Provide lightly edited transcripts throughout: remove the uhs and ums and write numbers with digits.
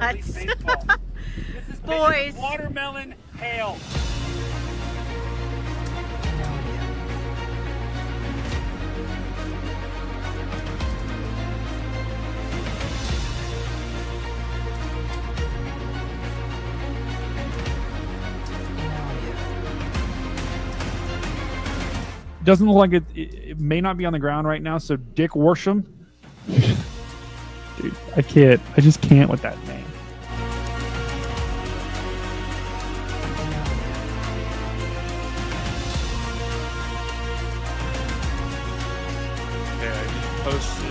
nuts. Baseball. This is Boys. watermelon hail. Doesn't look like it may not be on the ground right now, so Dick Worsham. Dude, I can't. I just can't with that name. Yeah, I just posted.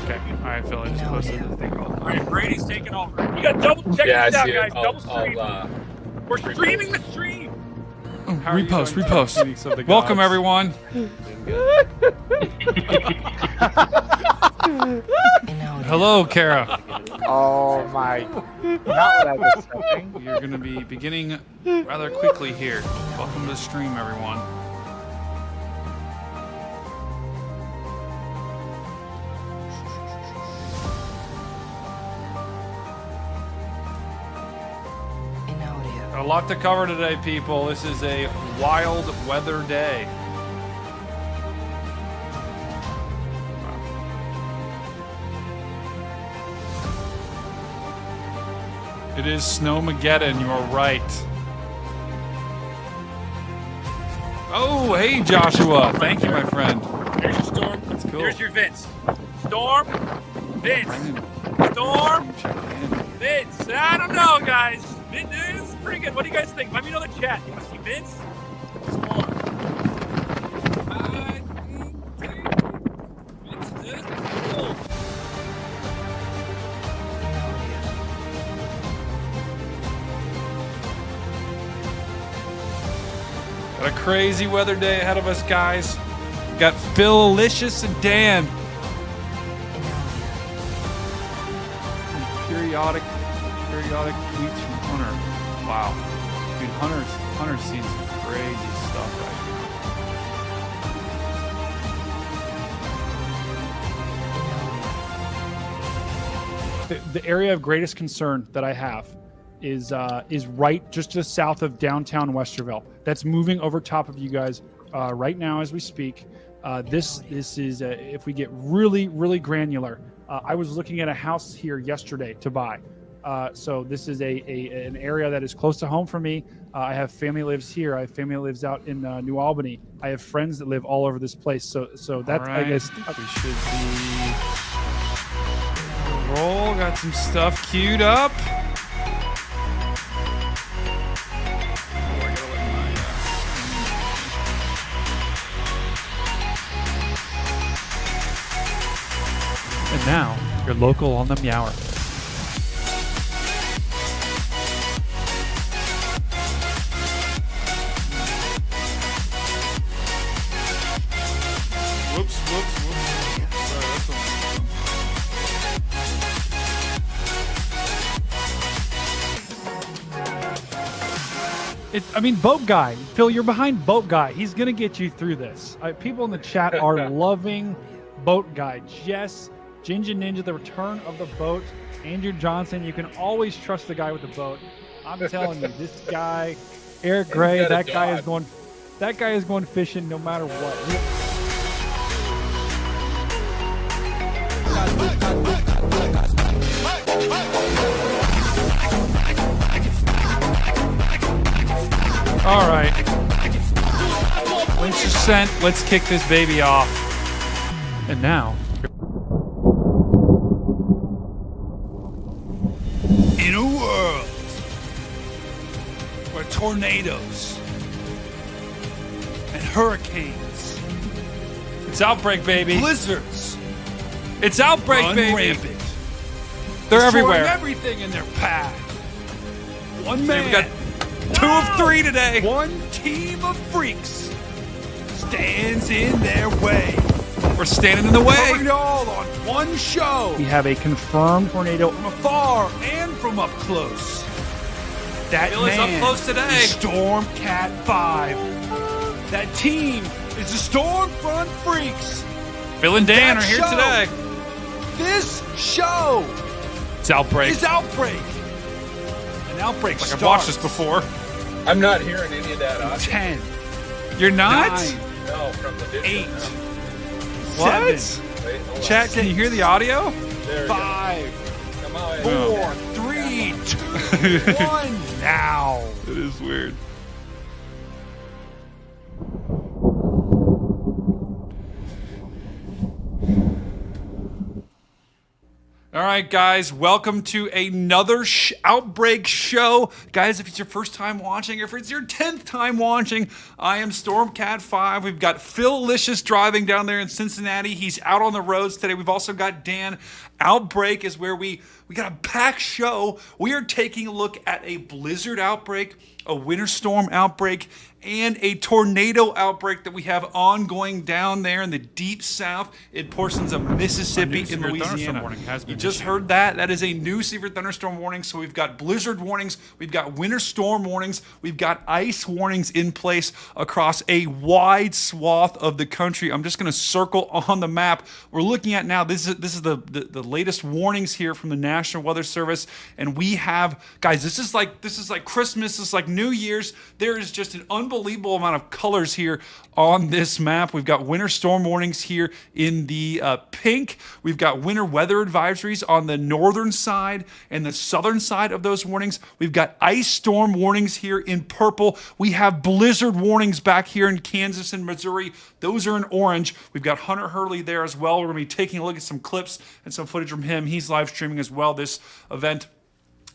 Okay, alright, Phil, I just posted the thing. All right, Brady's taking over. You got double check Yeah, this I out, see guys. it. Double stream. We're streaming the stream. How are you Repost, doing, repost. Phoenix of the Welcome, Gods? everyone. Hello, Kara. Oh my! Not what I was expecting. You're going to be beginning rather quickly here. Welcome to the stream, everyone. Got a lot to cover today, people. This is a wild weather day. It is Snowmageddon, you are right. Oh, hey, Joshua. Thank you, my friend. There's your Storm. That's cool. There's your Vince. Storm. Vince. Storm. Vince. I don't know, guys. Vince is pretty good. What do you guys think? Let me know in the chat. You want to see Vince? Storm. Vince is cool. Got a crazy weather day ahead of us, guys. Got Phil-licious and Dan. Periodic tweets from Hunter. Wow. Dude, Hunter's seen some crazy stuff right The area of greatest concern that I have is right just south of downtown Westerville. That's moving over top of you guys right now as we speak. This is if we get really granular. I was looking at a house here yesterday to buy. So this is an area that is close to home for me. I have family lives here. I have family that lives out in New Albany. I have friends that live all over this place. So that All I right. guess We should be roll. Got some stuff queued up. And now your local on the Meower. Whoops. Sorry, that's I mean, Boat Guy. Phil, you're behind Boat Guy. He's going to get you through this. People in the chat are loving Boat Guy. Jess, Ginger Ninja, the return of the boat. Andrew Johnson, you can always trust the guy with the boat. I'm telling you, this guy, Eric Gray, that guy is going fishing no matter what. All right. Links are sent. Let's kick this baby off. And now, In a world where tornadoes and hurricanes, it's Outbreak, baby. Blizzards. It's Outbreak, Run baby. rampant. They're Destroying everywhere. everything in their path. One See, man. we got 2 of 3 today. One team of freaks stands in their way. We're standing in the way. Covering it all on one show. we have a confirmed tornado. From afar and from up close. That Bill is up man close today. is STORMCAT 5. That team is the Stormfront Freaks. Bill and Dan That are here show today. This show It's Outbreak. is Outbreak. An Outbreak. Like I've I've watched watched this before. I'm not hearing any of that audio. 10, You're not? 9, No, from the video. 8, No. What? 7, Wait, hold on. Chat, can you hear the audio? There we go. 5, Come on. 4, 3, 2, 1. now. It is weird. All right, guys, welcome to another Outbreak show. Guys, if it's your first time watching, or if it's your 10th time watching, I am STORMCAT 5. We've got Phil Licious driving down there in Cincinnati. He's out on the roads today. We've also got Dan. Outbreak is where we got a packed show. We are taking a look at a blizzard outbreak, a winter storm outbreak, and a tornado outbreak that we have ongoing down there in the deep south in portions of Mississippi and severe thunderstorm Louisiana. warning has You been just issued. heard that. That is a new severe thunderstorm warning. So we've got blizzard warnings, we've got winter storm warnings, we've got ice warnings in place across a wide swath of the country. I'm just going to circle on the map. We're looking at now, this is the latest warnings here from the National Weather Service, and we have, guys, this is like Christmas, this is like New Year's. There is just an unbelievable amount of colors here on this map. We've got winter storm warnings here in the pink. We've got winter weather advisories on the northern side and the southern side of those warnings. We've got ice storm warnings here in purple. We have blizzard warnings back here in Kansas and Missouri. Those are in orange. We've got Hunter Hurley there as well. We're going to be taking a look at some clips and some footage from him. He's live streaming as well this event.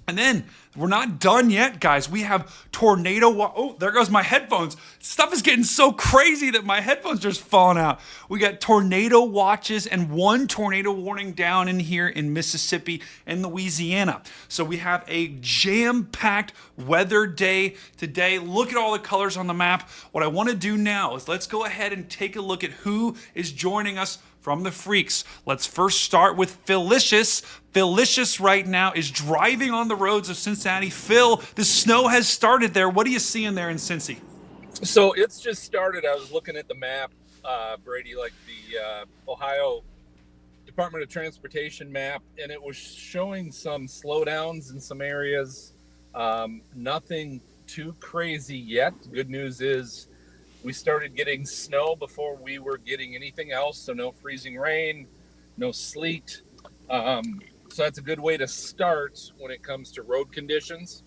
And then we're not done yet, guys. We have tornado. Oh, there goes my headphones. Stuff is getting so crazy that my headphones just falling out. We got tornado watches and one tornado warning down in here in Mississippi and Louisiana. So we have a jam-packed weather day today. Look at all the colors on the map. What I want to do now is let's go ahead and take a look at who is joining us from the Freaks. Let's first start with Phil Licious. Phil Licious right now is driving on the roads of Cincinnati. Phil, the snow has started there. What are you seeing there in Cincy? So it's just started. I was looking at the map, Brady, like the Ohio Department of Transportation map, and it was showing some slowdowns in some areas. Nothing too crazy yet. Good news is we started getting snow before we were getting anything else. So no freezing rain, no sleet. So that's a good way to start when it comes to road conditions.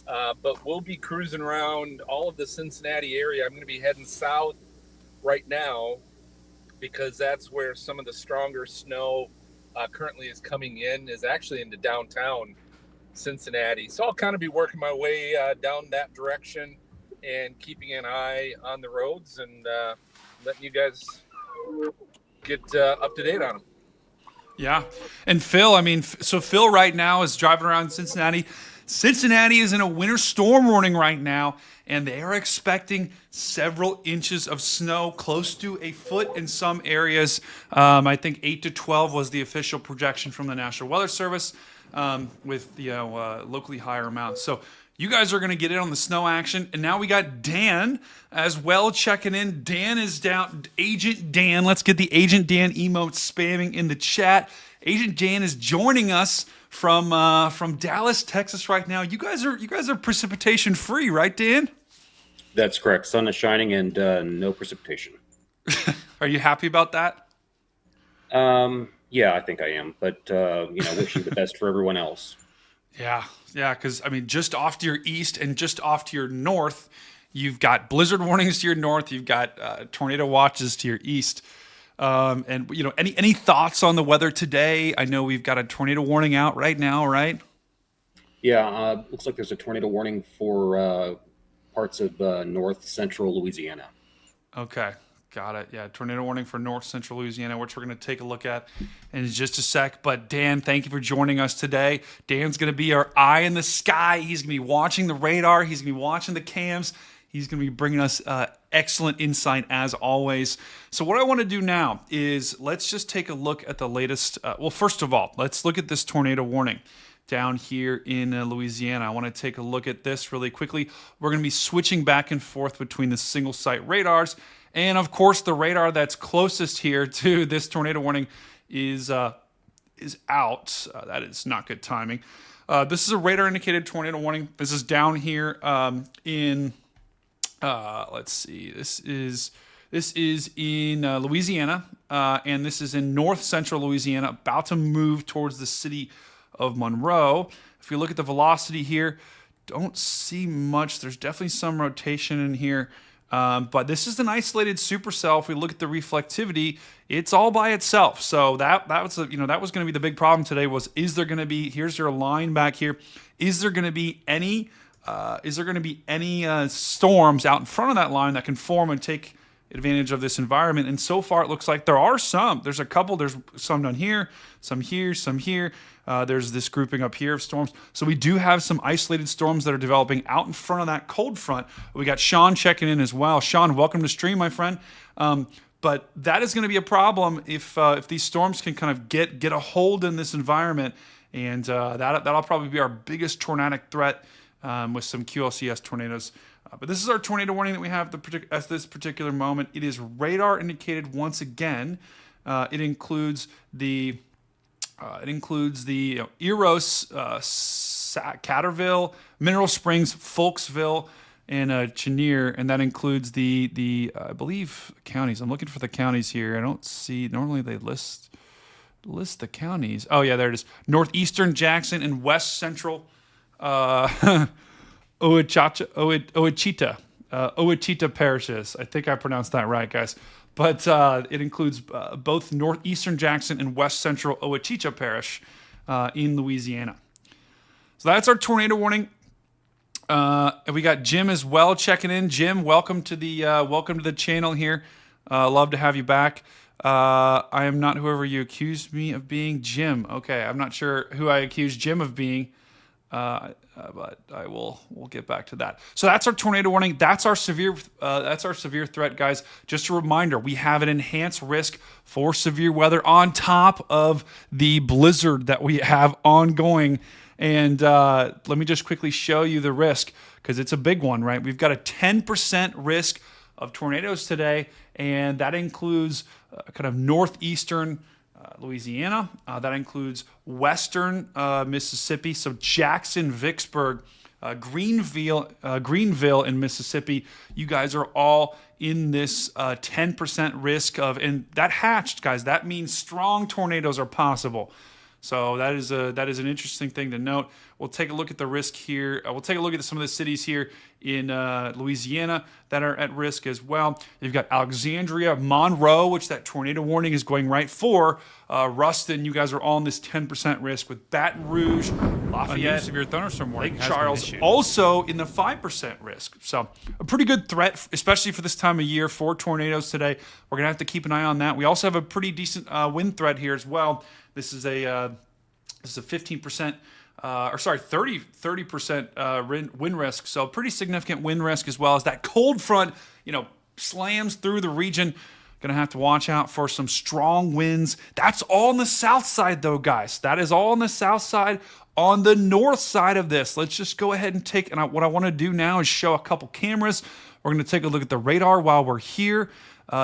But we'll be cruising around all of the Cincinnati area. I'm going to be heading south right now because that's where some of the stronger snow currently is coming in, is actually into downtown Cincinnati. So I'll kind of be working my way down that direction and keeping an eye on the roads and letting you guys get up to date on them. Yeah. And Phil, I mean, so Phil right now is driving around Cincinnati. Cincinnati is in a winter storm warning right now, and they are expecting several inches of snow, close to a foot in some areas. I think 8 to 12 was the official projection from the National Weather Service, with locally higher amounts. So you guys are going to get in on the snow action. And now we got Dan as well checking in. Dan is down. Agent Dan. Let's get the Agent Dan emote spamming in the chat. Agent Dan is joining us from Dallas, Texas right now. You guys are precipitation free, right, Dan? That's correct. Sun is shining and no precipitation. Are you happy about that? Yeah, I think I am. But wishing the best for everyone else. Yeah, because, I mean, just off to your east and just off to your north, you've got blizzard warnings to your north, you've got tornado watches to your east. And, any thoughts on the weather today? I know we've got a tornado warning out right now, right? Yeah, looks like there's a tornado warning for parts of north central Louisiana. Okay. Got it. Yeah, tornado warning for north central Louisiana, which we're going to take a look at in just a sec. But Dan, thank you for joining us today. Dan's going to be our eye in the sky. He's going to be watching the radar. He's going to be watching the cams. He's going to be bringing us excellent insight as always. So what I want to do now is let's just take a look at the latest. Well, first of all, let's look at this tornado warning down here in Louisiana. I want to take a look at this really quickly. We're going to be switching back and forth between the single site radars. And of course, the radar that's closest here to this tornado warning is is out. That is not good timing. This is a radar indicated tornado warning. This is down here in, let's see, this is in Louisiana, and this is in north central Louisiana, about to move towards the city of Monroe. If you look at the velocity here, don't see much. There's definitely some rotation in here. But this is an isolated supercell. If we look at the reflectivity, it's all by itself. So that was that was going to be the big problem today. Is there going to be? Here's your line back here. Is there going to be any? Storms out in front of that line that can form and take advantage of this environment? And so far, it looks like there are some. There's a couple. There's some down here, some here, some here. There's this grouping up here of storms. So we do have some isolated storms that are developing out in front of that cold front. We got Sean checking in as well. Sean, welcome to stream, my friend. But that is going to be a problem if these storms can kind of get a hold in this environment. And that'll probably be our biggest tornadic threat with some QLCS tornadoes. But this is our tornado warning that we have at this particular moment. It is radar indicated once again. It includes the Eros, Catterville, Mineral Springs, Folksville, and Chenier, and that includes the I believe counties. I'm looking for the counties here. I don't see. Normally they list the counties. Oh yeah, there it is. Northeastern Jackson and West Central Ouachita parishes. I think I pronounced that right, guys. But it includes both northeastern Jackson and west central Ouachita Parish in Louisiana. So that's our tornado warning. And we got Jim as well checking in. Jim, welcome to the channel here. Love to have you back. I am not whoever you accused me of being. Jim. Okay, I'm not sure who I accused Jim of being. But we'll get back to that. So that's our tornado warning. That's our severe threat, guys. Just a reminder, we have an enhanced risk for severe weather on top of the blizzard that we have ongoing. And let me just quickly show you the risk because it's a big one, right? We've got a 10% risk of tornadoes today, and that includes kind of northeastern Louisiana. That includes western Mississippi, so Jackson, Vicksburg, Greenville in Mississippi. You guys are all in this 10% risk of, and that hatched, guys. That means strong tornadoes are possible. So that is an interesting thing to note. We'll take a look at the risk here. We'll take a look at some of the cities here in Louisiana that are at risk as well. You've got Alexandria, Monroe, which that tornado warning is going right for. Ruston, you guys are all in this 10% risk with Baton Rouge, Lafayette, severe thunderstorm warning, Lake Charles, also in the 5% risk. So a pretty good threat, especially for this time of year for tornadoes today. We're gonna have to keep an eye on that. We also have a pretty decent wind threat here as well. This is a 15%. 30% wind risk. So pretty significant wind risk as well as that cold front, slams through the region. Going to have to watch out for some strong winds. That's all on the south side though, guys. That is all on the south side. On the north side of this, let's just go ahead and what I want to do now is show a couple cameras. We're going to take a look at the radar while we're here.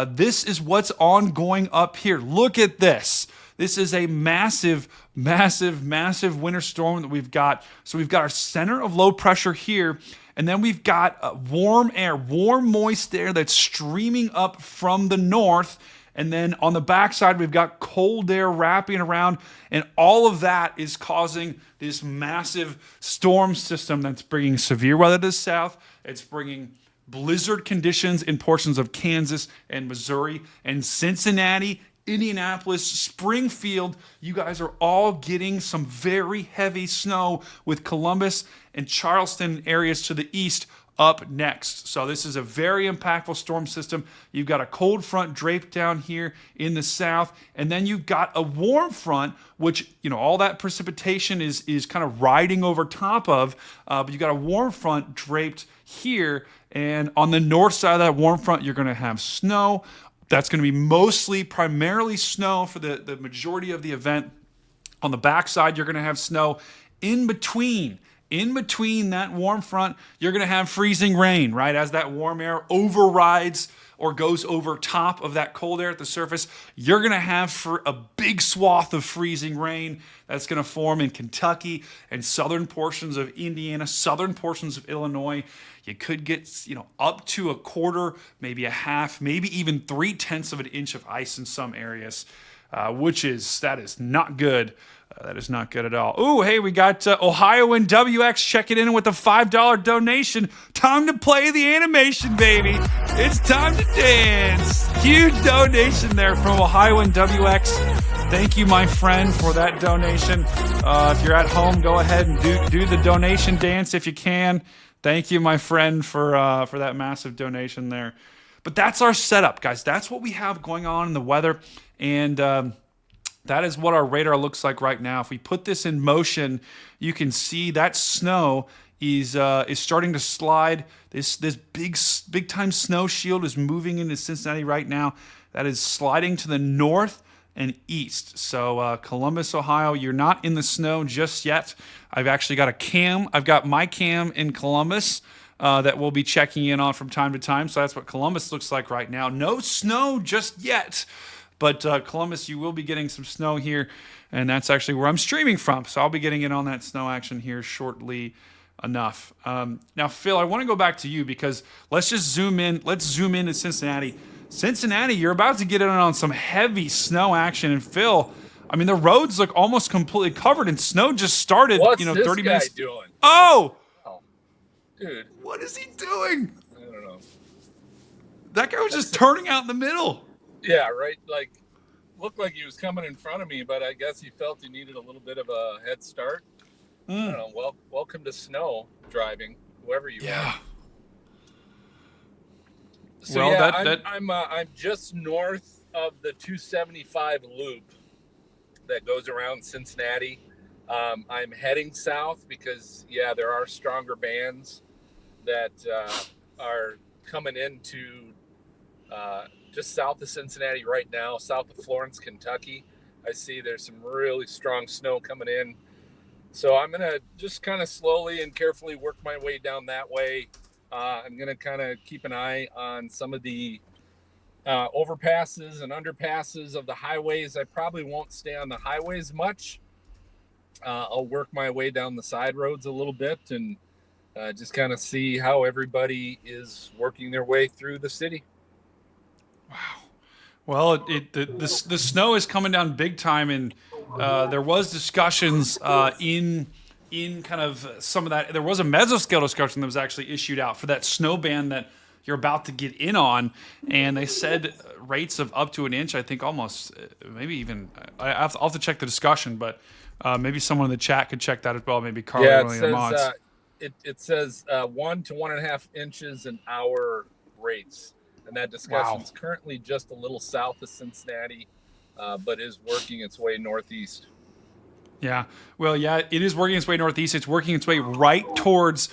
This is what's ongoing up here. Look at this. This is a massive, massive, massive winter storm that we've got. So we've got our center of low pressure here, and then we've got warm air, warm, moist air that's streaming up from the north. And then on the backside, we've got cold air wrapping around, and all of that is causing this massive storm system that's bringing severe weather to the south. It's bringing blizzard conditions in portions of Kansas and Missouri and Cincinnati, Indianapolis, Springfield. You guys are all getting some very heavy snow with Columbus and Charleston areas to the east up next. So this is a very impactful storm system. You've got a cold front draped down here in the south, and then you've got a warm front, which, all that precipitation is kind of riding over top of, but you've got a warm front draped here, and on the north side of that warm front, you're going to have snow. That's going to be primarily snow for the majority of the event. On the backside, you're going to have snow. In between that warm front, you're going to have freezing rain, right? As that warm air overrides or goes over top of that cold air at the surface, you're going to have for a big swath of freezing rain that's going to form in Kentucky and southern portions of Indiana, southern portions of Illinois. You could get, up to a quarter, maybe a half, maybe even 3/10 of an inch of ice in some areas, that is not good. That is not good at all. Ooh, hey, we got Ohio and WX checking in with a $5 donation. Time to play the animation, baby. It's time to dance. Huge donation there from Ohio and WX. Thank you, my friend, for that donation. If you're at home, go ahead and do the donation dance if you can. Thank you, my friend, for that massive donation there. But that's our setup, guys. That's what we have going on in the weather. And that is what our radar looks like right now. If we put this in motion, you can see that snow is starting to slide. This big time snow shield is moving into Cincinnati right now. That is sliding to the north and east. So Columbus, Ohio, you're not in the snow just yet. I've actually got a cam. I've got my cam in Columbus that we'll be checking in on from time to time. So that's what Columbus looks like right now. No snow just yet. But Columbus, you will be getting some snow here, and that's actually where I'm streaming from. So I'll be getting in on that snow action here shortly enough. Now, Phil, I want to go back to you because let's just zoom in. Let's zoom into Cincinnati. Cincinnati, you're about to get in on some heavy snow action. And Phil, I mean, the roads look almost completely covered, and snow just started. What's 30 this minutes. guy doing? Oh, Dude, what is he doing? I don't know. That guy was just turning out in the middle. Yeah, right. Like, looked like he was coming in front of me, but I guess he felt he needed a little bit of a head start. I don't know. Well, welcome to snow driving, whoever you are. So Well, yeah, I'm just north of the 275 loop that goes around Cincinnati. I'm heading south because there are stronger bands that are coming into just south of Cincinnati right now, south of Florence, Kentucky. I see there's some really strong snow coming in. So I'm going to just kind of slowly and carefully work my way down that way. I'm going to kind of keep an eye on some of the overpasses and underpasses of the highways. I probably won't stay on the highways much. I'll work my way down the side roads a little bit and just kind of see how everybody is working their way through the city. Wow. Well, the snow is coming down big time, and there was discussions in kind of some of that. There was a mesoscale discussion that was actually issued out for that snow band that you're about to get in on, and they said rates of up to an inch. I think almost, maybe even. I'll have to check the discussion, but maybe someone in the chat could check that as well. Maybe Carl. Yeah, it says 1 to 1.5 inches an hour rates. And that discussion is currently just a little south of Cincinnati, but is working its way northeast. Yeah. Well, yeah, it is working its way northeast. It's working its way right towards,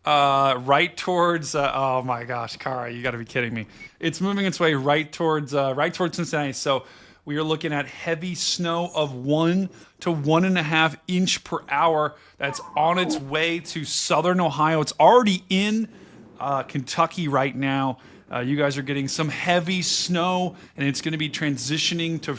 oh my gosh, Kara, you got to be kidding me. It's moving its way right towards Cincinnati. So we are looking at heavy snow of 1 to 1.5 inch per hour. That's on its way to southern Ohio. It's already in Kentucky right now. You guys are getting some heavy snow, and it's going to be transitioning to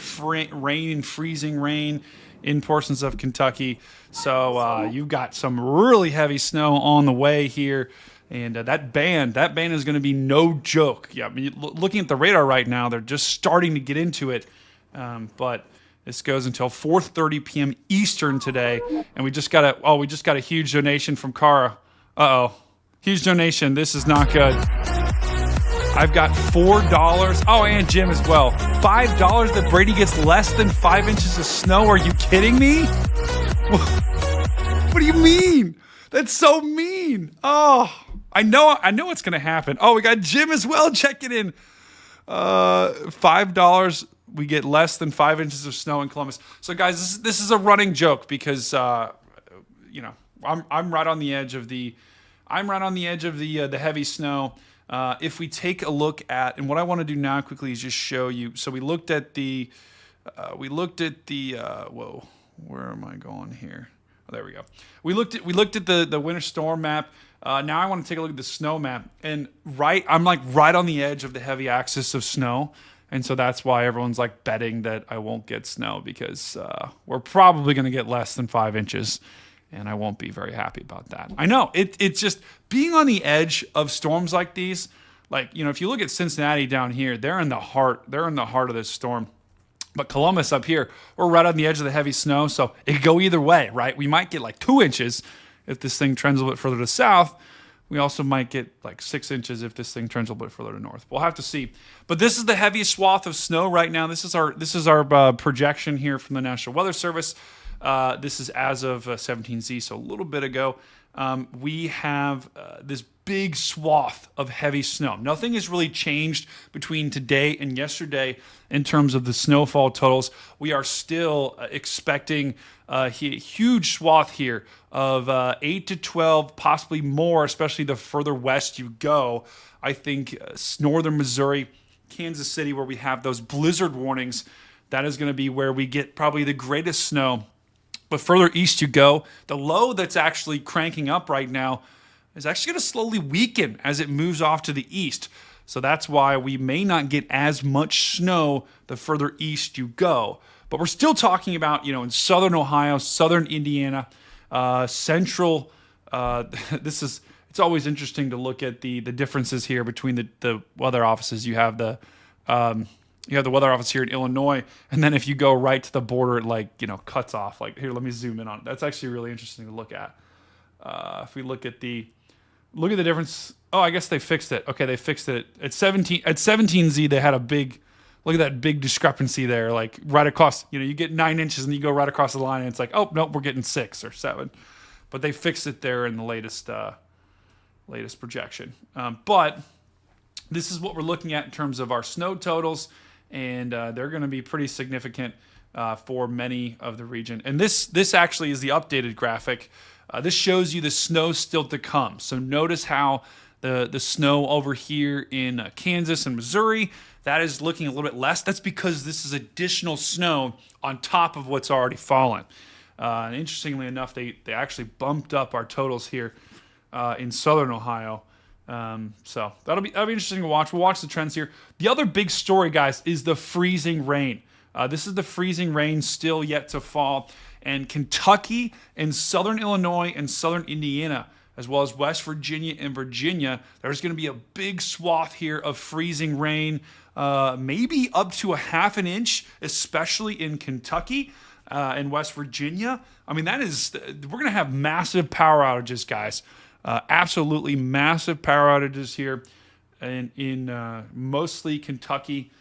rain and freezing rain in portions of Kentucky. So you've got some really heavy snow on the way here, and that band is going to be no joke. Yeah, I mean, looking at the radar right now, they're just starting to get into it, but this goes until 4:30 p.m. Eastern today, and we just got a huge donation from Kara. Huge donation. This is not good. I've got $4. Oh, and Jim as well. $5 that Brady gets less than 5 inches of snow. Are you kidding me? What do you mean? That's so mean. Oh, I know what's going to happen. Oh, we got Jim as well checking in. $5. We get less than 5 inches of snow in Columbus. So, guys, this is a running joke because I'm right on the edge of the heavy snow. If we take a look at, and what I want to do now quickly is just show you. So we looked at the, whoa, where am I going here? Oh, there we go. We looked at the winter storm map. Now I want to take a look at the snow map, and I'm like right on the edge of the heavy axis of snow, and so that's why everyone's like betting that I won't get snow, because we're probably going to get less than 5 inches, and I won't be very happy about that. I know it's just being on the edge of storms like these. Like, you know, if you look at Cincinnati down here, they're in the heart of this storm. But Columbus up here, we're right on the edge of the heavy snow, so it could go either way, right? We might get like 2 inches if this thing trends a little bit further to south. We also might get like 6 inches if this thing trends a little bit further to north. We'll have to see. But this is the heaviest swath of snow right now. This is our projection here from the National Weather Service. This is as of 17Z, so a little bit ago. We have this big swath of heavy snow. Nothing has really changed between today and yesterday in terms of the snowfall totals. We are still expecting a huge swath here of 8 to 12, possibly more, especially the further west you go. I think northern Missouri, Kansas City, where we have those blizzard warnings, that is going to be where we get probably the greatest snow. But further east you go, the low that's actually cranking up right now is actually going to slowly weaken as it moves off to the east. So that's why we may not get as much snow the further east you go. But we're still talking about, you know, in southern Ohio, southern Indiana, central. It's always interesting to look at the differences here between the weather offices. You have the weather office here in Illinois, and then if you go right to the border, it like, you know, cuts off. Like, here, let me zoom in on it. That's actually really interesting to look at. If we look at the difference. Oh, I guess they fixed it. Okay, they fixed it at 17Z. They had a big, look at that big discrepancy there. Like right across, you know, you get 9 inches and you go right across the line, and it's like, oh nope, we're getting 6 or 7. But they fixed it there in the latest projection. But this is what we're looking at in terms of our snow totals. And they're going to be pretty significant for many of the region. And this actually is the updated graphic. This shows you the snow still to come. So notice how the snow over here in Kansas and Missouri, that is looking a little bit less. That's because this is additional snow on top of what's already fallen. And interestingly enough, they actually bumped up our totals here in southern Ohio. So that'll be interesting to watch. We'll watch the trends here. The other big story, guys, is the freezing rain. This is the freezing rain still yet to fall. And Kentucky and southern Illinois and southern Indiana, as well as West Virginia and Virginia, there's going to be a big swath here of freezing rain, maybe up to 1/2 inch, especially in Kentucky and West Virginia. I mean, we're going to have massive power outages, guys. Absolutely massive power outages here in mostly Kentucky.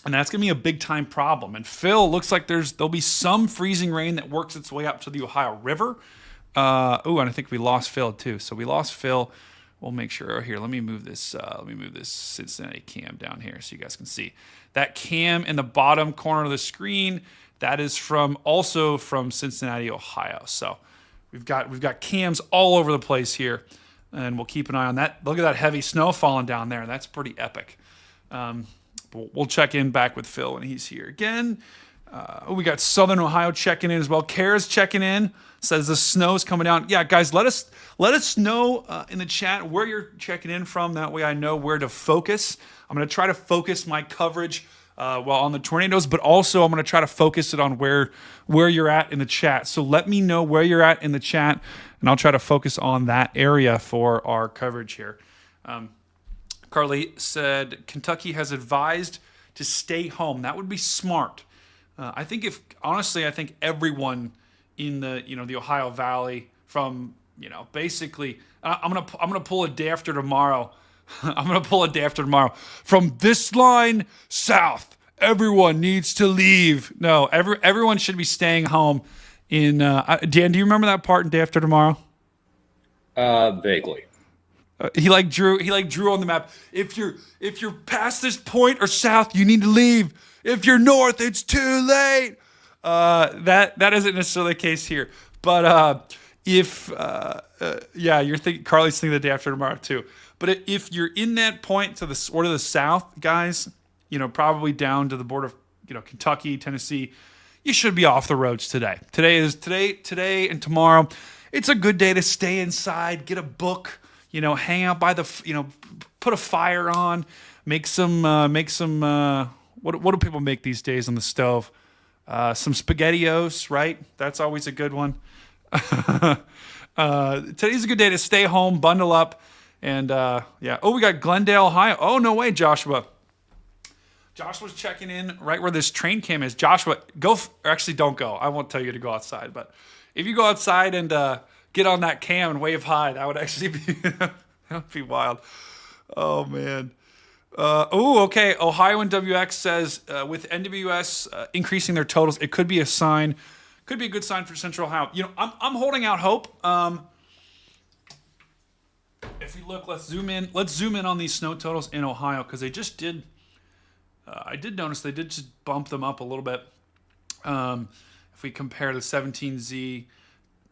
And that's going to be a big time problem. And Phil, looks like there'll be some freezing rain that works its way up to the Ohio River. And I think we lost Phil too. So we lost Phil. We'll make sure. Here, let me move this Cincinnati cam down here so you guys can see. That cam in the bottom corner of the screen, that is also from Cincinnati, Ohio. So we've got cams all over the place here, and we'll keep an eye on that. Look at that heavy snow falling down there. That's pretty epic. We'll check in back with Phil when he's here again. We got Southern Ohio checking in as well. Kara's checking in, says the snow's coming down. Yeah, guys, let us know in the chat where you're checking in from. That way I know where to focus. I'm going to try to focus my coverage on the tornadoes, but also I'm going to try to focus it on where you're at in the chat. So let me know where you're at in the chat, and I'll try to focus on that area for our coverage here. Carly said Kentucky has advised to stay home. That would be smart. I think everyone in the Ohio Valley from basically I'm gonna pull a day after tomorrow. I'm gonna pull a day after tomorrow from this line south. Everyone needs to leave. No, everyone should be staying home. Dan, do you remember that part in Day After Tomorrow? Vaguely. He drew on the map. If you're past this point or south, you need to leave. If you're north, it's too late. That isn't necessarily the case here. But Carly's thinking the Day After Tomorrow too. But if you're in that point to the south, guys, probably down to the border of Kentucky, Tennessee, you should be off the roads today. Today and tomorrow. It's a good day to stay inside, get a book, hang out by the, put a fire on, make some, what do people make these days on the stove? Some SpaghettiOs, right? That's always a good one. Today's a good day to stay home, bundle up, and yeah. Oh, we got Glendale, Ohio. Oh, no way, Joshua. Joshua's checking in right where this train cam is. Joshua, or actually don't go. I won't tell you to go outside, but if you go outside and get on that cam and wave hi, that would actually be that would be wild. Oh man. Okay. Ohio and WX says with NWS increasing their totals, it could be a sign, could be a good sign for Central Ohio. I'm holding out hope. If we look, let's zoom in on these snow totals in Ohio because they just did. I did notice they did just bump them up a little bit. If we compare the 17Z,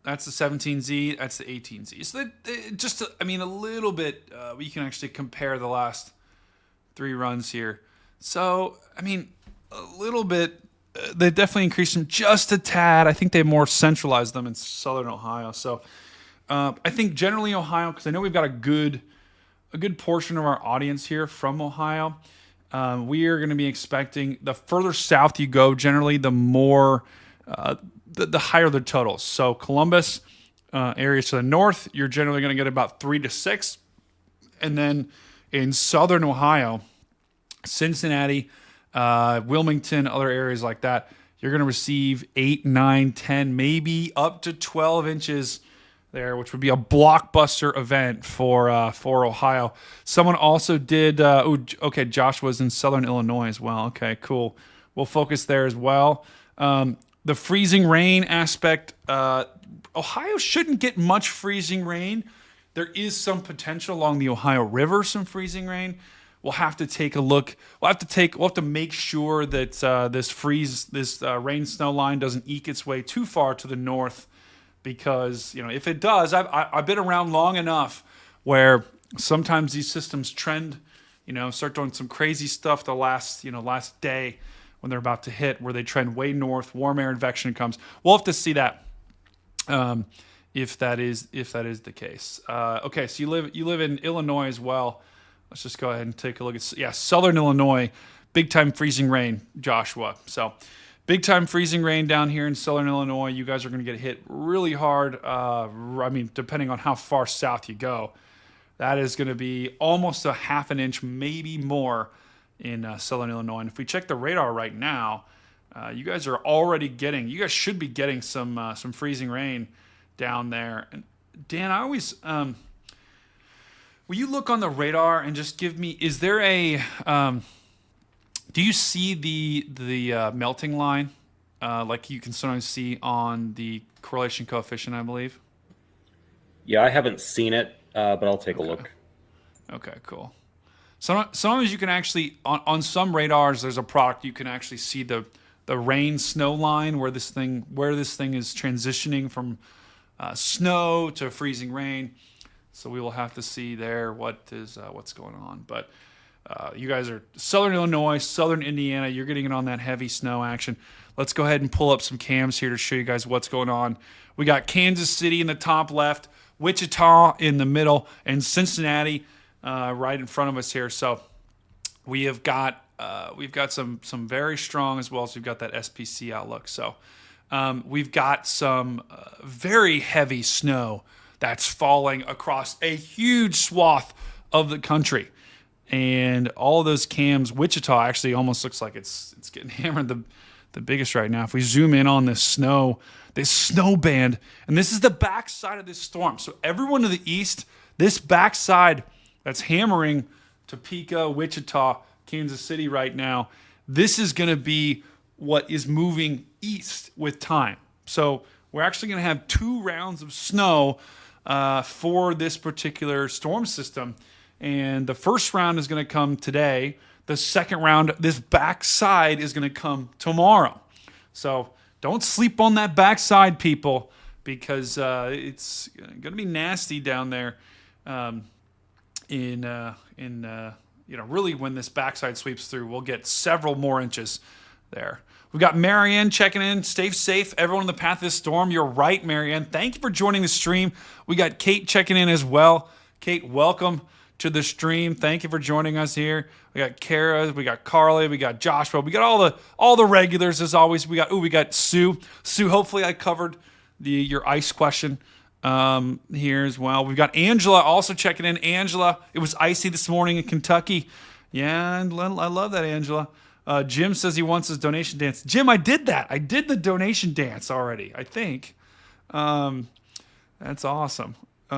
that's the 17Z, that's the 18Z. So just, a little bit, we can actually compare the last 3 runs here. So, a little bit, they definitely increased them just a tad. I think they more centralized them in Southern Ohio. So, I think generally Ohio, because I know we've got a good portion of our audience here from Ohio. We are going to be expecting the further south you go, generally, the more, the higher the totals. So Columbus, areas to the north, you're generally going to get about 3 to 6. And then in Southern Ohio, Cincinnati, Wilmington, other areas like that, you're going to receive 8, 9, 10, maybe up to 12 inches there, which would be a blockbuster event for Ohio. Someone also did. Josh was in Southern Illinois as well. Okay, cool. We'll focus there as well. The freezing rain aspect. Ohio shouldn't get much freezing rain. There is some potential along the Ohio River, some freezing rain. We'll have to take a look. We'll have to make sure that this rain snow line doesn't eke its way too far to the north. Because if it does, I've been around long enough where sometimes these systems trend, start doing some crazy stuff the last day when they're about to hit, where they trend way north, warm air advection comes. We'll have to see that if that is the case. Okay, so you live in Illinois as well. Let's just go ahead and take a look at Southern Illinois, big time freezing rain, Joshua. So. Big time freezing rain down here in Southern Illinois. You guys are going to get hit really hard. Depending on how far south you go, that is going to be almost a half an inch, maybe more, in Southern Illinois. And if we check the radar right now, you guys should be getting some freezing rain down there. And Dan, I always, will you look on the radar and just give me? Is there a do you see the melting line like you can sometimes see on the correlation coefficient, I believe? Yeah, I haven't seen it, but I'll take a look. Okay, cool. Sometimes you can actually, on some radars, there's a product you can actually see the rain snow line where this thing is transitioning from snow to freezing rain. So we will have to see there what's going on. But you guys are Southern Illinois, Southern Indiana. You're getting in on that heavy snow action. Let's go ahead and pull up some cams here to show you guys what's going on. We got Kansas City in the top left, Wichita in the middle, and Cincinnati right in front of us here. So we've got some very strong as well as we've got that SPC outlook. So we've got some very heavy snow that's falling across a huge swath of the country. And all of those cams, Wichita actually almost looks like it's getting hammered the biggest right now. If we zoom in on this snow band, and this is the backside of this storm. So everyone to the east, this backside that's hammering Topeka, Wichita, Kansas City right now, this is going to be what is moving east with time. So we're actually going to have 2 rounds of snow for this particular storm system. And the first round is going to come today. The second round, this backside, is going to come tomorrow. So don't sleep on that backside, people, because it's going to be nasty down there. Really, when this backside sweeps through, we'll get several more inches there. We've got Marianne checking in. Stay safe, everyone in the path of this storm. You're right, Marianne. Thank you for joining the stream. We got Kate checking in as well. Kate, welcome to the stream. Thank you for joining us here. We got Kara, we got Carly, we got Joshua, we got all the regulars as always. We got Sue. Sue, hopefully I covered your ice question here as well. We've got Angela also checking in. Angela, it was icy this morning in Kentucky. Yeah, and I love that, Angela. Jim says he wants his donation dance. Jim, I did that. I did the donation dance already, I think. That's awesome. We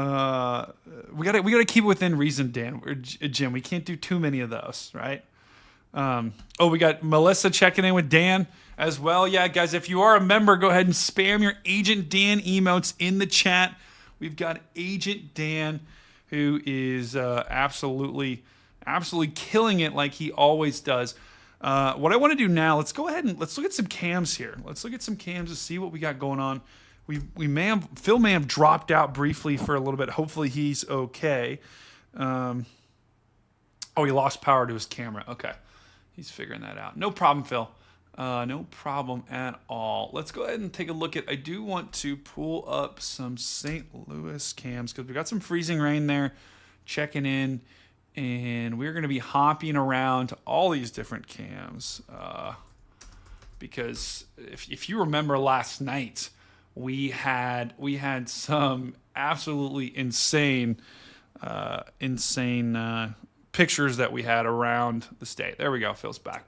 gotta keep it within reason, Dan or Jim. We can't do too many of those, right? We got Melissa checking in with Dan as well. Yeah, guys, if you are a member, go ahead and spam your Agent Dan emotes in the chat. We've got Agent Dan, who is absolutely killing it like he always does. What I want to do now, let's go ahead and let's look at some cams here. Let's look at some cams to see what we got going on. Phil may have dropped out briefly for a little bit. Hopefully he's okay. He lost power to his camera. Okay. He's figuring that out. No problem, Phil. No problem at all. Let's go ahead and take a look at, I do want to pull up some St. Louis cams because we got some freezing rain there checking in, and we're going to be hopping around all these different cams because if you remember last night, we had some absolutely insane pictures that we had around the state. There we go. Phil's back.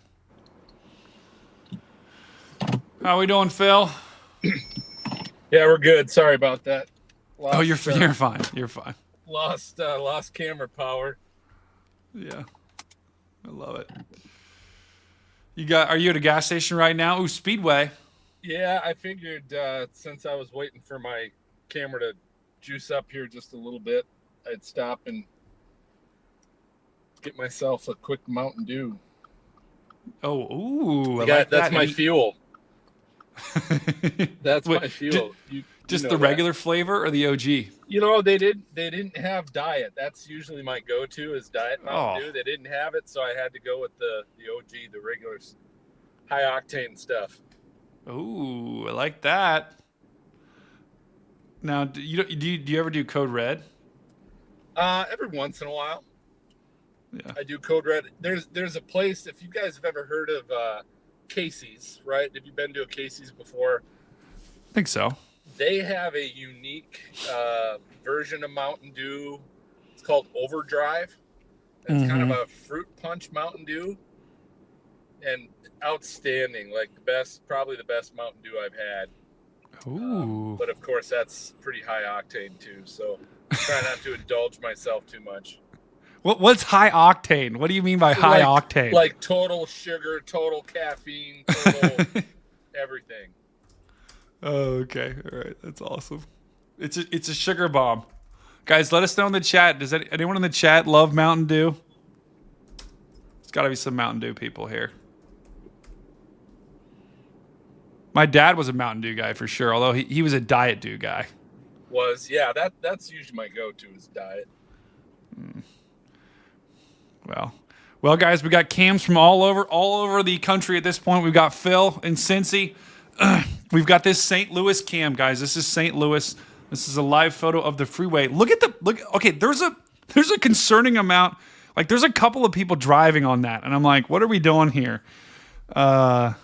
How we doing, Phil? Yeah, we're good. Sorry about that. You're fine. You're fine. Lost camera power. Yeah, I love it. Are you at a gas station right now? Ooh, Speedway. Yeah, I figured since I was waiting for my camera to juice up here just a little bit, I'd stop and get myself a quick Mountain Dew. Oh, ooh, that's my fuel. That's my fuel. Just the regular flavor or the OG? You know, they didn't have diet. That's usually my go-to is diet Mountain Dew. They didn't have it, so I had to go with the OG, the regular high octane stuff. Ooh, I like that. Now, do you ever do Code Red? Every once in a while. Yeah. I do Code Red. There's a place, if you guys have ever heard of Casey's, right? Have you been to a Casey's before? I think so. They have a unique version of Mountain Dew. It's called Overdrive. It's kind of a fruit punch Mountain Dew. And outstanding, like probably the best Mountain Dew I've had. Ooh. But of course, that's pretty high octane too. So try not to indulge myself too much. What's high octane? What do you mean by high octane? Like total sugar, total caffeine, total everything. Oh, okay. All right. That's awesome. It's a sugar bomb. Guys, let us know in the chat. Does anyone in the chat love Mountain Dew? There's got to be some Mountain Dew people here. My dad was a Mountain Dew guy for sure, although he was a Diet Dew guy. That's usually my go-to is diet. Well, guys, we got cams from all over the country at this point. We've got Phil in Cincy. We've got this St. Louis cam, guys. This is St. Louis. This is a live photo of the freeway. Look. Okay, there's a concerning amount. Like, there's a couple of people driving on that, and I'm like, what are we doing here? But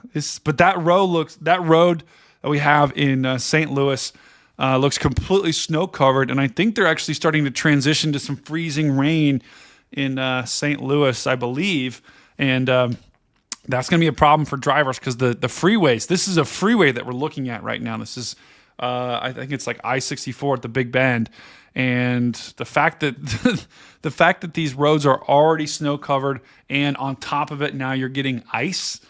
that road that we have in St. Louis looks completely snow covered, and I think they're actually starting to transition to some freezing rain in St. Louis, I believe, and that's going to be a problem for drivers because the freeways. This is a freeway that we're looking at right now. This is I think it's like I-64 at the Big Bend, and the fact that these roads are already snow covered, and on top of it now you're getting ice.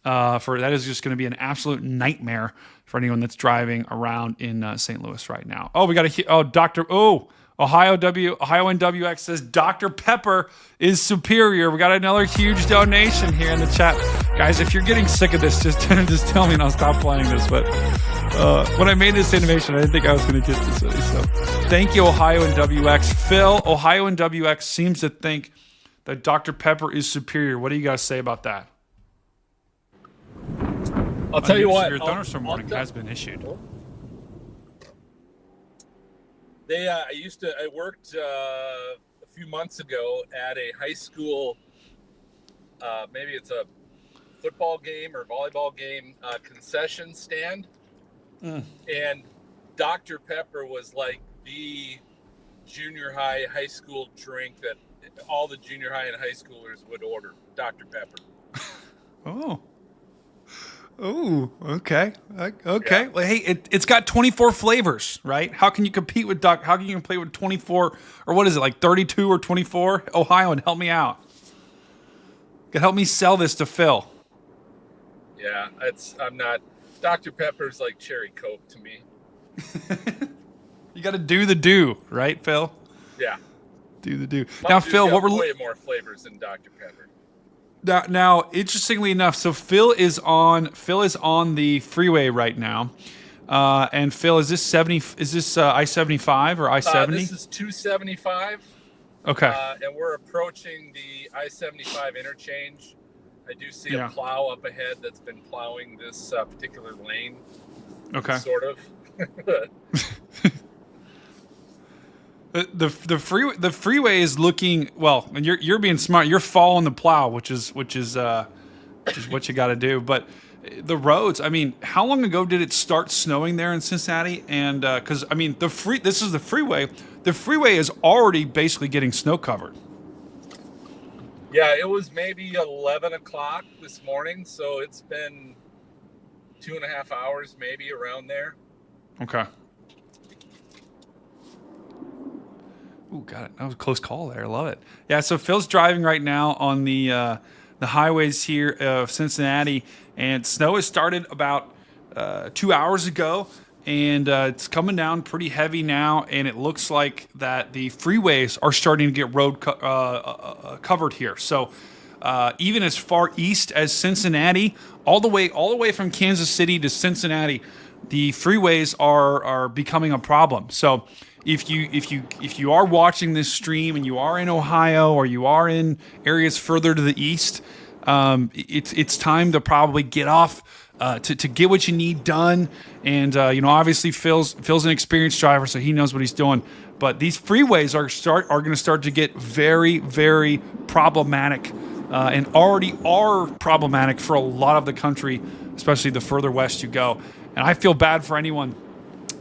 That is just going to be an absolute nightmare for anyone that's driving around in St. Louis right now. Oh, we got Ohio NWX says Dr. Pepper is superior. We got another huge donation here in the chat, guys. If you're getting sick of this, just tell me and I'll stop playing this. But when I made this animation, I didn't think I was going to get this. So thank you, Ohio NWX. Phil, Ohio NWX seems to think that Dr. Pepper is superior. What do you guys say about that? I'll tell you what. Severe thunderstorm warning has been issued. I worked a few months ago at a high school. Maybe it's a football game or volleyball game concession stand, and Dr. Pepper was like the junior high school drink that all the junior high and high schoolers would order. Dr. Pepper. Okay. Yeah. Well, hey, it's got 24 flavors, right? How can you compete with How can you play with 24 or what is it, like 32 or 24? Ohio, and help me out. Could help me sell this to Phil. Yeah, I'm not. Dr. Pepper's like cherry Coke to me. You got to do the do, right, Phil? Yeah. Do the do. Mountain Now, Dew's Phil, got what we're way more flavors than Dr. Pepper. now, interestingly enough, so Phil is on the freeway right now, and Phil, is this I-75 or I-70? This is 275. Okay. And we're approaching the I-75 interchange. I do see a plow up ahead that's been plowing this particular lane. Okay. Sort of. The freeway is looking well, and you're being smart. You're following the plow, which is what you got to do. But the roads, I mean, how long ago did it start snowing there in Cincinnati? And because I mean, this is the freeway. The freeway is already basically getting snow covered. Yeah, it was maybe 11 o'clock this morning, so it's been 2.5 hours, maybe around there. Okay. Ooh, got it. That was a close call there. I love it. Yeah, so Phil's driving right now on the highways here of Cincinnati, and snow has started about 2 hours ago, and it's coming down pretty heavy now, and it looks like that the freeways are starting to get road covered here. So even as far east as Cincinnati, all the way from Kansas City to Cincinnati, the freeways are becoming a problem. So if you are watching this stream and you are in Ohio or you are in areas further to the east, it's time to probably get off to get what you need done. And obviously Phil's an experienced driver, so he knows what he's doing. But these freeways are going to start to get very, very problematic, and already are problematic for a lot of the country, especially the further west you go. And I feel bad for anyone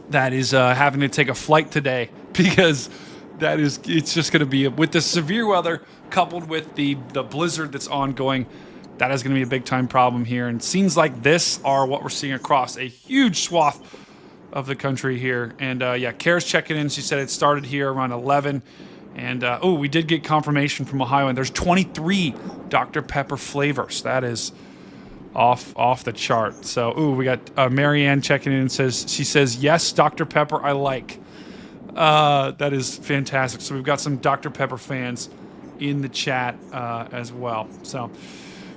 that is having to take a flight today, because it's just going to be, with the severe weather coupled with the blizzard that's ongoing, that is going to be a big time problem here. And scenes like this are what we're seeing across a huge swath of the country here. And Kara's checking in. She said it started here around 11. And we did get confirmation from Ohio, and there's 23 Dr. Pepper flavors. That is off the chart. So, we got Marianne checking in and she says, yes, Dr. Pepper, I like. That is fantastic. So we've got some Dr. Pepper fans in the chat as well. So,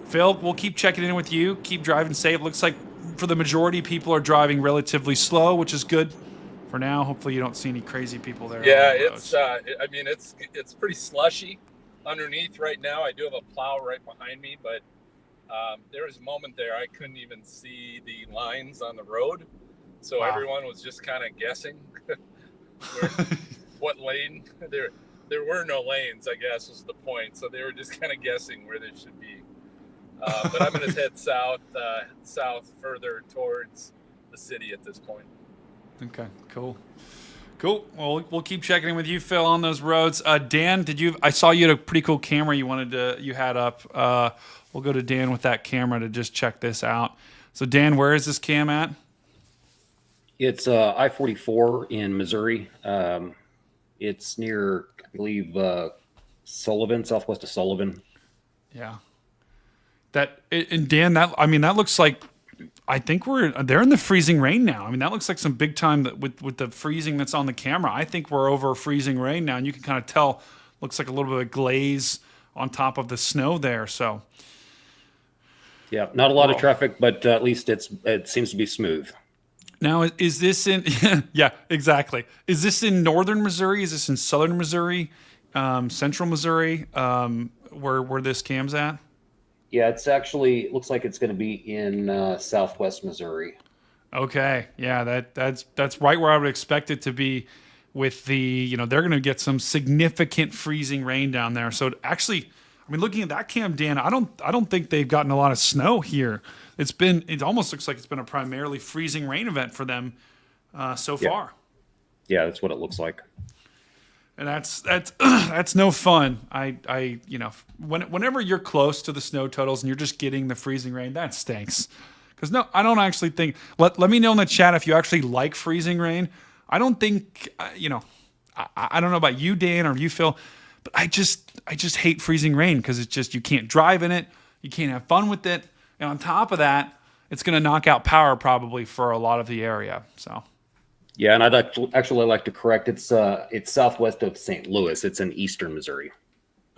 Phil, we'll keep checking in with you. Keep driving safe. Looks like for the majority, people are driving relatively slow, which is good for now. Hopefully you don't see any crazy people there. Yeah, it's pretty slushy underneath right now. I do have a plow right behind me, but there was a moment there I couldn't even see the lines on the road. So everyone was just kind of guessing what lane. There were no lanes, I guess, was the point. So they were just kind of guessing where they should be. But I'm going to head south further towards the city at this point. Okay, cool. Well, we'll keep checking in with you, Phil, on those roads. Dan, I saw you had a pretty cool camera you had up. We'll go to Dan with that camera to just check this out. So, Dan, where is this cam at? It's I-44 in Missouri. It's near, I believe, Sullivan, southwest of Sullivan. Yeah. And Dan, that looks like, I think they're in the freezing rain now. I mean, that looks like some big time with the freezing that's on the camera. I think we're over freezing rain now, and you can kind of tell, looks like a little bit of glaze on top of the snow there. So, yeah, not a lot of traffic, but at least it seems to be smooth. Now, is this in? Yeah, exactly. Is this in northern Missouri? Is this in southern Missouri, central Missouri, where this cam's at? Yeah, it's actually it looks like it's going to be in southwest Missouri. Okay, yeah, that's right where I would expect it to be. With the they're going to get some significant freezing rain down there. So actually, I mean, looking at that cam, Dan, I don't think they've gotten a lot of snow here. It almost looks like it's been a primarily freezing rain event for them so far. Yeah, that's what it looks like. And that's that's no fun. Whenever you're close to the snow totals and you're just getting the freezing rain, that stinks. Because no, I don't actually think. Let me know in the chat if you actually like freezing rain. I don't think I don't know about you, Dan, or you, Phil, but I just hate freezing rain because it's just you can't drive in it, you can't have fun with it, and on top of that, it's going to knock out power probably for a lot of the area. So. Yeah, and I'd actually like to correct. It's southwest of St. Louis. It's in eastern Missouri.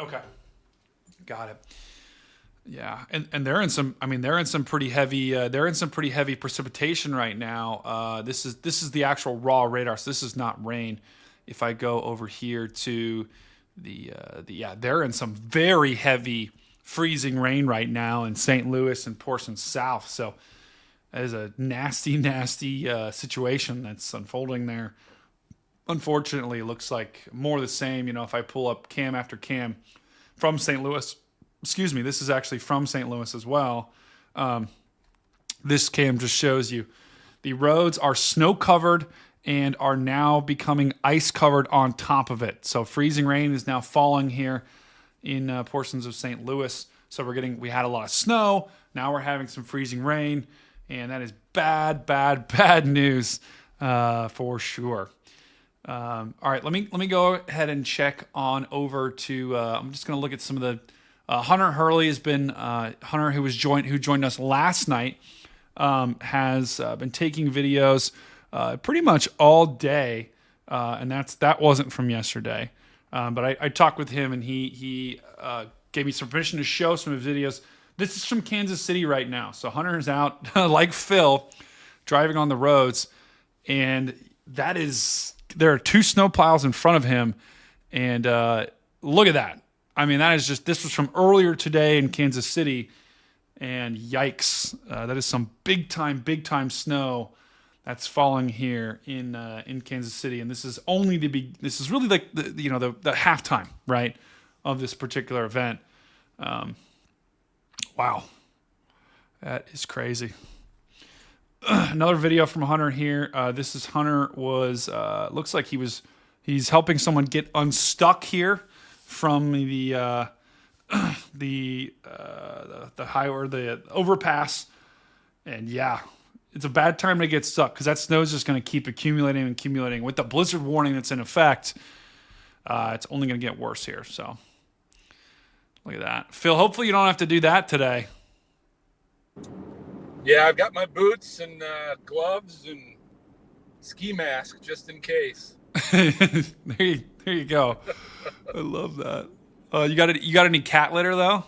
Okay, got it. Yeah, and they're in some. I mean, they're in some pretty heavy. They're in some pretty heavy precipitation right now. This is the actual raw radar. So this is not rain. If I go over here to they're in some very heavy freezing rain right now in St. Louis and portions south. So that is a nasty situation that's unfolding there. Unfortunately, it looks like more of the same. If I pull up cam after cam from St. Louis. Excuse me, this is actually from St. Louis as well. This cam just shows you the roads are snow covered and are now becoming ice covered on top of it. So freezing rain is now falling here in portions of St. Louis. So we had a lot of snow. Now we're having some freezing rain, and that is bad news for sure. All right, let me go ahead and check on over to. I'm just going to look at some of the. Hunter Hurley has been Hunter, who joined us last night, has been taking videos pretty much all day, and that wasn't from yesterday. But I talked with him, and he gave me some permission to show some of his videos. This is from Kansas City right now. So Hunter is out like Phil, driving on the roads, and there are two snow piles in front of him, and look at that. I mean, this was from earlier today in Kansas City, and yikes, that is some big time snow that's falling here in Kansas City, and this is only this is really like the halftime, right, of this particular event. Wow, that is crazy. Another video from Hunter here. This is Hunter looks like he's helping someone get unstuck here from the high or the overpass, and yeah, it's a bad time to get stuck because that snow is just going to keep accumulating. With the blizzard warning that's in effect, it's only going to get worse here. So look at that, Phil. Hopefully you don't have to do that today. Yeah, I've got my boots and gloves and ski mask just in case. There you go. I love that. You got any cat litter though?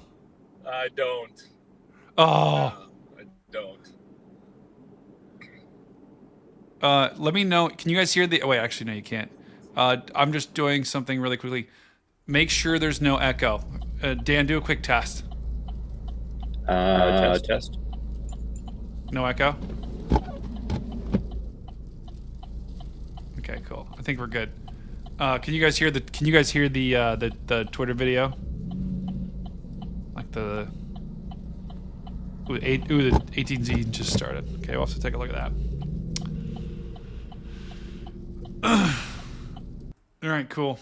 I don't. Oh, no, I don't. Let me know. Can you guys hear the? Oh wait, actually no, you can't. I'm just doing something really quickly. Make sure there's no echo. Dan, do a quick test. Test. No echo. Okay, cool. I think we're good. Can you guys hear the Twitter video? Like the 18Z just started. Okay, we'll have to take a look at that. All right, cool.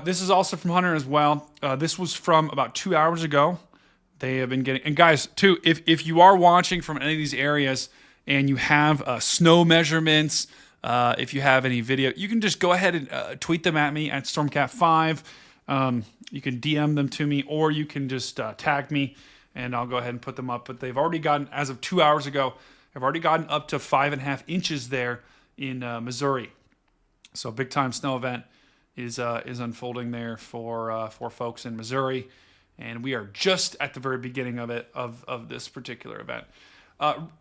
This is also from Hunter as well. This was from about 2 hours ago. They have been getting, and guys, too, if you are watching from any of these areas and you have snow measurements, if you have any video, you can just go ahead and tweet them at me at StormCat5. You can DM them to me, or you can just tag me, and I'll go ahead and put them up. But they've already gotten, as of 2 hours ago, have already gotten up to 5.5 inches there in Missouri. So big time snow event is unfolding there for folks in Missouri, and we are just at the very beginning of it of this particular event.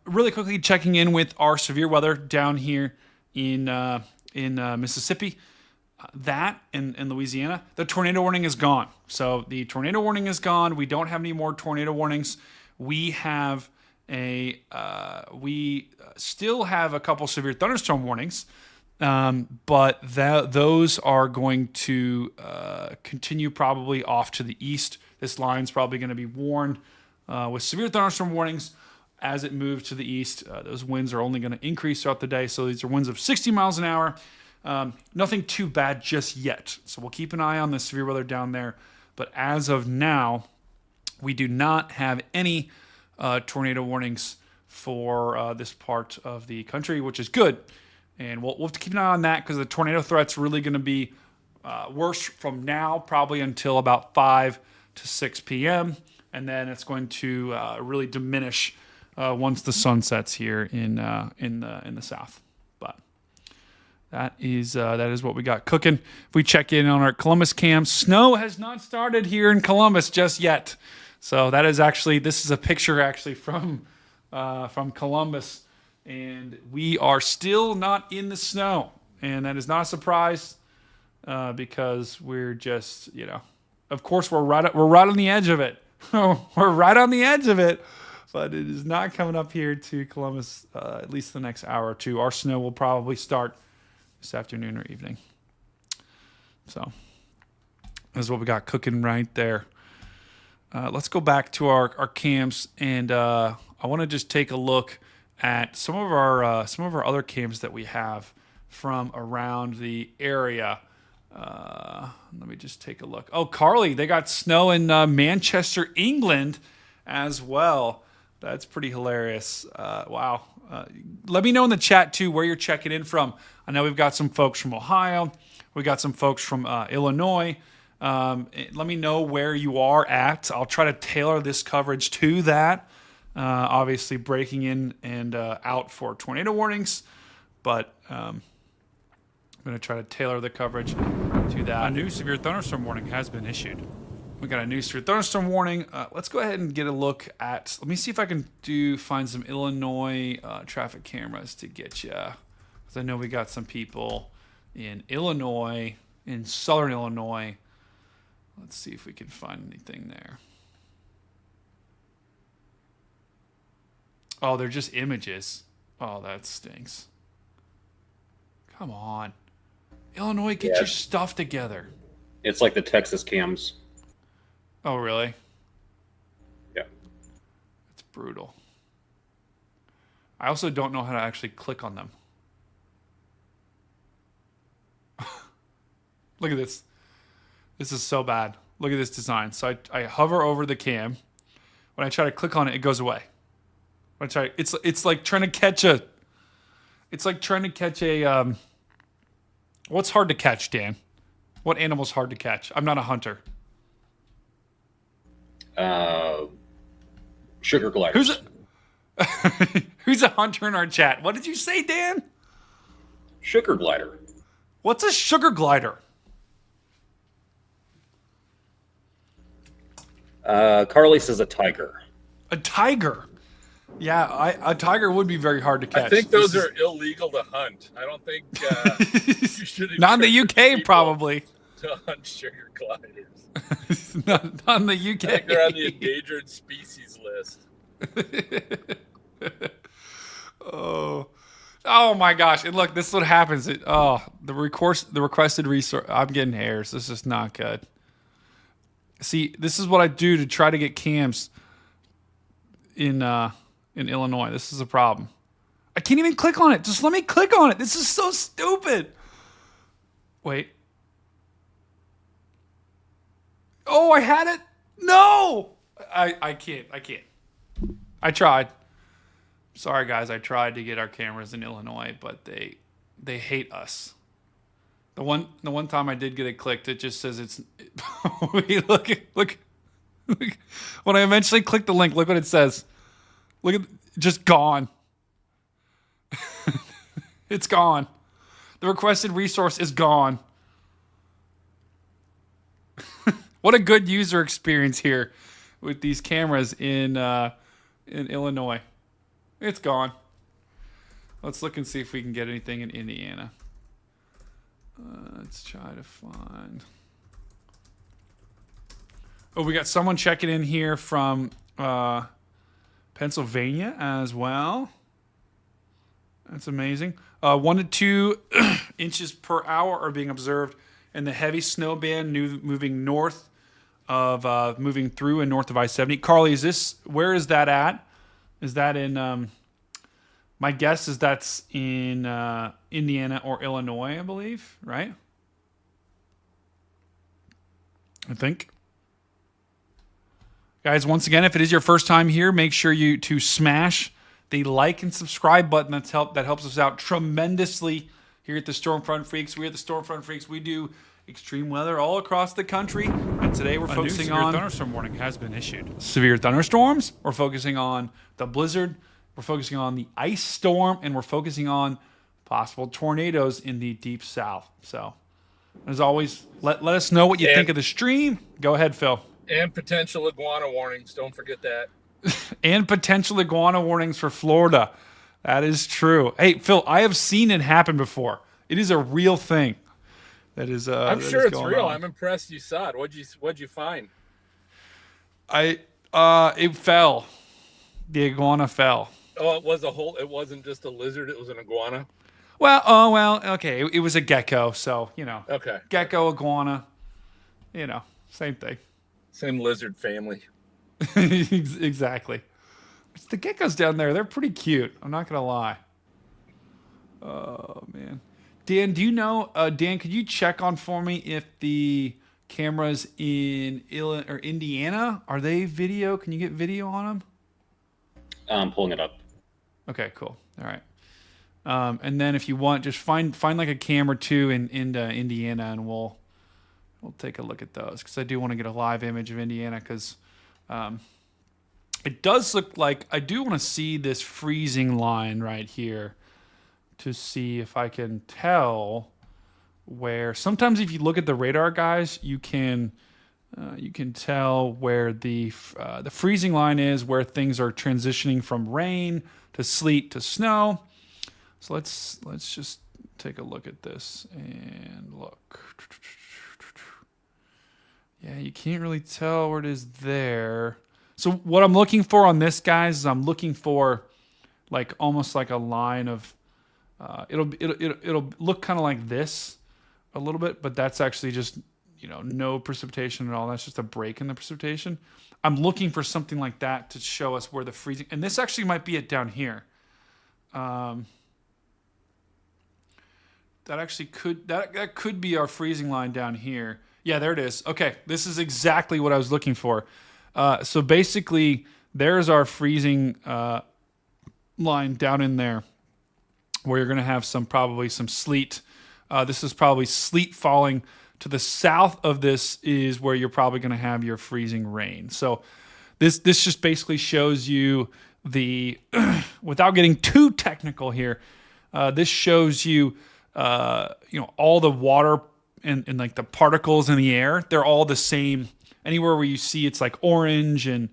Really quickly checking in with our severe weather down here in Mississippi, that in Louisiana. The tornado warning is gone. So the tornado warning is gone. We don't have any more tornado warnings. we have we still have a couple severe thunderstorm warnings, but those are going to continue probably off to the east. This line's probably going to be warned with severe thunderstorm warnings as it moves to the east. Those winds are only going to increase throughout the day. So these are winds of 60 miles an hour. Nothing too bad just yet. So we'll keep an eye on the severe weather down there. But as of now, we do not have any tornado warnings for this part of the country, which is good. And we'll have to keep an eye on that because the tornado threat's really going to be worse from now probably until about 5 to 6 p.m. And then it's going to really diminish once the sun sets here in the south. But that is what we got cooking. If we check in on our Columbus cam, snow has not started here in Columbus just yet. So that is actually, this is a picture actually from Columbus, and we are still not in the snow, and that is not a surprise because we're just, of course we're right on the edge of it. We're right on the edge of it, but it is not coming up here to Columbus at least the next hour or two. Our snow will probably start this afternoon or evening. So that's what we got cooking right there. Let's go back to our cams, and I want to just take a look at some of our other cams that we have from around the area. Let me just take a look. Oh, Carly, they got snow in Manchester, England, as well. That's pretty hilarious. Wow. Let me know in the chat too where you're checking in from. I know we've got some folks from Ohio. We got some folks from Illinois. Let me know where you are at. I'll try to tailor this coverage to that. Obviously breaking in and out for tornado warnings, but I'm going to try to tailor the coverage to that. A new severe thunderstorm warning has been issued. We got a new severe thunderstorm warning. Let's go ahead and get a look at, let me see if I can find some Illinois traffic cameras to get you. Because I know we got some people in Illinois, in southern Illinois. Let's see if we can find anything there. Oh, they're just images. Oh, that stinks. Come on. Illinois, get your stuff together. It's like the Texas cams. Oh, really? Yeah. It's brutal. I also don't know how to actually click on them. Look at this. This is so bad. Look at this design. So I hover over the cam. When I try to click on it, it goes away. When I try, it's like trying to catch a. It's like trying to catch a. What's hard to catch, Dan? What animal's hard to catch? I'm not a hunter. Sugar gliders. Who's a hunter in our chat? What did you say, Dan? Sugar glider. What's a sugar glider? Carly says a tiger. A tiger. Yeah, a tiger would be very hard to catch. I think those are illegal to hunt. I don't think you should. Not in the UK, probably. To hunt sugar gliders. not in the UK. I think they're on the endangered species list. Oh my gosh! And look, this is what happens. The requested resource. I'm getting hairs. This is not good. See, this is what I do to try to get cams in Illinois. This is a problem. I can't even click on it. Just let me click on it. This is so stupid. Wait. Oh, I had it. No, I can't. I tried. Sorry, guys. I tried to get our cameras in Illinois, but they hate us. The one time I did get it clicked, it just says it's. Look. When I eventually click the link, look what it says. Look at just gone. It's gone. The requested resource is gone. What a good user experience here with these cameras in Illinois. It's gone. Let's look and see if we can get anything in Indiana. Let's try to find. Oh, we got someone checking in here from Pennsylvania as well. That's amazing. 1 to 2 inches per hour are being observed in the heavy snow band moving north of moving through and north of I-70. Carly, where is that at? Is that in? My guess is that's in Indiana or Illinois, I believe. Right? I think. Guys, once again, if it is your first time here, make sure to smash the like and subscribe button. That helps us out tremendously here at the Stormfront Freaks. We at the Stormfront Freaks, we do extreme weather all across the country. And today we're focusing on... severe thunderstorm warning has been issued. Severe thunderstorms. We're focusing on the blizzard. We're focusing on the ice storm. And we're focusing on possible tornadoes in the deep south. So, as always, let us know what you think of the stream. Go ahead, Phil. And potential iguana warnings. Don't forget that. And potential iguana warnings for Florida. That is true. Hey, Phil, I have seen it happen before. It is a real thing. That is. I'm sure it's real. I'm impressed you saw it. What'd you find? It fell. The iguana fell. Oh, it wasn't just a lizard. It was an iguana. Well, okay. It was a gecko, so Okay. Gecko, iguana, same thing. Same lizard family. Exactly. It's the geckos down there. They're pretty cute. I'm not gonna lie. Oh man, Dan, do you know? Dan, could you check on for me if the cameras in Indiana are they video? Can you get video on them? I'm pulling it up. Okay, cool. All right. And then if you want, just find like a cam or two in Indiana, and we'll take a look at those, because I do want to get a live image of Indiana, because it does look like I do want to see this freezing line right here to see if I can tell where. Sometimes if you look at the radar, guys, you can tell where the freezing line is, where things are transitioning from rain to sleet to snow. So let's just take a look at this and look. Yeah, you can't really tell where it is there. So what I'm looking for on this, guys, is I'm looking for like almost like a line of it'll look kind of like this a little bit, but that's actually just no precipitation at all. That's just a break in the precipitation. I'm looking for something like that to show us where the freezing, and this actually might be it down here. That actually could be our freezing line down here. Yeah, there it is. Okay, this is exactly what I was looking for. So basically, there's our freezing line down in there, where you're going to have probably some sleet. This is probably sleet falling. To the south of this is where you're probably going to have your freezing rain. So this just basically shows you without getting too technical here, this shows you all the water and like the particles in the air. They're all the same. Anywhere where you see it's like orange and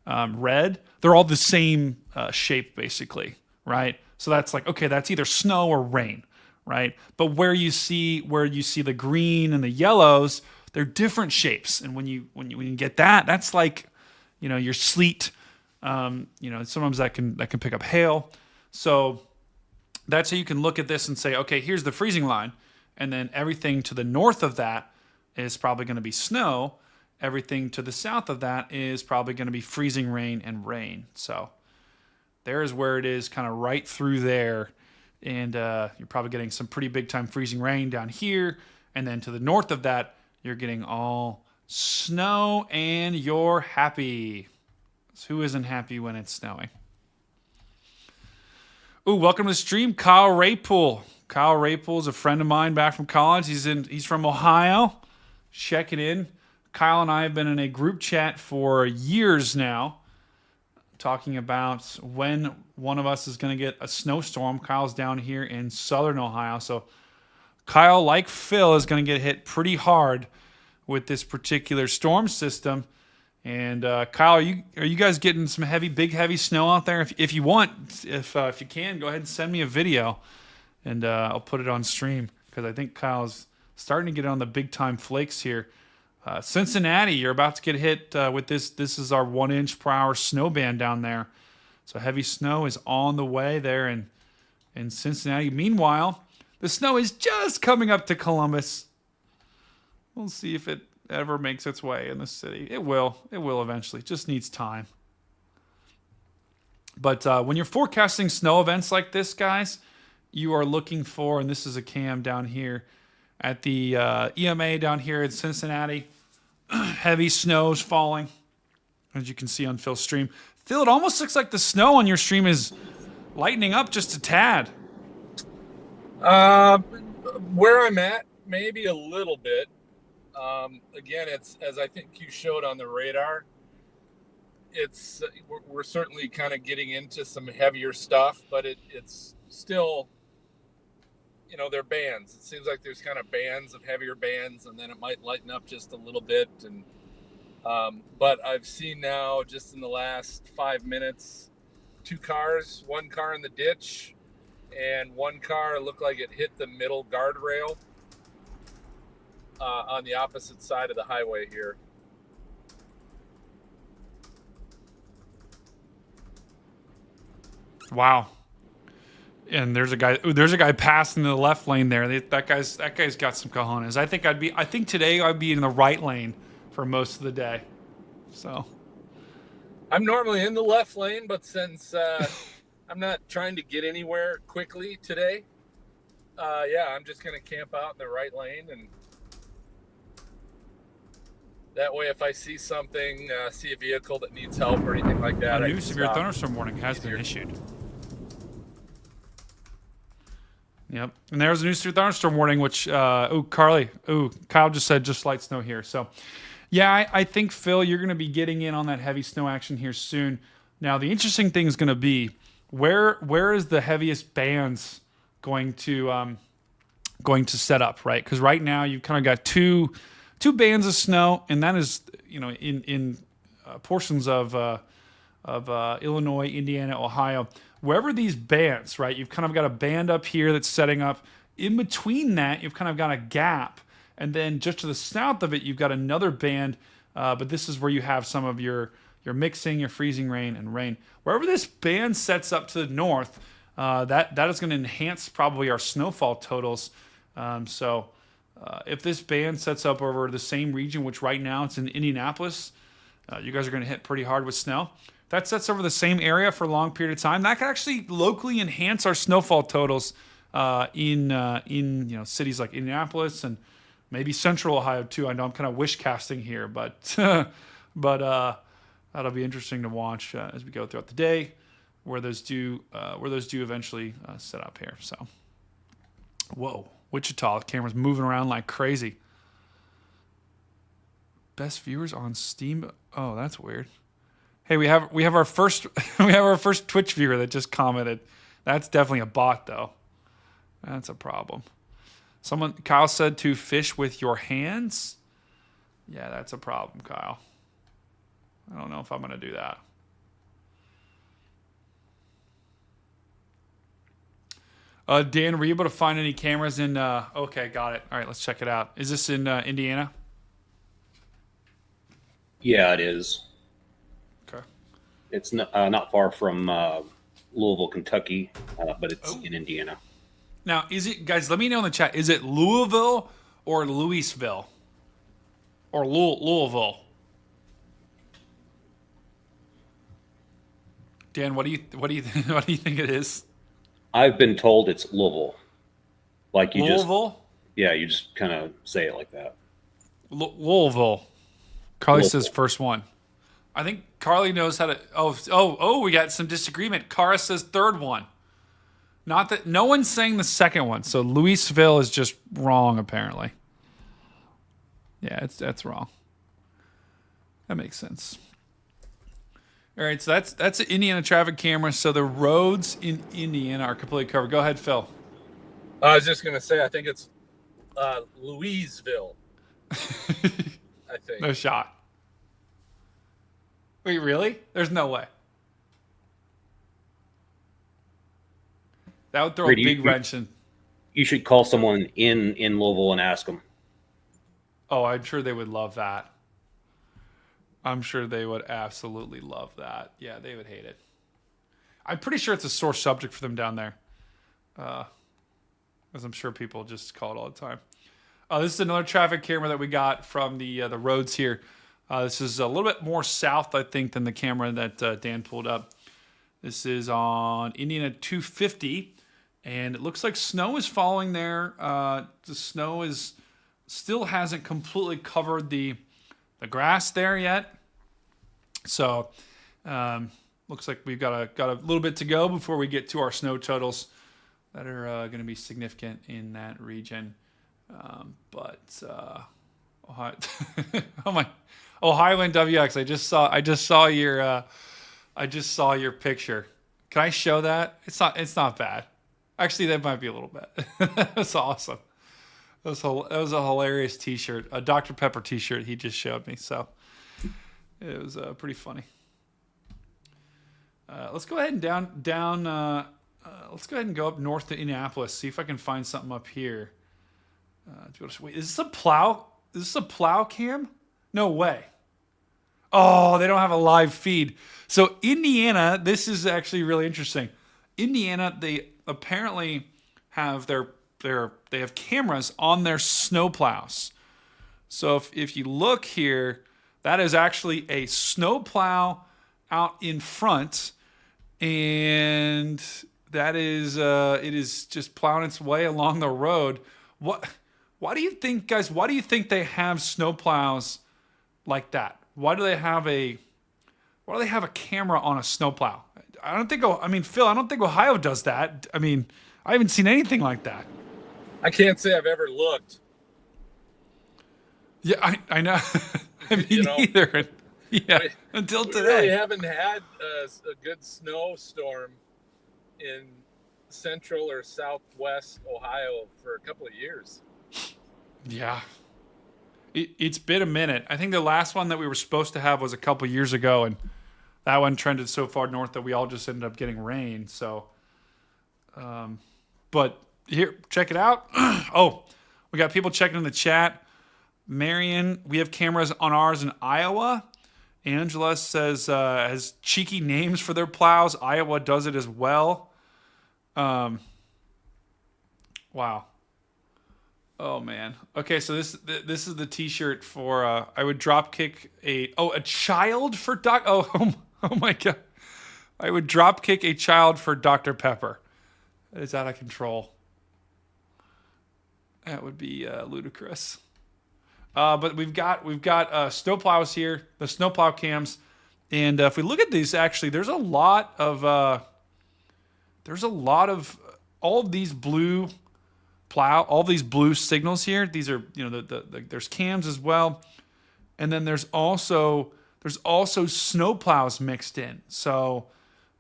red, they're all the same shape basically, right? So that's like, okay, that's either snow or rain, right? But where you see the green and the yellows, they're different shapes. And when you get that, that's like, your sleet. Sometimes that can pick up hail. So that's how you can look at this and say, okay, here's the freezing line, and then everything to the north of that is probably going to be snow. Everything to the south of that is probably going to be freezing rain and rain. So there's where it is, kind of right through there. And you're probably getting some pretty big time freezing rain down here. And then to the north of that, you're getting all snow, and you're happy. So who isn't happy when it's snowing? Ooh, welcome to the stream, Kyle Raypool. Kyle Raypool is a friend of mine back from college. He's from Ohio. Checking in. Kyle and I have been in a group chat for years now, talking about when one of us is going to get a snowstorm. Kyle's down here in southern Ohio. So Kyle, like Phil, is going to get hit pretty hard with this particular storm system. And Kyle, are you guys getting some big heavy snow out there? If you want, if you can, go ahead and send me a video, and I'll put it on stream, because I think Kyle's starting to get on the big time flakes here. Cincinnati, you're about to get hit with this. This is our 1 inch per hour snow band down there. So heavy snow is on the way there in Cincinnati. Meanwhile, the snow is just coming up to Columbus. We'll see if it ever makes its way in the city. It will. It will eventually. It just needs time. But when you're forecasting snow events like this, guys, you are looking for, and this is a cam down here at the EMA down here in Cincinnati. Heavy snows falling, as you can see on Phil's stream. Phil, it almost looks like the snow on your stream is lightening up just a tad. Where I'm at, maybe a little bit. Again, it's as I think you showed on the radar. It's we're certainly kind of getting into some heavier stuff, but it's still, you know, they're bands. It seems like there's kind of bands of heavier bands, and then it might lighten up just a little bit. And but I've seen now just in the last 5 minutes, 2 cars, 1 car in the ditch, and 1 car looked like it hit the middle guardrail on the opposite side of the highway here. Wow. And there's a guy passing in the left lane there. That guy's got some cojones. I think today I'd be in the right lane for most of the day. So I'm normally in the left lane, but since I'm not trying to get anywhere quickly today, I'm just going to camp out in the right lane, and that way if I see something, see a vehicle that needs help or anything like that, a new severe thunderstorm warning has been issued. Yep, and there's a new severe thunderstorm warning, which Kyle just said just light snow here. So yeah, I think, Phil, you're going to be getting in on that heavy snow action here soon. Now, the interesting thing is going to be where is the heaviest bands going to set up, right? Because right now you've kind of got two bands of snow, and that is, you know, in portions of Illinois, Indiana, Ohio. Wherever these bands, right, you've kind of got a band up here that's setting up. In between that, you've kind of got a gap. And then just to the south of it, you've got another band. But this is where you have some of your mixing, your freezing rain, and rain. Wherever this band sets up to the north, that is going to enhance probably our snowfall totals. So if this band sets up over the same region, which right now it's in Indianapolis, you guys are going to hit pretty hard with snow. That sets over the same area for a long period of time. That could actually locally enhance our snowfall totals in cities like Indianapolis and maybe Central Ohio too. I know I'm kind of wish casting here, but that'll be interesting to watch as we go throughout the day, where those do eventually set up here. So, whoa, Wichita, the camera's moving around like crazy. Best viewers on Steam. Oh, that's weird. Hey, we have our first Twitch viewer that just commented. That's definitely a bot though. That's a problem. Kyle said to fish with your hands. Yeah, that's a problem, Kyle. I don't know if I'm going to do that. Dan, were you able to find any cameras in... okay, got it. All right, let's check it out. Is this in Indiana? Yeah, it is. Okay. It's not far from Louisville, Kentucky, but it's in Indiana. Now, is it, guys, let me know in the chat, is it Louisville or Louisville? Or Louisville? Dan, what do you think it is? I've been told it's Louisville. Like you Louisville? You just kind of say it like that. Louisville. Carly says first one. I think Carly knows how to. Oh, we got some disagreement. Cara says third one. Not that no one's saying the second one. So Louisville is just wrong, apparently. Yeah, that's wrong. That makes sense. All right, so that's an Indiana traffic camera. So the roads in Indiana are completely covered. Go ahead, Phil. I was just gonna say, I think it's Louisville. I think. No shot. Wait, really? There's no way. That would throw a big wrench in. You should call someone in Louisville and ask them. Oh, I'm sure they would love that. I'm sure they would absolutely love that. Yeah, they would hate it. I'm pretty sure it's a sore subject for them down there. As I'm sure people just call it all the time. This is another traffic camera that we got from the roads here. This is a little bit more south, I think, than the camera that Dan pulled up. This is on Indiana 250, and it looks like snow is falling there. The snow still hasn't completely covered the grass there yet. So looks like we've got a little bit to go before we get to our snow totals that are going to be significant in that region. Highland WX. I just saw your picture. Can I show that? It's not bad. Actually, that might be a little bit. That's awesome. That was a hilarious T-shirt, a Dr. Pepper T-shirt he just showed me. So it was pretty funny. Let's go ahead and let's go ahead and go up north to Indianapolis. See if I can find something up here. Wait, is this a plow? Is this a plow cam? No way. Oh, they don't have a live feed. So Indiana, this is actually really interesting. Indiana, they apparently have they have cameras on their snow plows. So if you look here, that is actually a snow plow out in front, and that is it is just plowing its way along the road. Why do you think, guys? Why do you think they have snow plows like that? Why do they have a camera on a snowplow? Phil, I don't think Ohio does that. I mean, I haven't seen anything like that. I can't say I've ever looked. Yeah, I know. Neither. Yeah, until today. We really haven't had a good snowstorm in central or southwest Ohio for a couple of years. Yeah. It's been a minute. I think the last one that we were supposed to have was a couple years ago, and that one trended so far north that we all just ended up getting rain. So, but here, check it out. Oh, we got people checking in the chat. Marion, we have cameras on ours in Iowa. Angela says has cheeky names for their plows. Iowa does it as well. Wow. Oh man. Okay, so this is the T-shirt for I would drop kick a child for Doc. Oh my God. I would drop kick a child for Dr. Pepper. That is out of control. That would be ludicrous. But we've got snowplows here, the snowplow cams, and if we look at these, actually, there's a lot of all of these blue all these blue signals here. These are, there's cams as well, and then there's also snowplows mixed in. So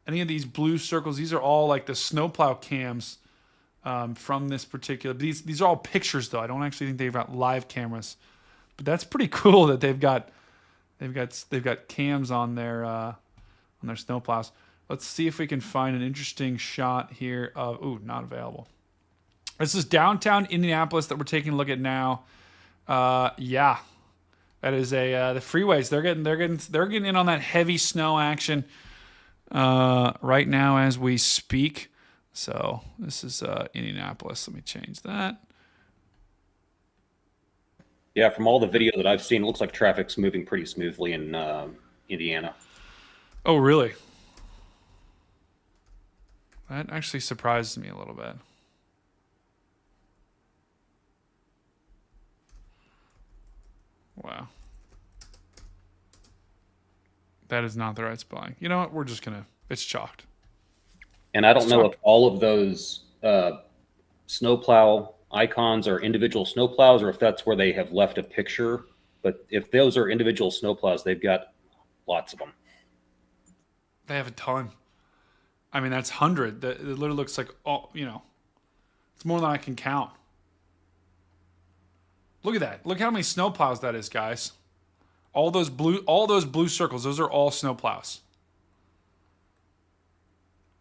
any of these blue circles, these are all like the snowplow cams from this particular. These are all pictures though. I don't actually think they've got live cameras. But that's pretty cool that they've got cams on their snowplows. Let's see if we can find an interesting shot here of not available. This is downtown Indianapolis that we're taking a look at now. Yeah, that is the freeways. They're getting in on that heavy snow action right now as we speak. So this is Indianapolis. Let me change that. Yeah, from all the video that I've seen, it looks like traffic's moving pretty smoothly in Indiana. Oh, really? That actually surprises me a little bit. Wow. That is not the right spelling. You know what? It's chalked. And I don't know if all of those snowplow icons are individual snowplows or if that's where they have left a picture. But if those are individual snowplows, they've got lots of them. They have a ton. I mean, that's 100. It literally looks like, it's more than I can count. Look at that. Look how many snowplows that is, guys. All those blue circles, those are all snowplows.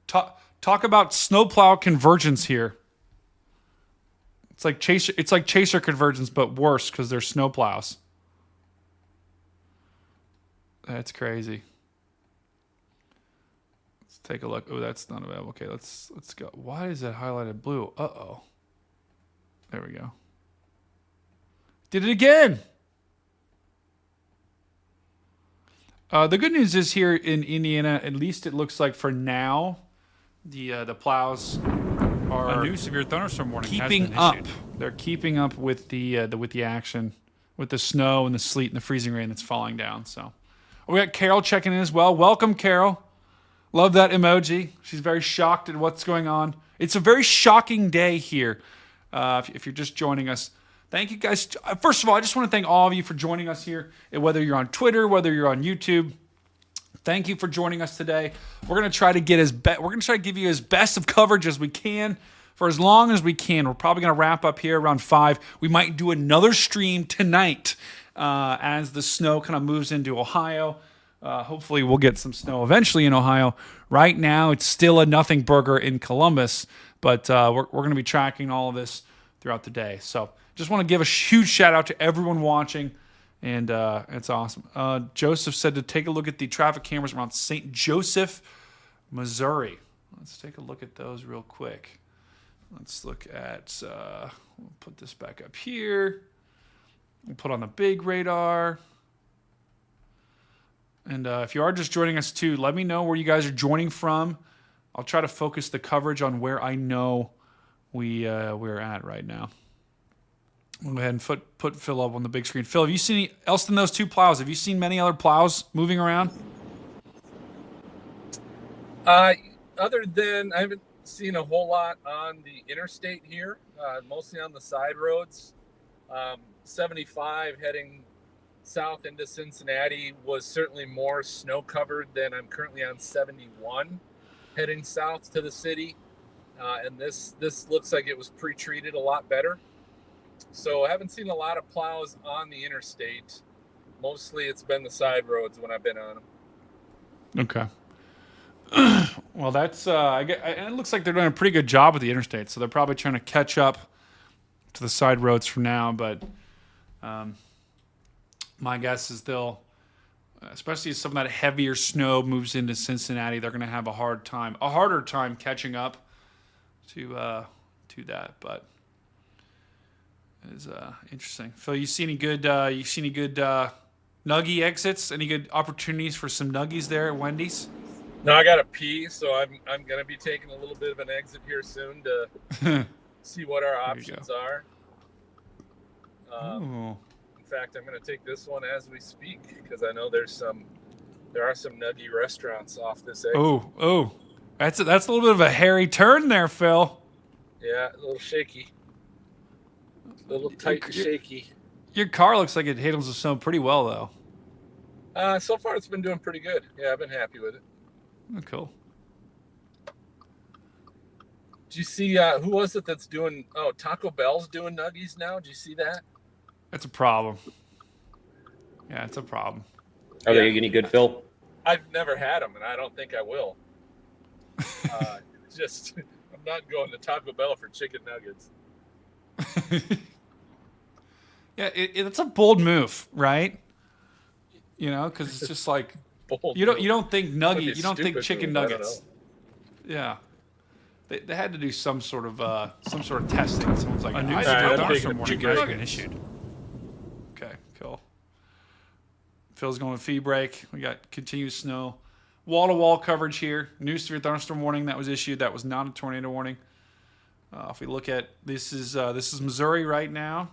Talk about snowplow convergence here. It's like chaser convergence, but worse because they're snowplows. That's crazy. Let's take a look. Oh, that's not available. Okay, let's go. Why is that highlighted blue? Uh-oh. There we go. Did it again. The good news is here in Indiana, at least it looks like for now, the plows are A new severe thunderstorm warning keeping has been up. issued. They're keeping up with the action, with the snow and the sleet and the freezing rain that's falling down. So we got Carol checking in as well. Welcome, Carol. Love that emoji. She's very shocked at what's going on. It's a very shocking day here. If you're just joining us, thank you guys. First of all, I just want to thank all of you for joining us here. Whether you're on Twitter, whether you're on YouTube, thank you for joining us today. We're gonna try to give you as best of coverage as we can for as long as we can. We're probably gonna wrap up here around 5. We might do another stream tonight as the snow kind of moves into Ohio. Hopefully, we'll get some snow eventually in Ohio. Right now, it's still a nothing burger in Columbus, but we're going to be tracking all of this throughout the day. So just want to give a huge shout out to everyone watching, and it's awesome. Joseph said to take a look at the traffic cameras around St. Joseph, Missouri. Let's take a look at those real quick. Let's look at, we'll put this back up here. We'll put on the big radar. And if you are just joining us too, let me know where you guys are joining from. I'll try to focus the coverage on where I know we're at right now. We'll go ahead and put Phil up on the big screen. Phil, have you seen any else than those 2 plows? Have you seen many other plows moving around? Other than I haven't seen a whole lot on the interstate here, mostly on the side roads. 75 heading south into Cincinnati was certainly more snow covered than I'm currently on 71 heading south to the city. And this looks like it was pre-treated a lot better. So I haven't seen a lot of plows on the interstate. Mostly it's been the side roads when I've been on them. Okay. Well, that's and it looks like they're doing a pretty good job with the interstate, so they're probably trying to catch up to the side roads for now, but my guess is they'll, especially as some of that heavier snow moves into Cincinnati, they're going to have a harder time catching up to that. But it is interesting. Phil, you see any good nuggie exits? Any good opportunities for some nuggies there at Wendy's? No, I gotta pee, so I'm gonna be taking a little bit of an exit here soon to see what our options are. In fact, I'm going to take this one as we speak because I know there are some nuggy restaurants off this exit. Oh, that's a little bit of a hairy turn there, Phil. Yeah, a little shaky, a little tight and shaky. Your car looks like it handles the snow pretty well, though. So far it's been doing pretty good. Yeah, I've been happy with it. Oh, cool. Did you see who was it that's doing? Oh, Taco Bell's doing nuggies now. Did you see that? That's a problem. Yeah, it's a problem. Are they any good, Phil? I've never had them, and I don't think I will. I'm not going to Taco Bell for chicken nuggets. Yeah, it's a bold move, right? You know, because it's just like Bold you don't think That'd be think stupid chicken move, I don't nuggets. Yeah, they had to do some sort of testing. Someone's like, A new I severe I'm thunderstorm taking warning chicken has been nuggets. issued. Okay, cool. Phil's going with fee break. We got continuous snow. Wall-to-wall coverage here. New severe thunderstorm warning that was issued. That was not a tornado warning. If we look at this is Missouri right now.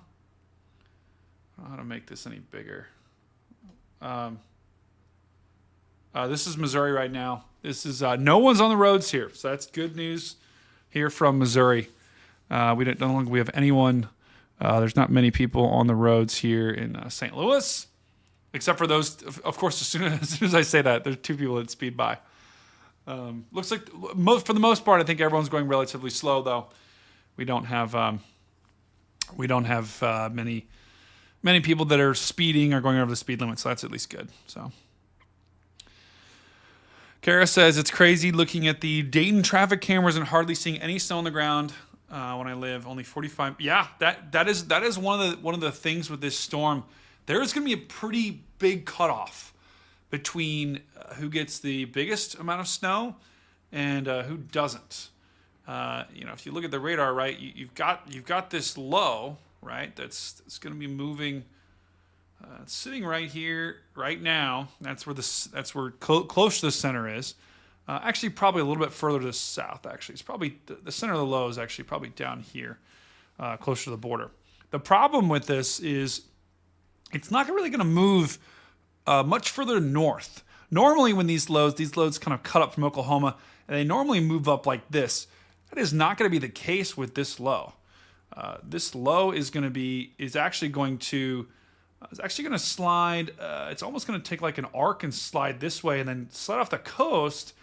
I don't know how to make this any bigger. This is Missouri right now. This is no one's on the roads here, so that's good news here from Missouri. We don't think we have anyone. There's not many people on the roads here in St. Louis, except for those. Of course, as soon as I say that, there's 2 people that speed by. Looks like for the most part, I think everyone's going relatively slow, though. We don't have many people that are speeding or going over the speed limit, so that's at least good. So. Kara says it's crazy looking at the Dayton traffic cameras and hardly seeing any snow on the ground when I live. Only 45. Yeah, that is one of the things with this storm. There is going to be a pretty big cutoff between who gets the biggest amount of snow and who doesn't? If you look at the radar, right, you've got this low, right? It's going to be moving. It's sitting right here, right now. That's where close to the center is. Actually, probably a little bit further to the south. Actually, it's probably the center of the low is actually probably down here, closer to the border. The problem with this is it's not really going to move much further north. Normally, when these lows kind of cut up from Oklahoma, and they normally move up like this. That is not going to be the case with this low. This low is actually going to slide. It's almost going to take like an arc and slide this way, and then slide off the coast.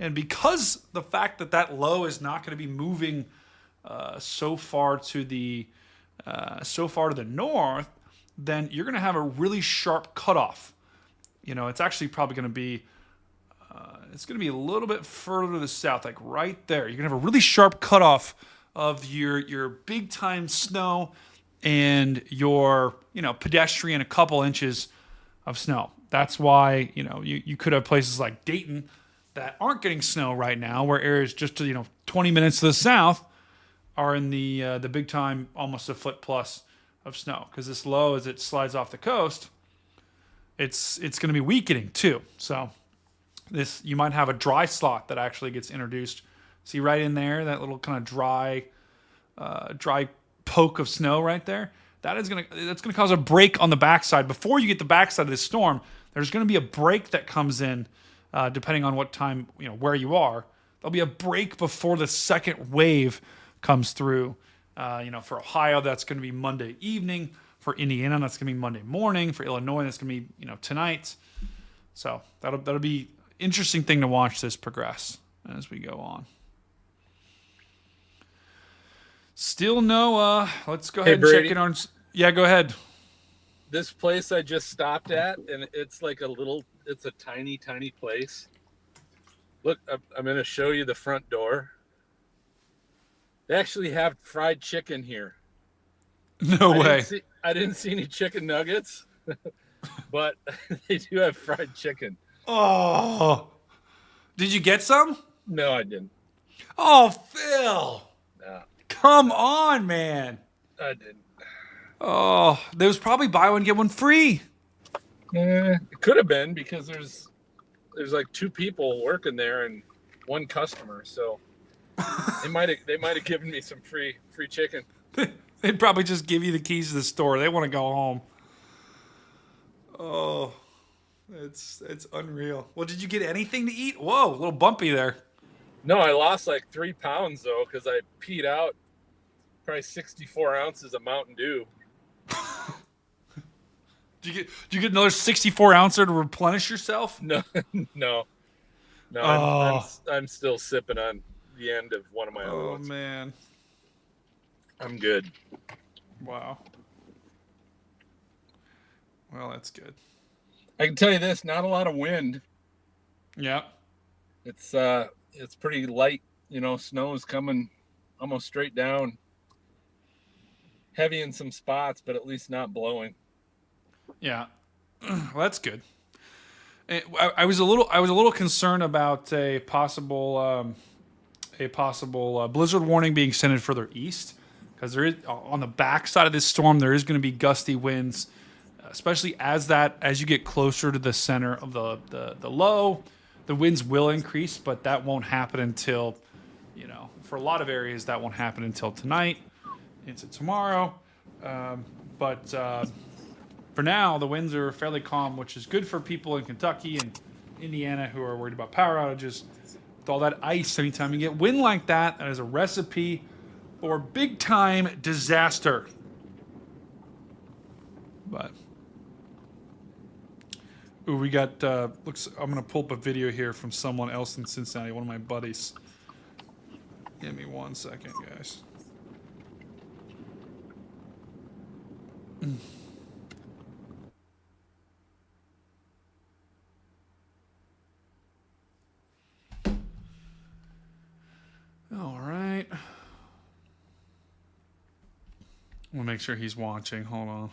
And because the fact that low is not going to be moving so far to the north, then you're going to have a really sharp cutoff. It's actually probably going to be. It's going to be a little bit further to the south, like right there. You're going to have a really sharp cutoff of your big time snow and your pedestrian a couple inches of snow. That's why you could have places like Dayton that aren't getting snow right now, where areas just 20 minutes to the south are in the big time, almost a foot plus of snow, because this low, as it slides off the coast, it's going to be weakening too. So you might have a dry slot that actually gets introduced. See right in there, that little kind of dry poke of snow right there. That's gonna cause a break on the backside. Before you get the backside of this storm, there's going to be a break that comes in, depending on what time where you are. There'll be a break before the second wave comes through. For Ohio, that's going to be Monday evening. For Indiana, that's going to be Monday morning. For Illinois, that's going to be tonight. So that'll be interesting thing to watch this progress as we go on. Still no. Let's go ahead and Brady. check in on. Yeah, go ahead. This place I just stopped at, and it's like it's a tiny, tiny place. Look, I'm going to show you the front door. They actually have fried chicken here. No way. I didn't see any chicken nuggets, but they do have fried chicken. Oh, did you get some? No, I didn't. Oh, Phil. No, Come on, man. I didn't. Oh, there was probably buy one, get one free. It could have been, because there's like two people working there and one customer, so they might have given me some free chicken. They'd probably just give you the keys to the store. They want to go home. Oh, it's unreal. Well, did you get anything to eat? Whoa, a little bumpy there. No, I lost like 3 pounds though, because I peed out probably 64 ounces of Mountain Dew. Did you get another 64 ouncer to replenish yourself? No. Oh. I'm still sipping on the end of one of my other Oh ones. man. I'm good. Wow. Well, that's good. I can tell you this: not a lot of wind. Yeah. It's pretty light. Snow is coming almost straight down. Heavy in some spots, but at least not blowing. Yeah. Well, that's good. I was a little concerned about a possible blizzard warning being extended further east, because there is, on the backside of this storm, there is going to be gusty winds, especially as you get closer to the center of the low. The winds will increase, but that won't happen until, for a lot of areas, that won't happen until tonight into tomorrow. But for now, the winds are fairly calm, which is good for people in Kentucky and Indiana who are worried about power outages. With all that ice, anytime you get wind like that, that is a recipe for big time disaster. But we got I'm gonna pull up a video here from someone else in Cincinnati, one of my buddies. Give me 1 second, guys. All right. We'll make sure he's watching. Hold on.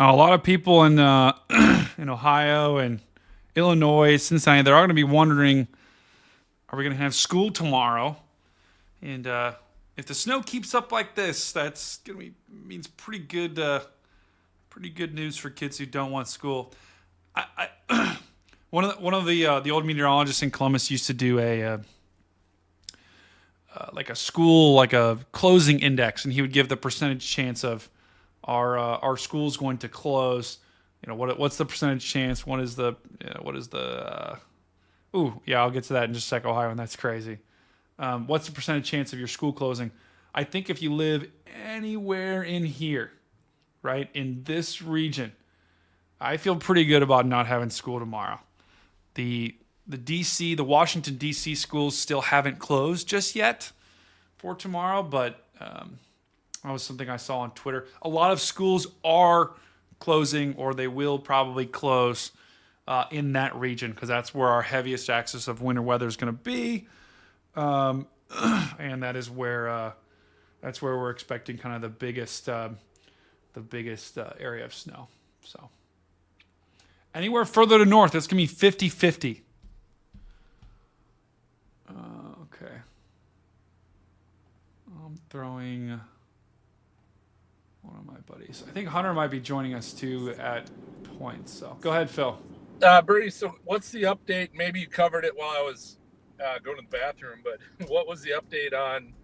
A lot of people in in Ohio and Illinois, Cincinnati, they're all going to be wondering, are we going to have school tomorrow? And if the snow keeps up like this, that's going to means pretty good news for kids who don't want school. One of the old meteorologists in Columbus used to do a school, like a closing index, and he would give the percentage chance of our school's going to close. What's the percentage chance? I'll get to that in just a sec, Ohio, and that's crazy. What's the percentage chance of your school closing? I think if you live anywhere in here, right, in this region, I feel pretty good about not having school tomorrow. The Washington, D.C. schools still haven't closed just yet for tomorrow, but that was something I saw on Twitter. A lot of schools are closing, or they will probably close in that region, because that's where our heaviest axis of winter weather is going to be, and that is where we're expecting kind of the biggest area of snow. So anywhere further to north, it's going to be 50-50. Okay. I'm throwing one of my buddies. I think Hunter might be joining us too at points. So go ahead, Phil. Brady, so what's the update? Maybe you covered it while I was going to the bathroom, but what was the update on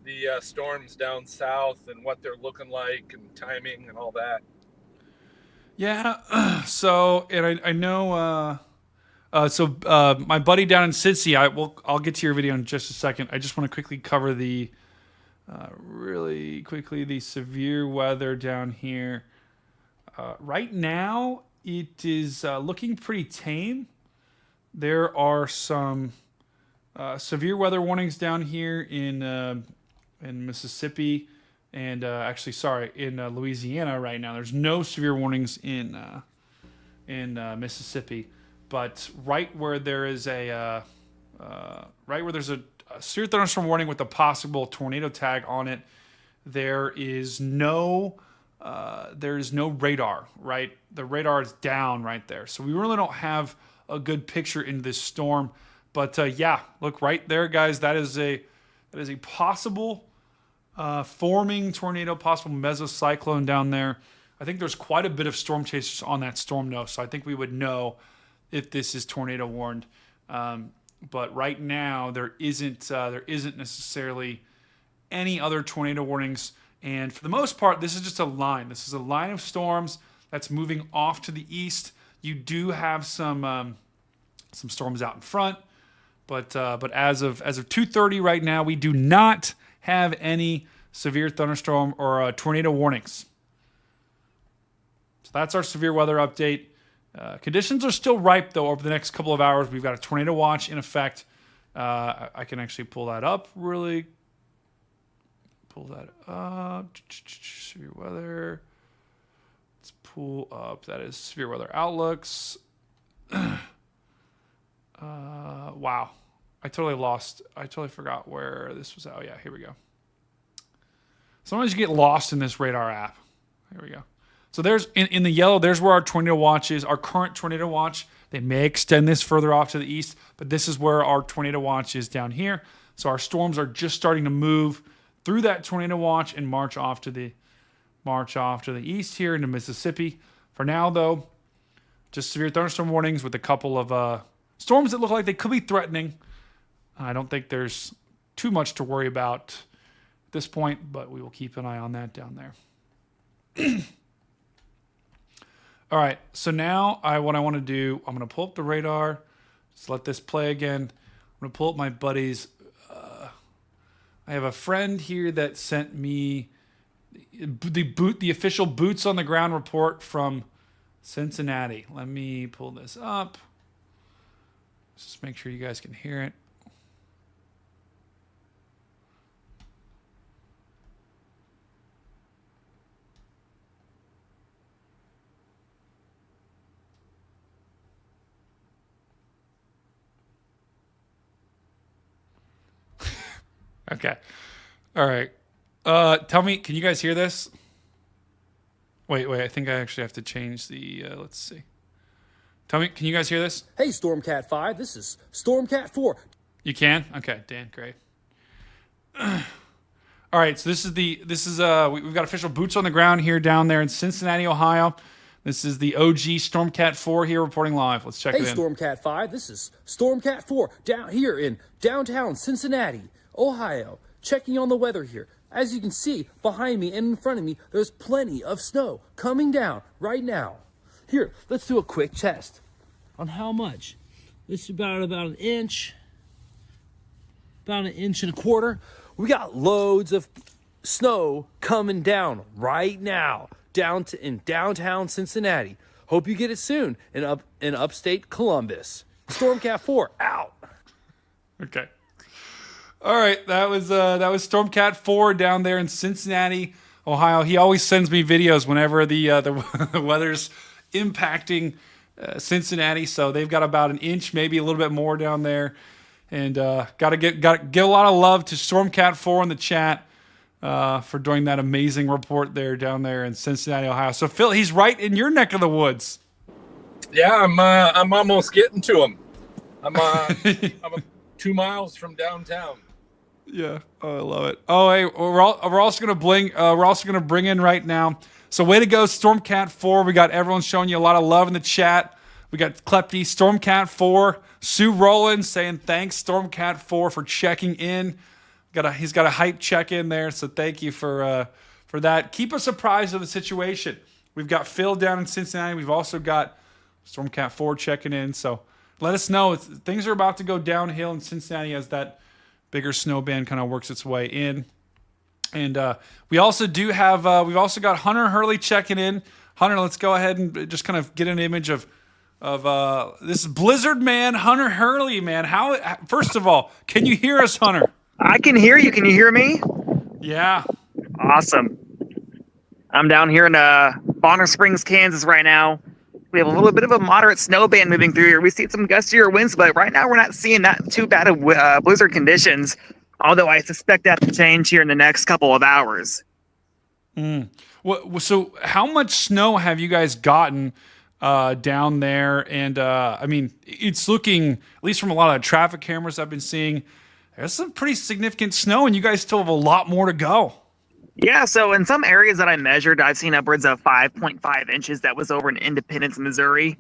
the storms down south and what they're looking like and timing and all that? Yeah. So, and I know. My buddy down in Cincy, I'll get to your video in just a second. I just want to quickly cover the severe weather down here. Right now, it is looking pretty tame. There are some severe weather warnings down here in Mississippi, and in Louisiana right now. There's no severe warnings in Mississippi. But right where there's a severe thunderstorm warning with a possible tornado tag on it, there is no radar. Right, the radar is down right there, so we really don't have a good picture into this storm. But look right there, guys. That is a possible forming tornado, possible mesocyclone down there. I think there's quite a bit of storm chasers on that storm nose, so I think we would know if this is tornado warned. But right now there isn't necessarily any other tornado warnings. And for the most part, this is just a line. This is a line of storms that's moving off to the east. You do have some storms out in front, but as of 2:30 right now, we do not have any severe thunderstorm or tornado warnings. So that's our severe weather update. Conditions are still ripe, though, over the next couple of hours. We've got a tornado watch in effect. I can actually pull that up really. Pull that up. Severe weather. Let's pull up. That is severe weather outlooks. Wow. I totally forgot where this was. Oh, yeah, here we go. Sometimes you get lost in this radar app. Here we go. So there's in the yellow, there's where our tornado watch is, our current tornado watch. They may extend this further off to the east, but this is where our tornado watch is down here. So our storms are just starting to move through that tornado watch and march off to the east here into Mississippi. For now, though, just severe thunderstorm warnings with a couple of storms that look like they could be threatening. I don't think there's too much to worry about at this point, but we will keep an eye on that down there. All right, so now what I want to do, I'm going to pull up the radar. Just let this play again. I'm going to pull up my buddies. I have a friend here that sent me the official boots on the ground report from Cincinnati. Let me pull this up. Just make sure you guys can hear it. Okay. All right. Tell me, can you guys hear this? Wait. I think I actually have to change the. Let's see. Tell me, can you guys hear this? Hey, STORMCAT 5, this is STORMCAT 4. You can? Okay, Dan, great. All right, so we've got official boots on the ground here down there in Cincinnati, Ohio. This is the OG STORMCAT 4 here reporting live. Let's check it in. Hey, STORMCAT 5, this is STORMCAT 4 down here in downtown Cincinnati, Ohio. Checking on the weather here. As you can see, behind me and in front of me, there's plenty of snow coming down right now. Here, let's do a quick test on how much. This is about an inch, about an inch and a quarter. We got loads of snow coming down right now in downtown Cincinnati. Hope you get it soon in upstate Columbus. STORMCAT 4 out. Okay. All right, that was STORMCAT 4 down there in Cincinnati, Ohio. He always sends me videos whenever the weather's impacting Cincinnati. So they've got about an inch, maybe a little bit more down there, and got to give a lot of love to STORMCAT 4 in the chat for doing that amazing report there down there in Cincinnati, Ohio. So Phil, he's right in your neck of the woods. Yeah, I'm almost getting to him. I'm 2 miles from downtown. Yeah, oh, I love it. Oh, hey, we're also gonna bring in right now. So way to go, STORMCAT 4. We got everyone showing you a lot of love in the chat. We got Klepty, STORMCAT 4, Sue Rowland saying thanks, STORMCAT 4 for checking in. He's got a hype check in there, so thank you for that. Keep us apprised of the situation. We've got Phil down in Cincinnati. We've also got STORMCAT 4 checking in. So let us know. Things are about to go downhill in Cincinnati as that bigger snow band kind of works its way in. And we also do have, we've also got Hunter Hurley checking in. Hunter, let's go ahead and just kind of get an image of this Blizzard man, Hunter Hurley, man. First of all, can you hear us, Hunter? I can hear you. Can you hear me? Yeah. Awesome. I'm down here in Bonner Springs, Kansas right now. We have a little bit of a moderate snow band moving through here. We see some gustier winds, but right now we're not seeing that too bad of blizzard conditions, although I suspect that to change here in the next couple of hours. So how much snow have you guys gotten down there? And I mean, it's looking, at least from a lot of the traffic cameras I've been seeing, there's some pretty significant snow, and you guys still have a lot more to go. Yeah, so in some areas that I measured, I've seen upwards of 5.5 inches. That was over in Independence, Missouri.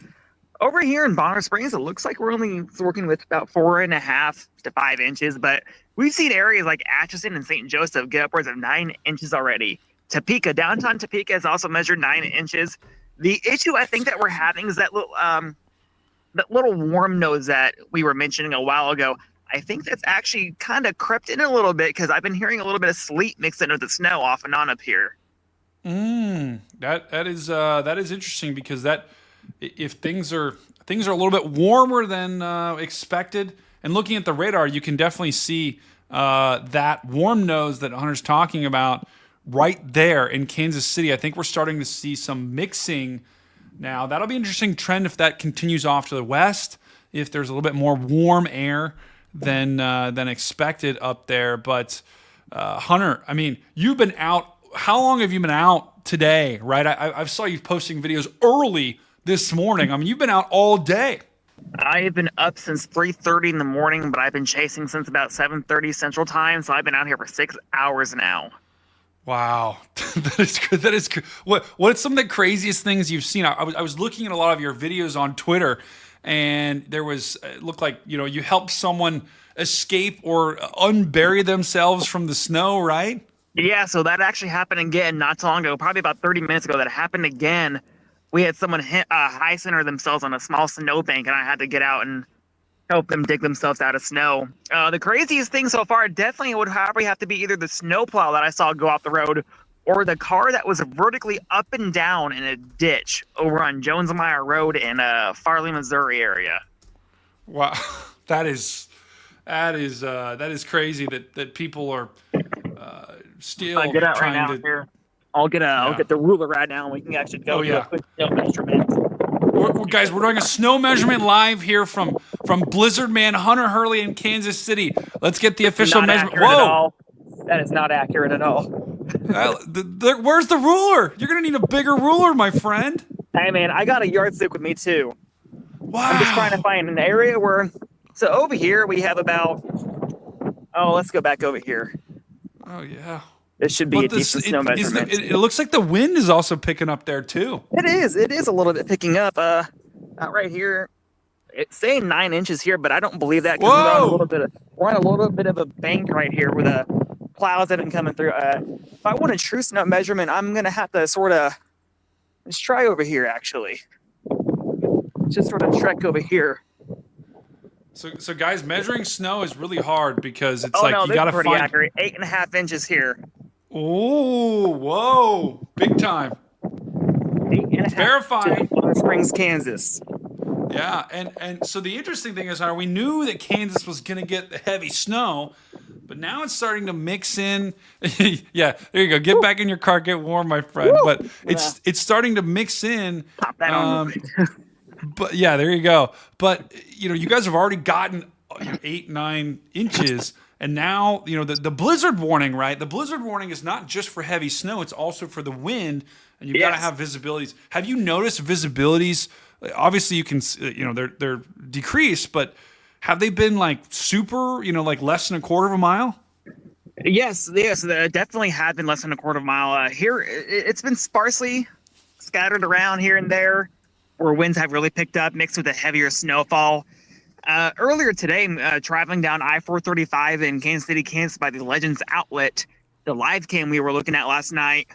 Over here in Bonner Springs, it looks like we're only working with about 4.5 to 5 inches, but we've seen areas like Atchison and St. Joseph get upwards of 9 inches already. Topeka, downtown Topeka, has also measured 9 inches. The issue I think that we're having is that little warm nose that we were mentioning a while ago. I think that's actually kind of crept in a little bit because I've been hearing a little bit of sleet mixed in with the snow off and on up here. That is interesting because if things are a little bit warmer than expected, and looking at the radar, you can definitely see that warm nose that Hunter's talking about right there in Kansas City. I think we're starting to see some mixing now. That'll be an interesting trend if that continues off to the west, if there's a little bit more warm air than expected up there. But Hunter, I mean, you've been out. How long have you been out today? Right, I saw you posting videos early this morning. I mean, you've been out all day. I've been up since 3:30 in the morning, but I've been chasing since about 7:30 Central Time. So I've been out here for 6 hours now. Wow, that is good. That is good. What's some of the craziest things you've seen? I was looking at a lot of your videos on Twitter, and it looked like, you helped someone escape or unbury themselves from the snow, right? Yeah, so that actually happened again not so long ago, probably about 30 minutes ago. That happened again. We had someone high center themselves on a small snowbank, and I had to get out and help them dig themselves out of snow. The craziest thing so far definitely would probably have to be either the snowplow that I saw go off the road or the car that was vertically up and down in a ditch over on Jonesmeyer Road in Farley, Missouri area. Wow, that is crazy that people are still get out trying right now to. here. I'll get the ruler right now, and we can actually go do a quick snow measurement. Guys, we're doing a snow measurement live here from Blizzard Man Hunter Hurley in Kansas City. Let's get the official measurement. Whoa! That is not accurate at all. Where's the ruler? You're gonna need a bigger ruler, my friend. Hey man, I got a yardstick with me too. Wow. I'm just trying to find an area where. So over here we have about. Oh, let's go back over here. Oh yeah. This should be a decent snow measurement. It looks like the wind is also picking up there too. It is. It is a little bit picking up. Not right here. It's saying 9 inches here, but I don't believe that because we're on a little bit of a bank right here where the clouds have been coming through. If I want a true snow measurement, I'm gonna have to sort of let's try over here actually. Just sort of trek over here. So guys, measuring snow is really hard because it's you gotta pretty find accurate. 8.5 inches here. Oh, whoa, big time. 8.5 Verifying. Bonner Springs, Kansas. Yeah, and so the interesting thing is, we knew that Kansas was going to get the heavy snow, but now it's starting to mix in. Yeah, there you go. Get back in your car, get warm, my friend. Woo! But it's starting to mix in. Pop that on. But yeah, there you go. But you guys have already gotten 8-9 inches, and now the blizzard warning, right? The blizzard warning is not just for heavy snow; it's also for the wind, and you've got to have visibilities. Have you noticed visibilities? Obviously, you can, they're decreased, but have they been like super, like less than a quarter of a mile? Yes, they definitely have been less than a quarter of a mile. Here, it's been sparsely scattered around here and there, where winds have really picked up, mixed with a heavier snowfall. Earlier today, traveling down I-435 in Kansas City, Kansas, by the Legends Outlet, the live cam we were looking at last night.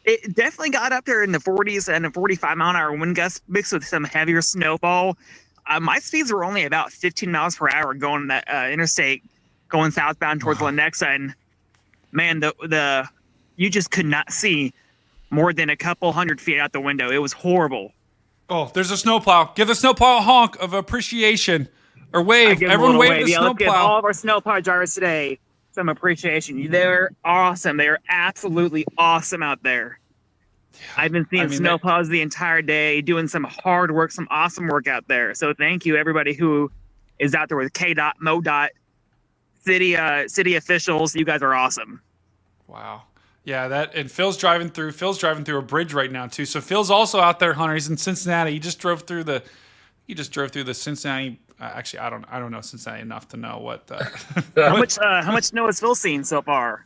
It definitely got up there in the 40s and a 45-mile-an-hour wind gust mixed with some heavier snowfall. My speeds were only about 15 miles per hour going that interstate, going southbound towards Lenexa, and man, you just could not see more than a couple 100 feet out the window. It was horrible. Oh, there's a snowplow. Give the snowplow a honk of appreciation, or wave. Everyone wave the snowplow. Let's give all of our snowplow drivers today some appreciation. They're awesome. They are absolutely awesome out there. I've been seeing snowplows the entire day, doing some hard work, some awesome work out there. So thank you, everybody who is out there with KDOT, MoDOT, city officials. You guys are awesome. Wow. Yeah, and Phil's driving through a bridge right now too. So Phil's also out there, Hunter. He's in Cincinnati. He just drove through the Cincinnati. Actually, I don't know Cincinnati enough to know what. How much snow has Phil seen so far?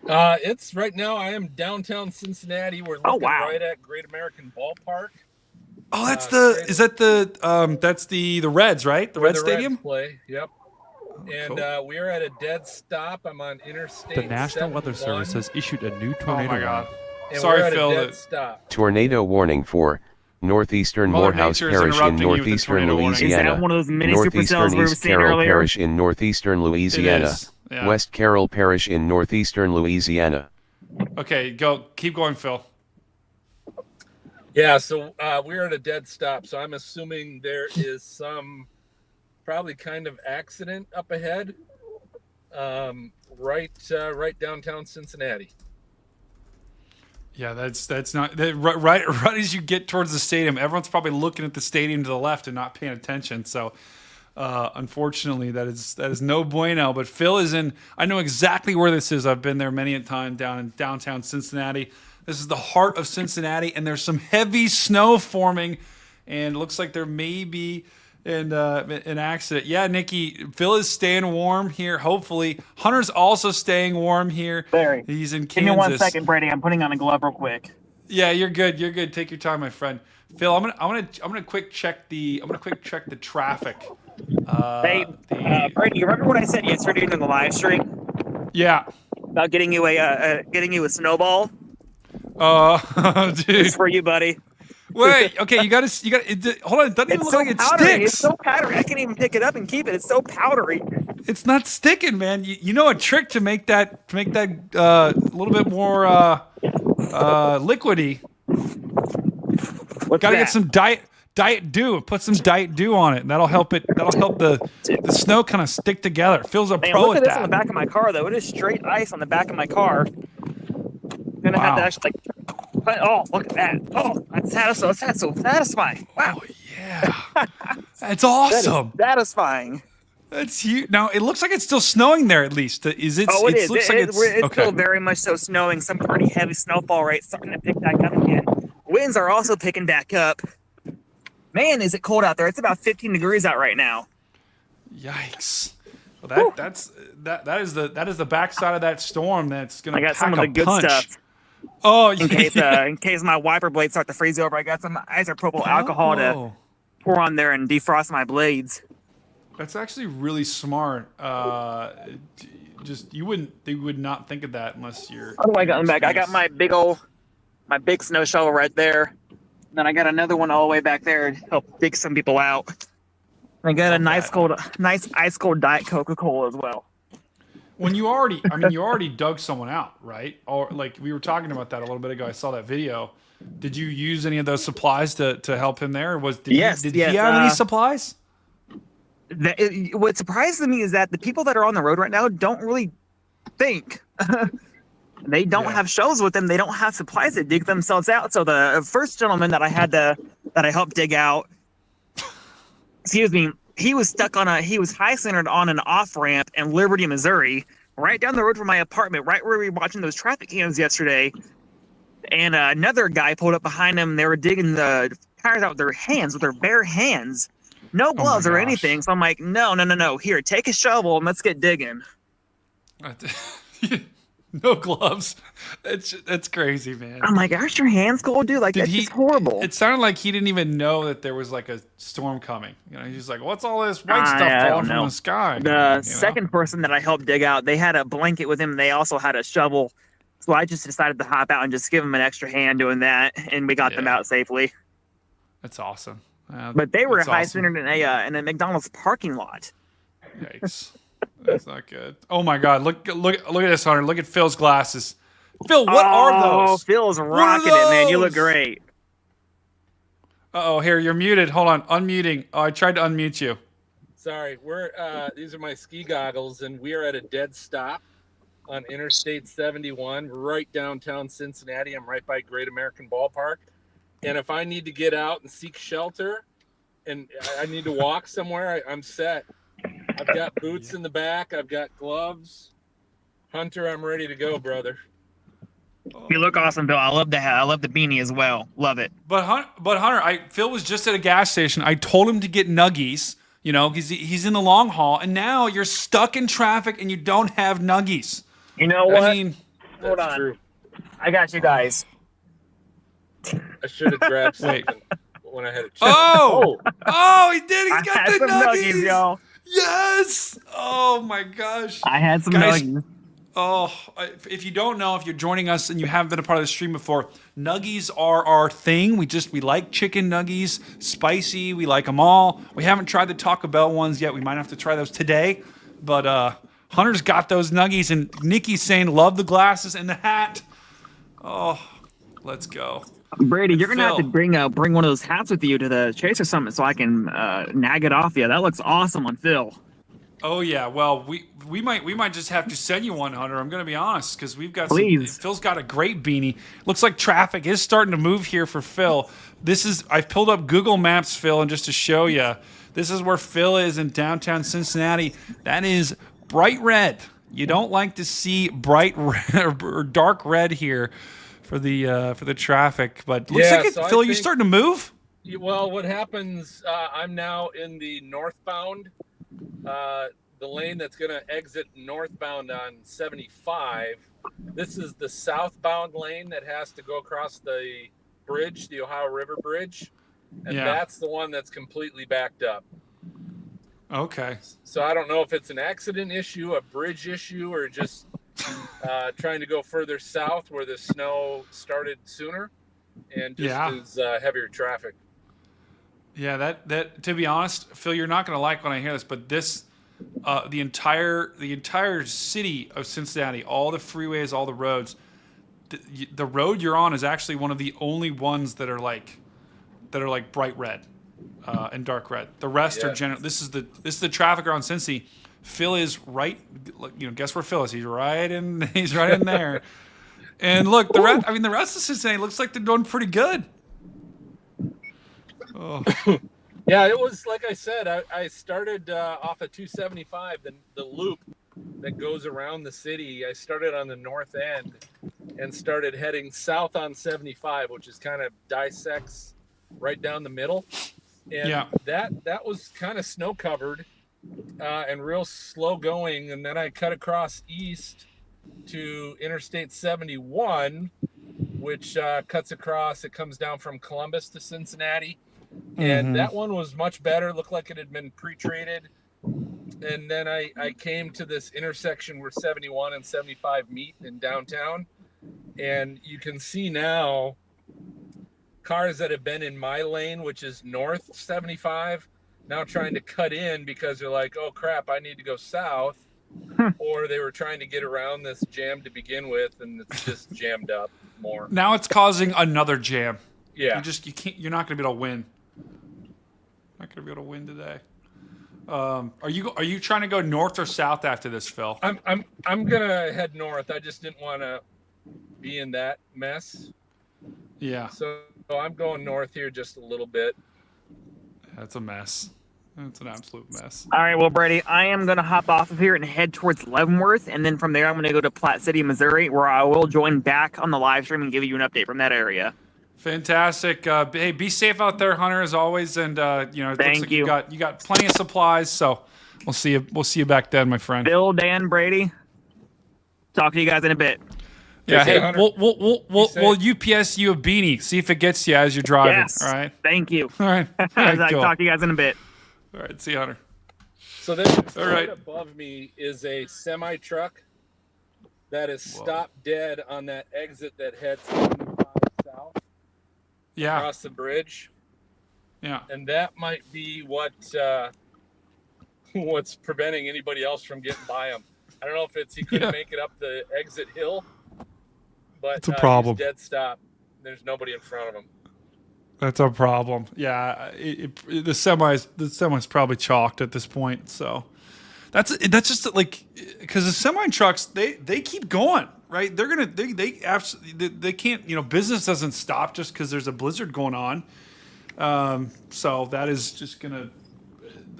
It's right now. I am downtown Cincinnati. We're looking right at Great American Ballpark. Oh, that's that's the Reds, right? The Reds Stadium. Reds play. Yep. And cool. We are at a dead stop. I'm on Interstate. The National Weather Service has issued a new tornado. Oh my God! And Sorry, Phil. Tornado warning for northeastern Morehouse Parish in northeastern Louisiana. Is that one of those mini northeastern supercells we were East seeing Carroll earlier? Parish in northeastern Louisiana. Yeah. West Carroll Parish in northeastern Louisiana. Okay, keep going, Phil. Yeah, so we're at a dead stop. So I'm assuming there is some probably kind of accident up ahead, right downtown Cincinnati. Yeah, that's not right as you get towards the stadium. Everyone's probably looking at the stadium to the left and not paying attention. So, unfortunately, that is no bueno. But Phil is in. I know exactly where this is. I've been there many a time down in downtown Cincinnati. This is the heart of Cincinnati, and there's some heavy snow forming, and it looks like there may be an accident. Yeah, Nikki, Phil is staying warm here. Hopefully, Hunter's also staying warm here. Very. He's in Kansas. Give me 1 second, Brady. I'm putting on a glove real quick. Yeah, you're good. You're good. Take your time, my friend. Phil, I'm gonna quick check the traffic. Brady, you remember what I said yesterday in the live stream? Yeah. About getting you a snowball. Dude. It's for you, buddy. Wait, okay, you got hold on, it doesn't even look like it sticks. It's so powdery. I can't even pick it up and keep it. It's so powdery. It's not sticking, man. You know a trick to make that a little bit more liquidy. Got to get some Diet Dew. Put some Diet Dew on it, and that'll help it. That'll help the snow kind of stick together. Phil's a pro look at at this that. on the back of my car, though. It is straight ice on the back of my car. I'm gonna have to actually. Oh, look at that! Oh, that's so satisfying! Wow. Oh yeah, that's awesome. That is satisfying. That's huge. Now it looks like it's still snowing there. At least is it? Oh, it is. Looks like it's okay. still very much so snowing. Some pretty heavy snowfall rates starting to pick back up again. Winds are also picking back up. Man, is it cold out there? It's about 15 degrees out right now. Yikes! Well, that is the backside of that storm. That's gonna. I got pack some of the good punch. stuff. Oh, in case my wiper blades start to freeze over, I got some isopropyl alcohol to pour on there and defrost my blades. That's actually really smart. They would not think of that unless you're. Oh my God! I got my big snow shovel right there. Then I got another one all the way back there to help dig some people out. I got a nice ice cold Diet Coca-Cola as well. When you already dug someone out, right? Or like we were talking about that a little bit ago. I saw that video. Did you use any of those supplies to help him there? Did he have any supplies? What surprises me is that the people that are on the road right now don't really think. They don't have shovels with them. They don't have supplies to dig themselves out. So the first gentleman that I helped dig out, excuse me, he was he was high centered on an off ramp in Liberty, Missouri, right down the road from my apartment, right where we were watching those traffic cams yesterday. And another guy pulled up behind him. They were digging the tires out with their hands, with their bare hands. No gloves or anything. So I'm like, no. Here, take a shovel and let's get digging. No gloves. That's crazy, man. I'm like, aren't your hands cold, dude? Like, that's just horrible. It sounded like he didn't even know that there was like a storm coming. He's just like, what's all this white stuff falling from the sky? The second person that I helped dig out, they had a blanket with him. They also had a shovel. So I just decided to hop out and just give them an extra hand doing that, and we got them out safely. That's awesome. But they were high-centered in a McDonald's parking lot. Yikes. That's not good. Oh my God! Look at this, Hunter. Look at Phil's glasses. Phil, what are those? Oh, Phil's rocking it, man. You look great. Here, you're muted. Hold on, unmuting. Oh, I tried to unmute you. Sorry, these are my ski goggles, and we are at a dead stop on Interstate 71, right downtown Cincinnati. I'm right by Great American Ballpark, and if I need to get out and seek shelter, and I need to walk somewhere, I'm set. I've got boots in the back. I've got gloves. Hunter, I'm ready to go, brother. You look awesome, Bill. I love the hat. I love the beanie as well. Love it. But Hunter, Phil was just at a gas station. I told him to get nuggies. He's in the long haul, and now you're stuck in traffic and you don't have nuggies. You know what? I mean, hold on. True. I got you guys. I should have grabbed something when I had a chance. Oh, he did. He's got the nuggies, y'all. Yes! Oh my gosh. I had some nuggies. Oh, if you don't know, if you're joining us and you haven't been a part of the stream before, nuggies are our thing. We like chicken nuggies, spicy. We like them all. We haven't tried the Taco Bell ones yet. We might have to try those today. But Hunter's got those nuggies, and Nikki's saying love the glasses and the hat. Oh, let's go. Brady, you're gonna have to bring one of those hats with you to the Chaser Summit so I can nag it off you. That looks awesome on Phil. Oh yeah, well we might just have to send you one, Hunter. I'm gonna be honest, because we've got Phil's got a great beanie. Looks like traffic is starting to move here for Phil. I've pulled up Google Maps, Phil, and just to show you, this is where Phil is in downtown Cincinnati. That is bright red. You don't like to see bright red or dark red here for the traffic, but looks like Phil, you starting to move? Well, what happens? I'm now in the northbound, the lane that's going to exit northbound on 75. This is the southbound lane that has to go across the bridge, the Ohio River Bridge, and that's the one that's completely backed up. Okay. So I don't know if it's an accident issue, a bridge issue, or just trying to go further south where the snow started sooner and just is heavier traffic. Yeah, that to be honest, Phil, you're not going to like when I hear this, but this the entire city of Cincinnati, all the freeways, all the roads, the road you're on is actually one of the only ones that are like bright red and dark red. The rest are general. This is the traffic around Cincy. Phil is right. Guess where Phil is? He's right in there. And look, the rest of Cincinnati looks like they're doing pretty good. Oh. Yeah, it was like I said. I started off of 275, the loop that goes around the city. I started on the north end and started heading south on 75, which is kind of dissects right down the middle. And that was kind of snow covered and real slow going. And then I cut across east to Interstate 71, which cuts across. It comes down from Columbus to Cincinnati. And that one was much better. Looked like it had been pre-treated. And then I came to this intersection where 71 and 75 meet in downtown. And you can see now cars that have been in my lane, which is north 75, now trying to cut in because they're like, oh, crap, I need to go south. Or they were trying to get around this jam to begin with, and it's just jammed up more. Now it's causing another jam. Yeah. You're not going to be able to win. Not going to be able to win today. Are you trying to go north or south after this, Phil? I'm gonna head north. I just didn't want to be in that mess. Yeah. So I'm going north here just a little bit. That's a mess. That's an absolute mess. All right, well, Brady, I am going to hop off of here and head towards Leavenworth, and then from there I'm going to go to Platte City, Missouri, where I will join back on the live stream and give you an update from that area. Fantastic. Hey, be safe out there, Hunter, as always. And it looks like you got plenty of supplies. So we'll see you. We'll see you back then, my friend. Bill, Dan, Brady. Talk to you guys in a bit. Yeah. Hey, we'll UPS you a beanie. See if it gets you as you're driving. Yes. All right. Thank you. All right. Cool. Talk to you guys in a bit. All right. See you, Hunter. So then, right above me is a semi truck that is stopped dead on that exit that heads 75 south. Yeah. Across the bridge. Yeah. And that might be what's preventing anybody else from getting by him. I don't know if it's he couldn't make it up the exit hill, but it's a problem. He's dead stop. There's nobody in front of him. That's a problem. Yeah, the semi's probably chalked at this point. So that's just like because the semi trucks they keep going. Right, they absolutely they can't. Business doesn't stop just because there's a blizzard going on. So that is just gonna.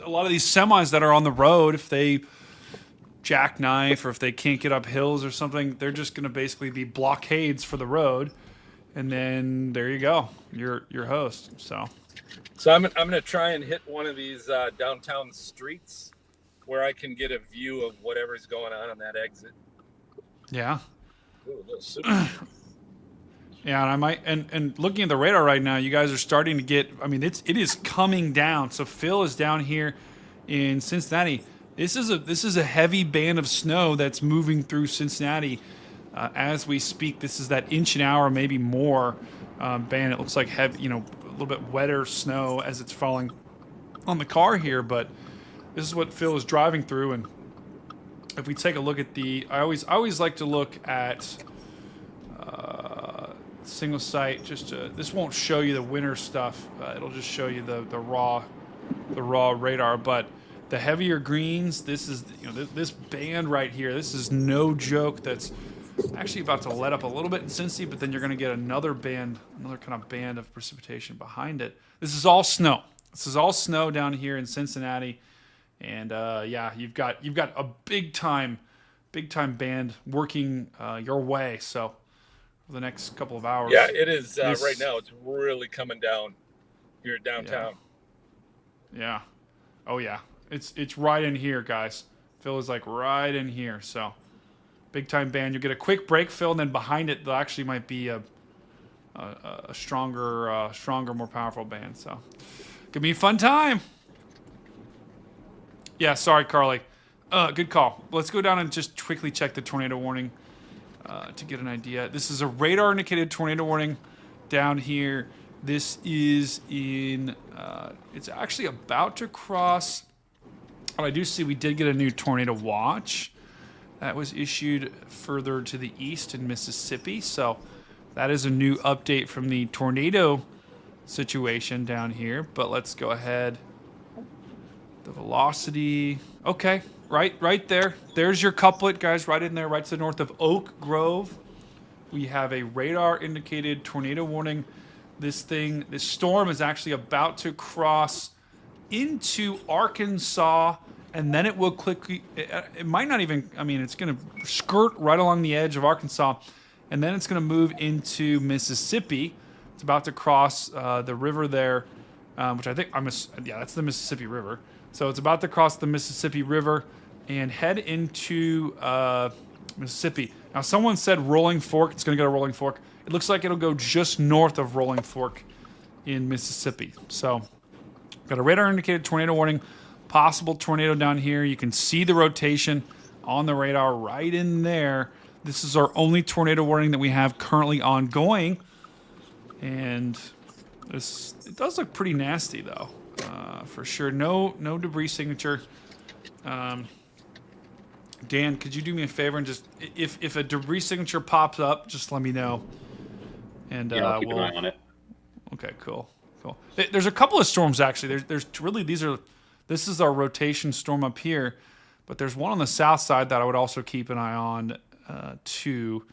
A lot of these semis that are on the road, if they jackknife or if they can't get up hills or something, they're just gonna basically be blockades for the road, and then there you go, you're host. So I'm gonna try and hit one of these downtown streets where I can get a view of whatever's going on that exit. Yeah. Ooh, yeah, and I might and looking at the radar right now, you guys are starting to get. I mean, it is coming down. So Phil is down here in Cincinnati. This is a heavy band of snow that's moving through Cincinnati as we speak. This is that inch an hour, maybe more band. It looks like heavy, a little bit wetter snow as it's falling on the car here. But this is what Phil is driving through, and if we take a look at I always like to look at single site. This won't show you the winter stuff. It'll just show you the raw radar. But the heavier greens, this is this band right here. This is no joke. That's actually about to let up a little bit in Cincy, but then you're going to get another kind of band of precipitation behind it. This is all snow. This is all snow down here in Cincinnati. And you've got a big time band working your way. So for the next couple of hours. Yeah, it is right now. It's really coming down here downtown. Yeah. Oh yeah. It's right in here, guys. Phil is like right in here. So big time band. You'll get a quick break, Phil, and then behind it there actually might be a stronger, more powerful band. So could be a fun time. Yeah, sorry, Carly. Good call. Let's go down and just quickly check the tornado warning to get an idea. This is a radar-indicated tornado warning down here. This is in... it's actually about to cross... Oh, I do see we did get a new tornado watch. That was issued further to the east in Mississippi. So that is a new update from the tornado situation down here. But let's go ahead... The velocity, okay, right there. There's your couplet, guys, right in there, right to the north of Oak Grove. We have a radar-indicated tornado warning. This storm is actually about to cross into Arkansas, and then it will quickly, it might not even, I mean, it's going to skirt right along the edge of Arkansas, and then it's going to move into Mississippi. It's about to cross the river there, which I think, yeah, that's the Mississippi River. So it's about to cross the Mississippi River and head into Mississippi. Now, someone said Rolling Fork. It's going to go to Rolling Fork. It looks like it'll go just north of Rolling Fork in Mississippi. So, got a radar indicated tornado warning. Possible tornado down here. You can see the rotation on the radar right in there. This is our only tornado warning that we have currently ongoing. And it does look pretty nasty, though. For sure. No debris signature. Dan, could you do me a favor and just, if a debris signature pops up, just let me know. And yeah, I'll keep an eye on it. Okay, cool. There's a couple of storms actually. There's really, this is our rotation storm up here, but there's one on the south side that I would also keep an eye on too.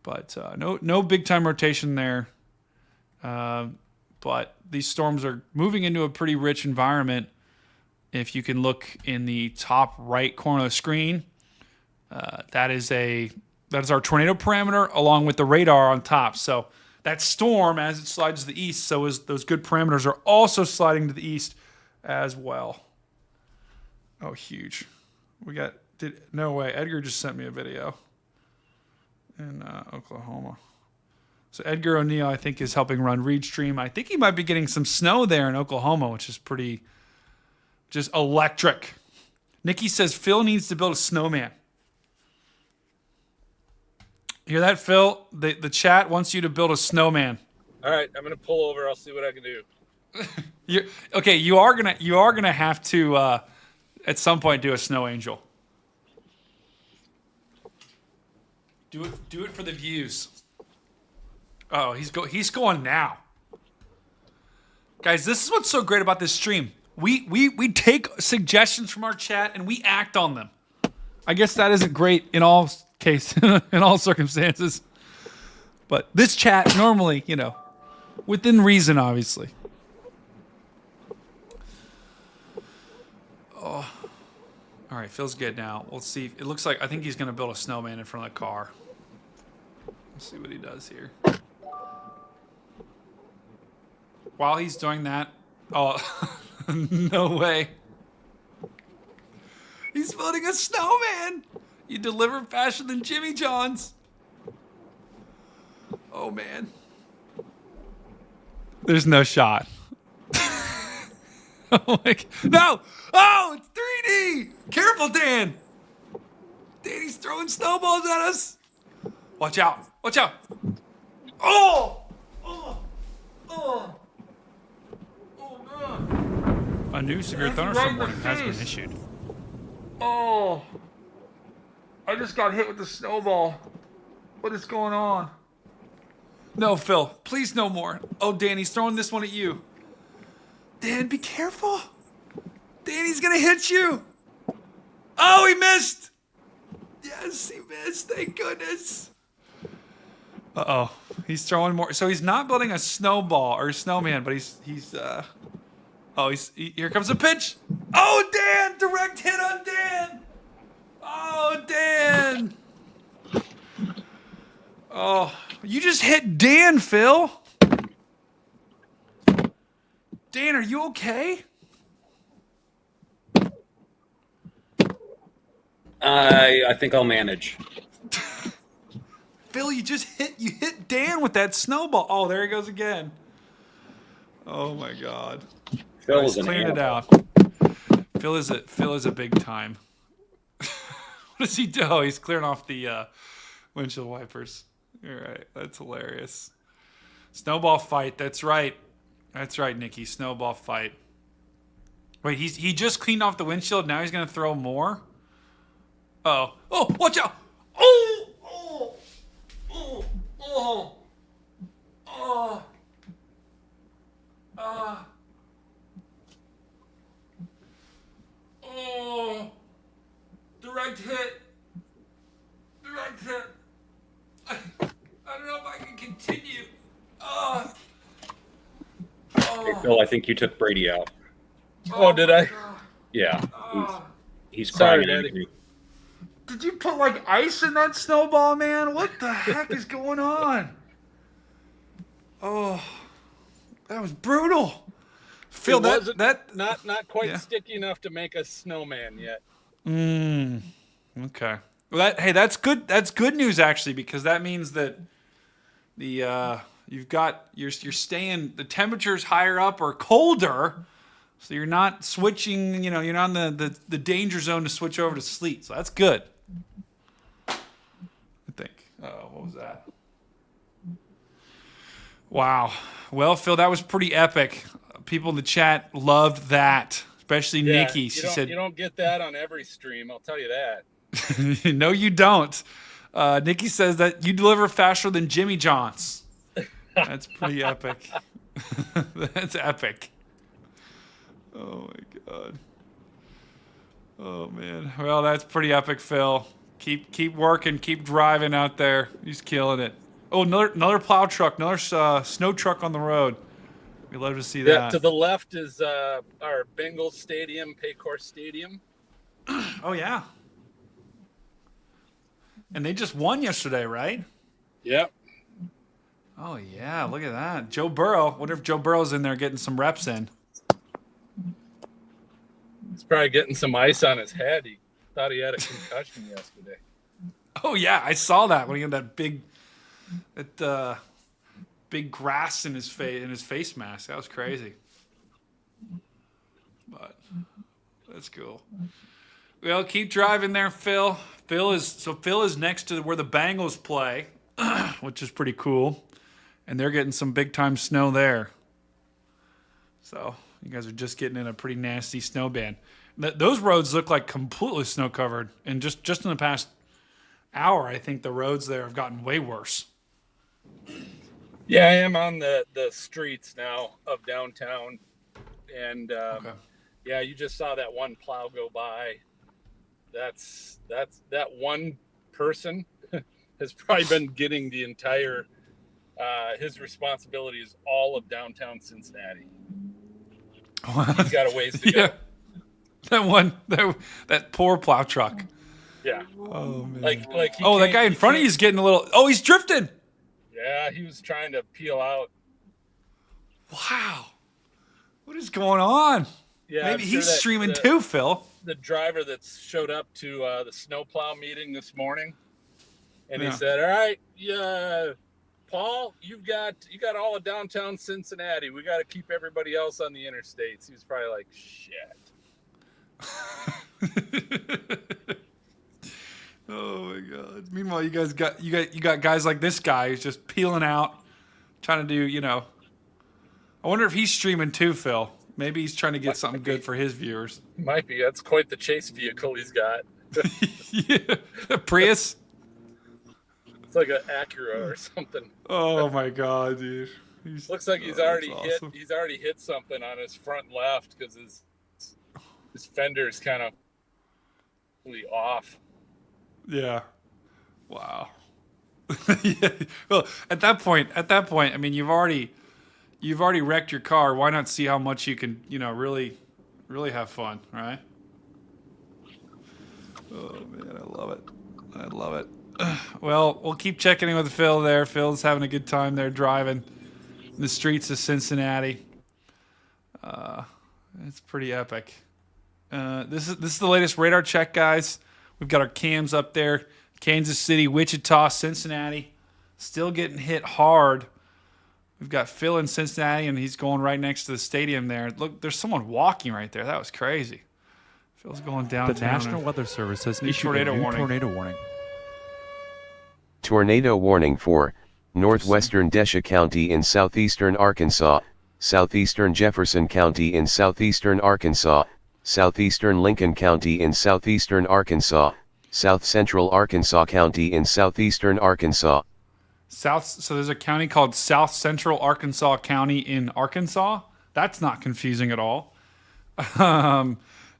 But no big time rotation there. But these storms are moving into a pretty rich environment. If you can look in the top right corner of the screen, that is our tornado parameter along with the radar on top. So that storm, as it slides to the east, so is those good parameters are also sliding to the east as well. Oh, huge! No way. Edgar just sent me a video in Oklahoma. So Edgar O'Neill, I think, is helping run Reedstream. I think he might be getting some snow there in Oklahoma, which is pretty just electric. Nikki says Phil needs to build a snowman. Hear that, Phil? The chat wants you to build a snowman. All right, I'm gonna pull over. I'll see what I can do. Okay. You are gonna have to at some point do a snow angel. Do it for the views. Oh, he's going now. Guys, this is what's so great about this stream. We take suggestions from our chat and we act on them. I guess that isn't great in all in all circumstances. But this chat normally, within reason, obviously. Oh. All right, feels good now. Let's see. It looks like, I think he's going to build a snowman in front of the car. Let's see what he does here. While he's doing that, oh, no way. He's building a snowman. You deliver faster than Jimmy John's. Oh, man. There's no shot. Oh, my God. No! Oh, it's 3D! Careful, Dan! Danny's throwing snowballs at us. Watch out. Watch out. Oh! Oh! Oh! Oh, God. A new severe thunderstorm warning has been issued. Oh! I just got hit with the snowball. What is going on? No, Phil. Please no more. Oh, Danny's throwing this one at you. Dan, be careful. Danny's gonna hit you. Oh, he missed. Yes, he missed. Thank goodness. Uh-oh. He's throwing more. So he's not building a snowball or a snowman, but he's here comes a pitch. Oh, Dan! Direct hit on Dan! Oh, Dan! Oh, you just hit Dan, Phil. Dan, are you okay? I think I'll manage. Phil, you hit Dan with that snowball. Oh, there he goes again. Oh my God. Phil is clearing it out. Phil is a big time. What does he do? Oh, he's clearing off the windshield wipers. All right, that's hilarious. Snowball fight. That's right. That's right, Nikki. Snowball fight. Wait, he just cleaned off the windshield. Now he's gonna throw more. Oh, watch out! Oh, oh, oh, oh, oh, oh, direct hit. I don't know if I can continue. Hey, Phil, I think you took Brady out. Oh, did I? Yeah. He's Sorry, crying. Daddy. Did you put like ice in that snowball, man? What the heck is going on? Oh, that was brutal. Phil, It wasn't that not quite yeah. sticky enough to make a snowman yet. Okay. Well, that's good. That's good news actually, because that means that the you're staying, the temperature's higher up or colder, so you're not switching. You're not in the danger zone to switch over to sleet. So that's good. I think. Oh, what was that? Wow. Well, Phil, that was pretty epic. People in the chat loved that, especially Nikki. She said, "You don't get that on every stream. I'll tell you that." No, you don't. Nikki says that you deliver faster than Jimmy John's. That's pretty epic. That's epic. Oh my god. Oh man. Well, that's pretty epic, Phil. Keep working. Keep driving out there. He's killing it. Oh, another plow truck. Another snow truck on the road. We love to see that. Yeah, to the left is our Bengals Stadium, Paycor Stadium. Oh yeah. And they just won yesterday, right? Yep. Oh yeah, look at that. Joe Burrow. Wonder if Joe Burrow's in there getting some reps in. He's probably getting some ice on his head. He thought he had a concussion yesterday. Oh yeah, I saw that when he had that big grass in his face mask. That was crazy. But that's cool. Well, keep driving there, Phil. Phil is next to where the Bengals play, which is pretty cool. And they're getting some big time snow there. So you guys are just getting in a pretty nasty snow band. Those roads look like completely snow covered. And just in the past hour, I think the roads there have gotten way worse. Yeah, I am on the streets now of downtown. And Okay. yeah, you just saw that one plow go by. That's that one person has probably been getting the entire his responsibility is all of downtown Cincinnati. He's got a ways to go. Yeah. That poor plow truck. Yeah. Oh man. Like that guy in front of you is getting a little. Oh, he's drifting. Yeah, he was trying to peel out. Wow. What is going on? Yeah, maybe he's streaming too, Phil. The driver that showed up to the snowplow meeting this morning, and Yeah. he said, "All right, yeah, Paul, you got all of downtown Cincinnati. We got to keep everybody else on the interstates." He was probably like, "Shit." Oh my god. Meanwhile, you got guys like this guy who's just peeling out, trying to do, I wonder if he's streaming too, Phil. Maybe he's trying to get something good for his viewers. Might be. That's quite the chase vehicle he's got. Yeah. A Prius? It's like an Acura or something. Oh my god, dude. Looks like he's already awesome. hit. He's already hit something on his front left because his fender's kind of off. Yeah. Wow. Yeah. Well, at that point, I mean, you've already wrecked your car. Why not see how much you can, really have fun, right? Oh man, I love it. Well, we'll keep checking in with Phil there. Phil's having a good time there driving in the streets of Cincinnati. It's pretty epic. This is the latest radar check, guys. We've got our cams up there. Kansas City, Wichita, Cincinnati. Still getting hit hard. We've got Phil in Cincinnati, and he's going right next to the stadium there. Look, there's someone walking right there. That was crazy. Phil's going downtown. The National Weather Service has issued a new tornado warning. Tornado warning for northwestern Desha County in southeastern Arkansas, southeastern Jefferson County in southeastern Arkansas, southeastern Lincoln County in southeastern Arkansas, south central Arkansas County in southeastern Arkansas. So there's a county called South Central Arkansas County in Arkansas. That's not confusing at all.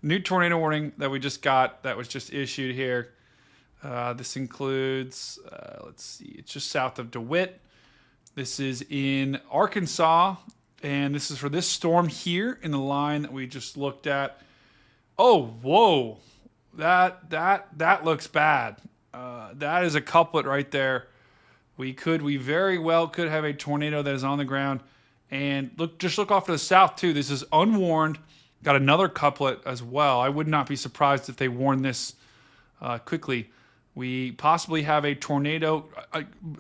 New tornado warning that we just got, that was just issued here. This includes, let's see, it's just south of DeWitt. This is in Arkansas And this is for this storm here in the line that we just looked at. Oh, whoa. That looks bad. That is a couplet right there. We very well could have a tornado that is on the ground. And just look off to the south too. This is unwarned. Got another couplet as well. I would not be surprised if they warned this quickly. We possibly have a tornado.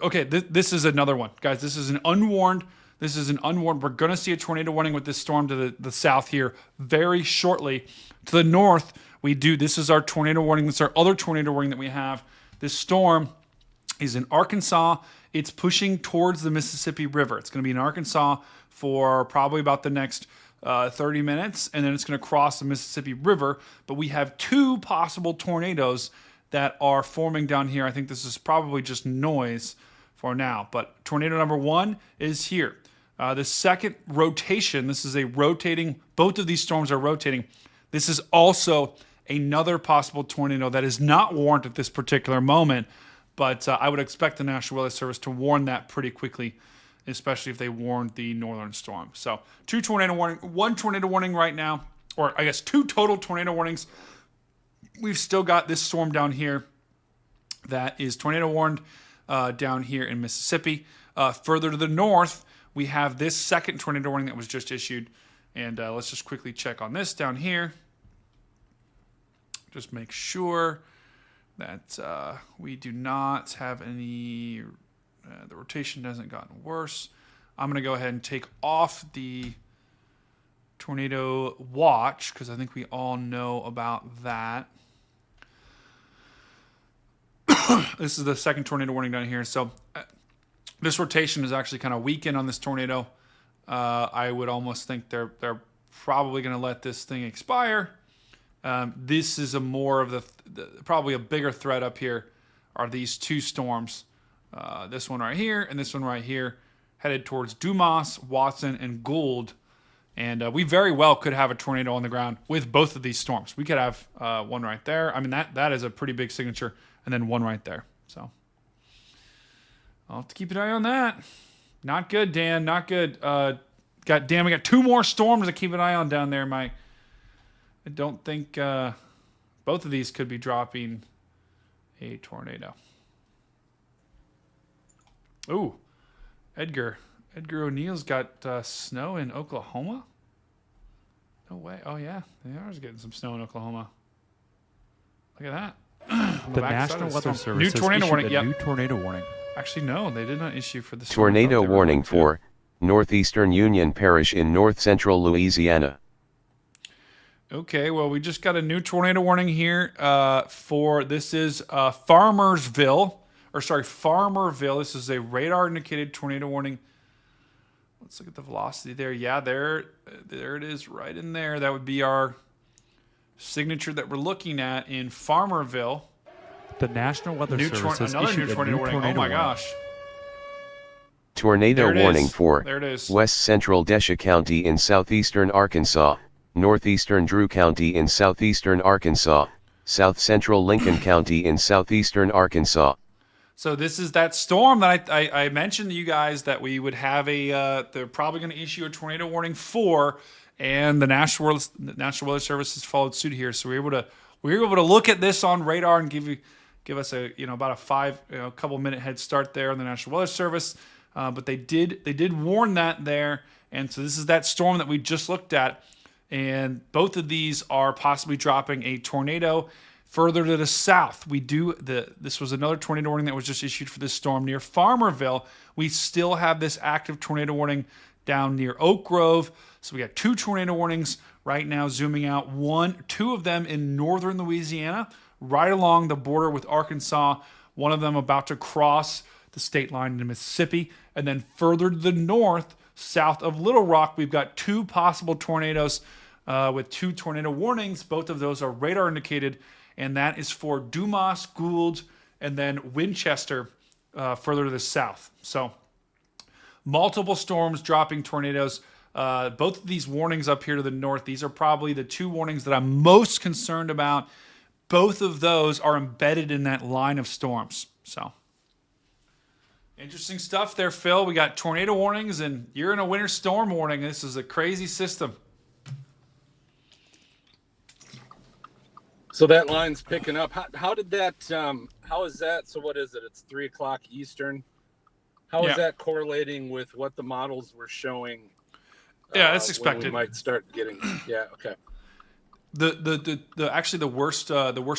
Okay, this is another one, guys. This is an unwarned. We're going to see a tornado warning with this storm to the south here very shortly. To the north, this is our tornado warning. This is our other tornado warning that we have. This storm is in Arkansas. It's pushing towards the Mississippi River. It's going to be in Arkansas for probably about the next 30 minutes, and then it's going to cross the Mississippi River. But we have 2 possible tornadoes that are forming down here. I think this is probably just noise for now. But tornado number 1 is here. The second rotation, this is a rotating, both of these storms are rotating. This is also another possible tornado that is not warned at this particular moment, but I would expect the National Weather Service to warn that pretty quickly, especially if they warned the northern storm. So 1 tornado warning right now, or I guess 2 total tornado warnings. We've still got this storm down here that is tornado warned down here in Mississippi. Further to the north, we have this second tornado warning that was just issued. And let's just quickly check on this down here. Just make sure that we do not have any, the rotation hasn't gotten worse. I'm going to go ahead and take off the tornado watch because I think we all know about that. This is the second tornado warning down here. So this rotation is actually kind of weakened on this tornado. I would almost think they're probably going to let this thing expire. This is more of probably a bigger threat up here are these 2 storms. This one right here and this one right here headed towards Dumas, Watson, and Gould. And we very well could have a tornado on the ground with both of these storms. We could have one right there. I mean, that is a pretty big signature. And then one right there. So I'll have to keep an eye on that. Not good, Dan. Not good. We got 2 more storms to keep an eye on down there, Mike. I don't think both of these could be dropping a tornado. Ooh, Edgar O'Neill's got snow in Oklahoma? No way. Oh, yeah. They are getting some snow in Oklahoma. Look at that. The National Weather Service new tornado warning. New tornado warning. Actually, no, they did not issue for the tornado warning for Northeastern Union Parish in north central Louisiana. Okay, well, we just got a new tornado warning here for this is Farmerville. This is a radar indicated tornado warning. Let's look at the velocity there. Yeah, there it is right in there. That would be our signature that we're looking at in Farmerville. The National Weather Service has another issued new tornado warning. Oh my gosh. Tornado warning for there it is. West Central Desha County in southeastern Arkansas, northeastern Drew County in southeastern Arkansas, south central Lincoln County in southeastern Arkansas. So this is that storm that I mentioned to you guys that we would have they're probably going to issue a tornado warning for, and the National Weather Service has followed suit here. So we were able to look at this on radar and give us about a couple minute head start there on the National Weather Service. But they did warn that there, and so this is that storm that we just looked at, and both of these are possibly dropping a tornado. Further to the south, this was another tornado warning that was just issued for this storm near Farmerville. We still have this active tornado warning down near Oak Grove. So we got 2 tornado warnings right now zooming out. 2 of them in northern Louisiana, right along the border with Arkansas. One of them about to cross the state line into Mississippi. And then further to the north, south of Little Rock, we've got 2 possible tornadoes with 2 tornado warnings. Both of those are radar indicated. And that is for Dumas, Gould, and then Winchester further to the south. So multiple storms dropping tornadoes. Both of these warnings up here to the north, these are probably the 2 warnings that I'm most concerned about. Both of those are embedded in that line of storms. So Interesting stuff there, Phil. We got tornado warnings, and you're in a winter storm warning. This is a crazy system. So that line's picking up. How did that? How is that? So what is it? It's 3 o'clock Eastern. How is that correlating with what the models were showing? Yeah, that's expected. We might start getting. Yeah. Okay. Actually the worst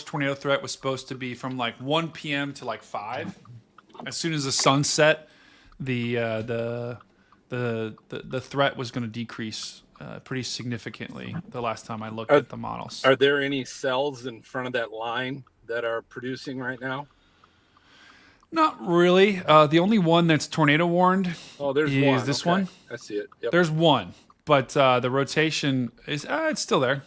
tornado threat was supposed to be from like 1 p.m. to like 5. As soon as the sun set, the threat was going to decrease pretty significantly. The last time I looked at the models. Are there any cells in front of that line that are producing right now? Not really. The only one that's tornado warned is this one. I see it. Yep. There's one, but the rotation is it's still there.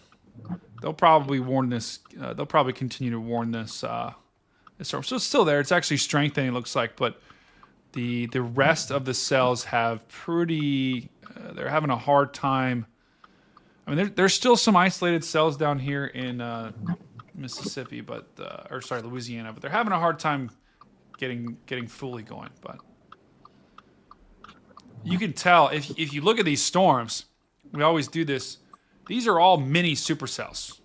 They'll probably warn this. They'll probably continue to warn this. So it's still there. It's actually strengthening. It looks like, but the rest of the cells have pretty. They're having a hard time. I mean, there's still some isolated cells down here in Mississippi, Louisiana, but they're having a hard time getting fully going. But you can tell if you look at these storms. We always do this. These are all mini supercells,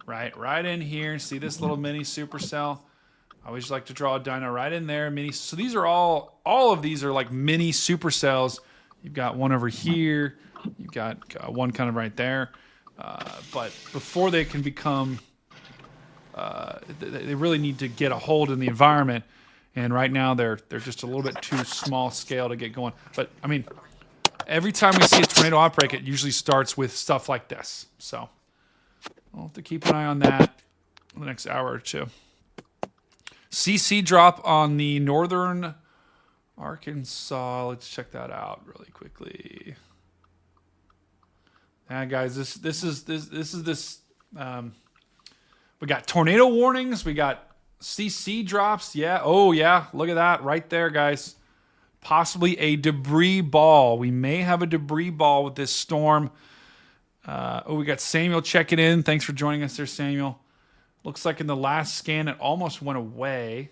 right? Right in here. See this little mini supercell? I always like to draw a dyno right in there. Mini. So these are all of these are like mini supercells. You've got one over here. You've got one kind of right there. But before they can become, they really need to get a hold in the environment. And right now they're just a little bit too small scale to get going. But I mean, every time we see a tornado outbreak, it usually starts with stuff like this. So we'll have to keep an eye on that in the next hour or two. CC drop on the northern Arkansas. Let's check that out really quickly. Yeah, guys, this is. We got tornado warnings. We got CC drops. Yeah. Oh, yeah. Look at that right there, guys. Possibly a debris ball. We may have a debris ball with this storm. We got Samuel checking in. Thanks for joining us there, Samuel. Looks like in the last scan it almost went away.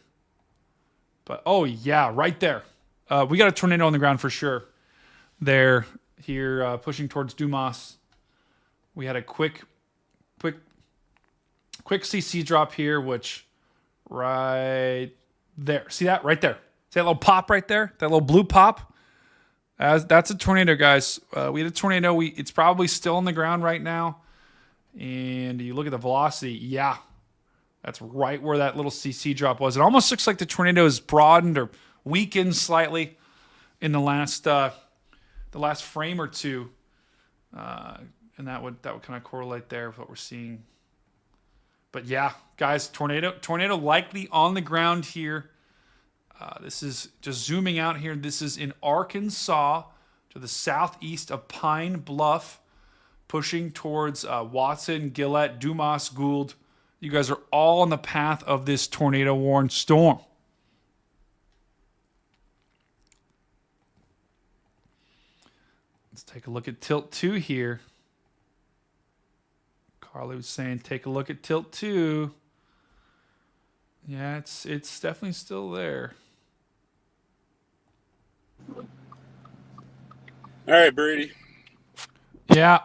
But, oh, yeah, right there. We got a tornado on the ground for sure. There, here, pushing towards Dumas. We had a quick CC drop here, which right there. See that? Right there. See that little pop right there? That little blue pop? That's a tornado, guys. We had a tornado. It's probably still on the ground right now. And you look at the velocity. Yeah, that's right where that little CC drop was. It almost looks like the tornado has broadened or weakened slightly in the last frame or two. And that would kind of correlate there with what we're seeing. But yeah, guys, tornado likely on the ground here. This is just zooming out here. This is in Arkansas to the southeast of Pine Bluff, pushing towards Watson, Gillette, Dumas, Gould. You guys are all on the path of this tornado-warned storm. Let's take a look at Tilt 2 here. Carly was saying, take a look at Tilt 2. Yeah, it's definitely still there. All right, Brady. Yeah.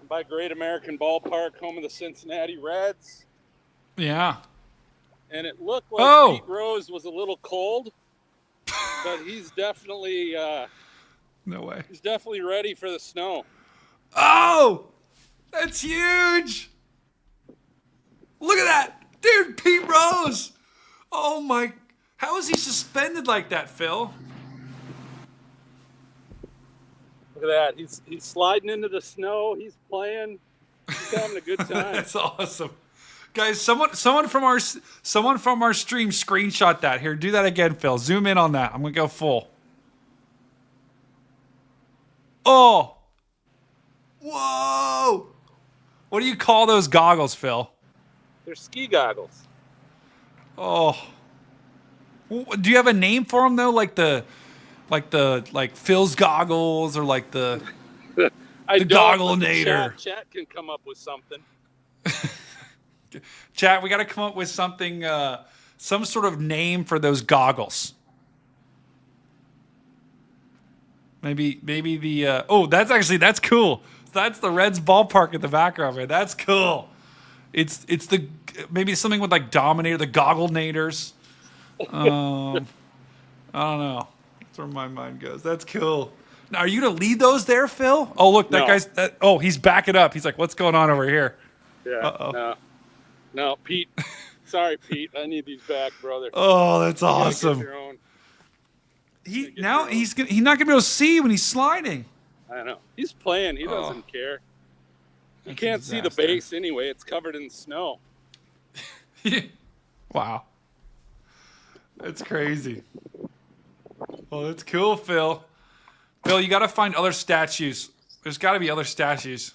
By Great American Ballpark, home of the Cincinnati Reds. Yeah. And it looked like Pete Rose was a little cold, but he's definitely no way. He's definitely ready for the snow. Oh, that's huge. Look at that. Dude, Pete Rose. Oh my, how is he suspended like that, Phil? Look at that. He's sliding into the snow. He's playing. He's having a good time. That's awesome. Guys, someone from our stream screenshot that. Here, do that again, Phil. Zoom in on that. I'm going to go full. Oh. Whoa. What do you call those goggles, Phil? They're ski goggles. Oh. Do you have a name for them though? Like Phil's goggles or like the Gogglenator. Chat can come up with something. Chat, we got to come up with something some sort of name for those goggles. Maybe the that's cool. That's the Reds ballpark in the background, man. That's cool. It's the maybe something with like Dominator, the Gogglenators. I don't know. That's where my mind goes. That's cool. Now, are you gonna lead those there, Phil? Oh, look, that guy's. He's backing up. He's like, "What's going on over here?" Yeah. No, Pete. Sorry, Pete. I need these back, brother. Oh, that's awesome. He's not gonna be able to see when he's sliding. I know. He's playing. He doesn't care. You can't see the base anyway. It's covered in snow. Wow. That's crazy. Well, that's cool, Phil. Phil, you got to find other statues. There's got to be other statues.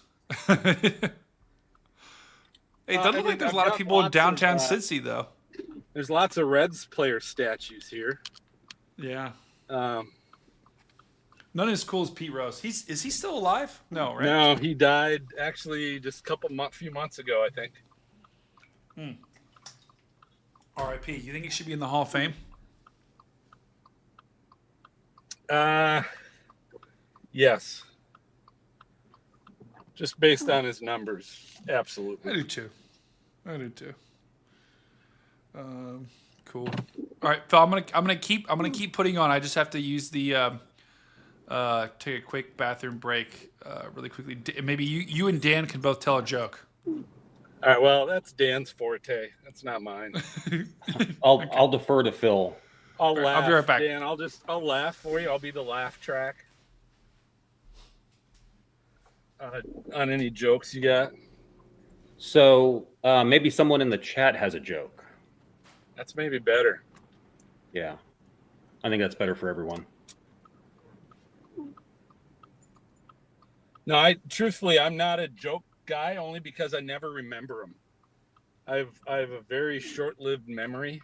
It doesn't look like there's a lot of people in downtown Cincy, though. There's lots of Reds player statues here. Yeah. None as cool as Pete Rose. Is he still alive? No, right? No, he died actually just a few months ago, I think. R.I.P. You think he should be in the Hall of Fame? Yes. Just based on his numbers, absolutely. I do too. Cool. All right, Phil. I'm gonna keep putting on. I just have to use the take a quick bathroom break really quickly. Maybe you and Dan can both tell a joke. All right. Well, that's Dan's forte. That's not mine. I'll defer to Phil. I'll laugh. I'll be right back. Dan, I'll laugh for you. I'll be the laugh track. On any jokes you got. So maybe someone in the chat has a joke. That's maybe better. Yeah. I think that's better for everyone. No, truthfully, I'm not a joke guy only because I never remember them. I have a very short-lived memory.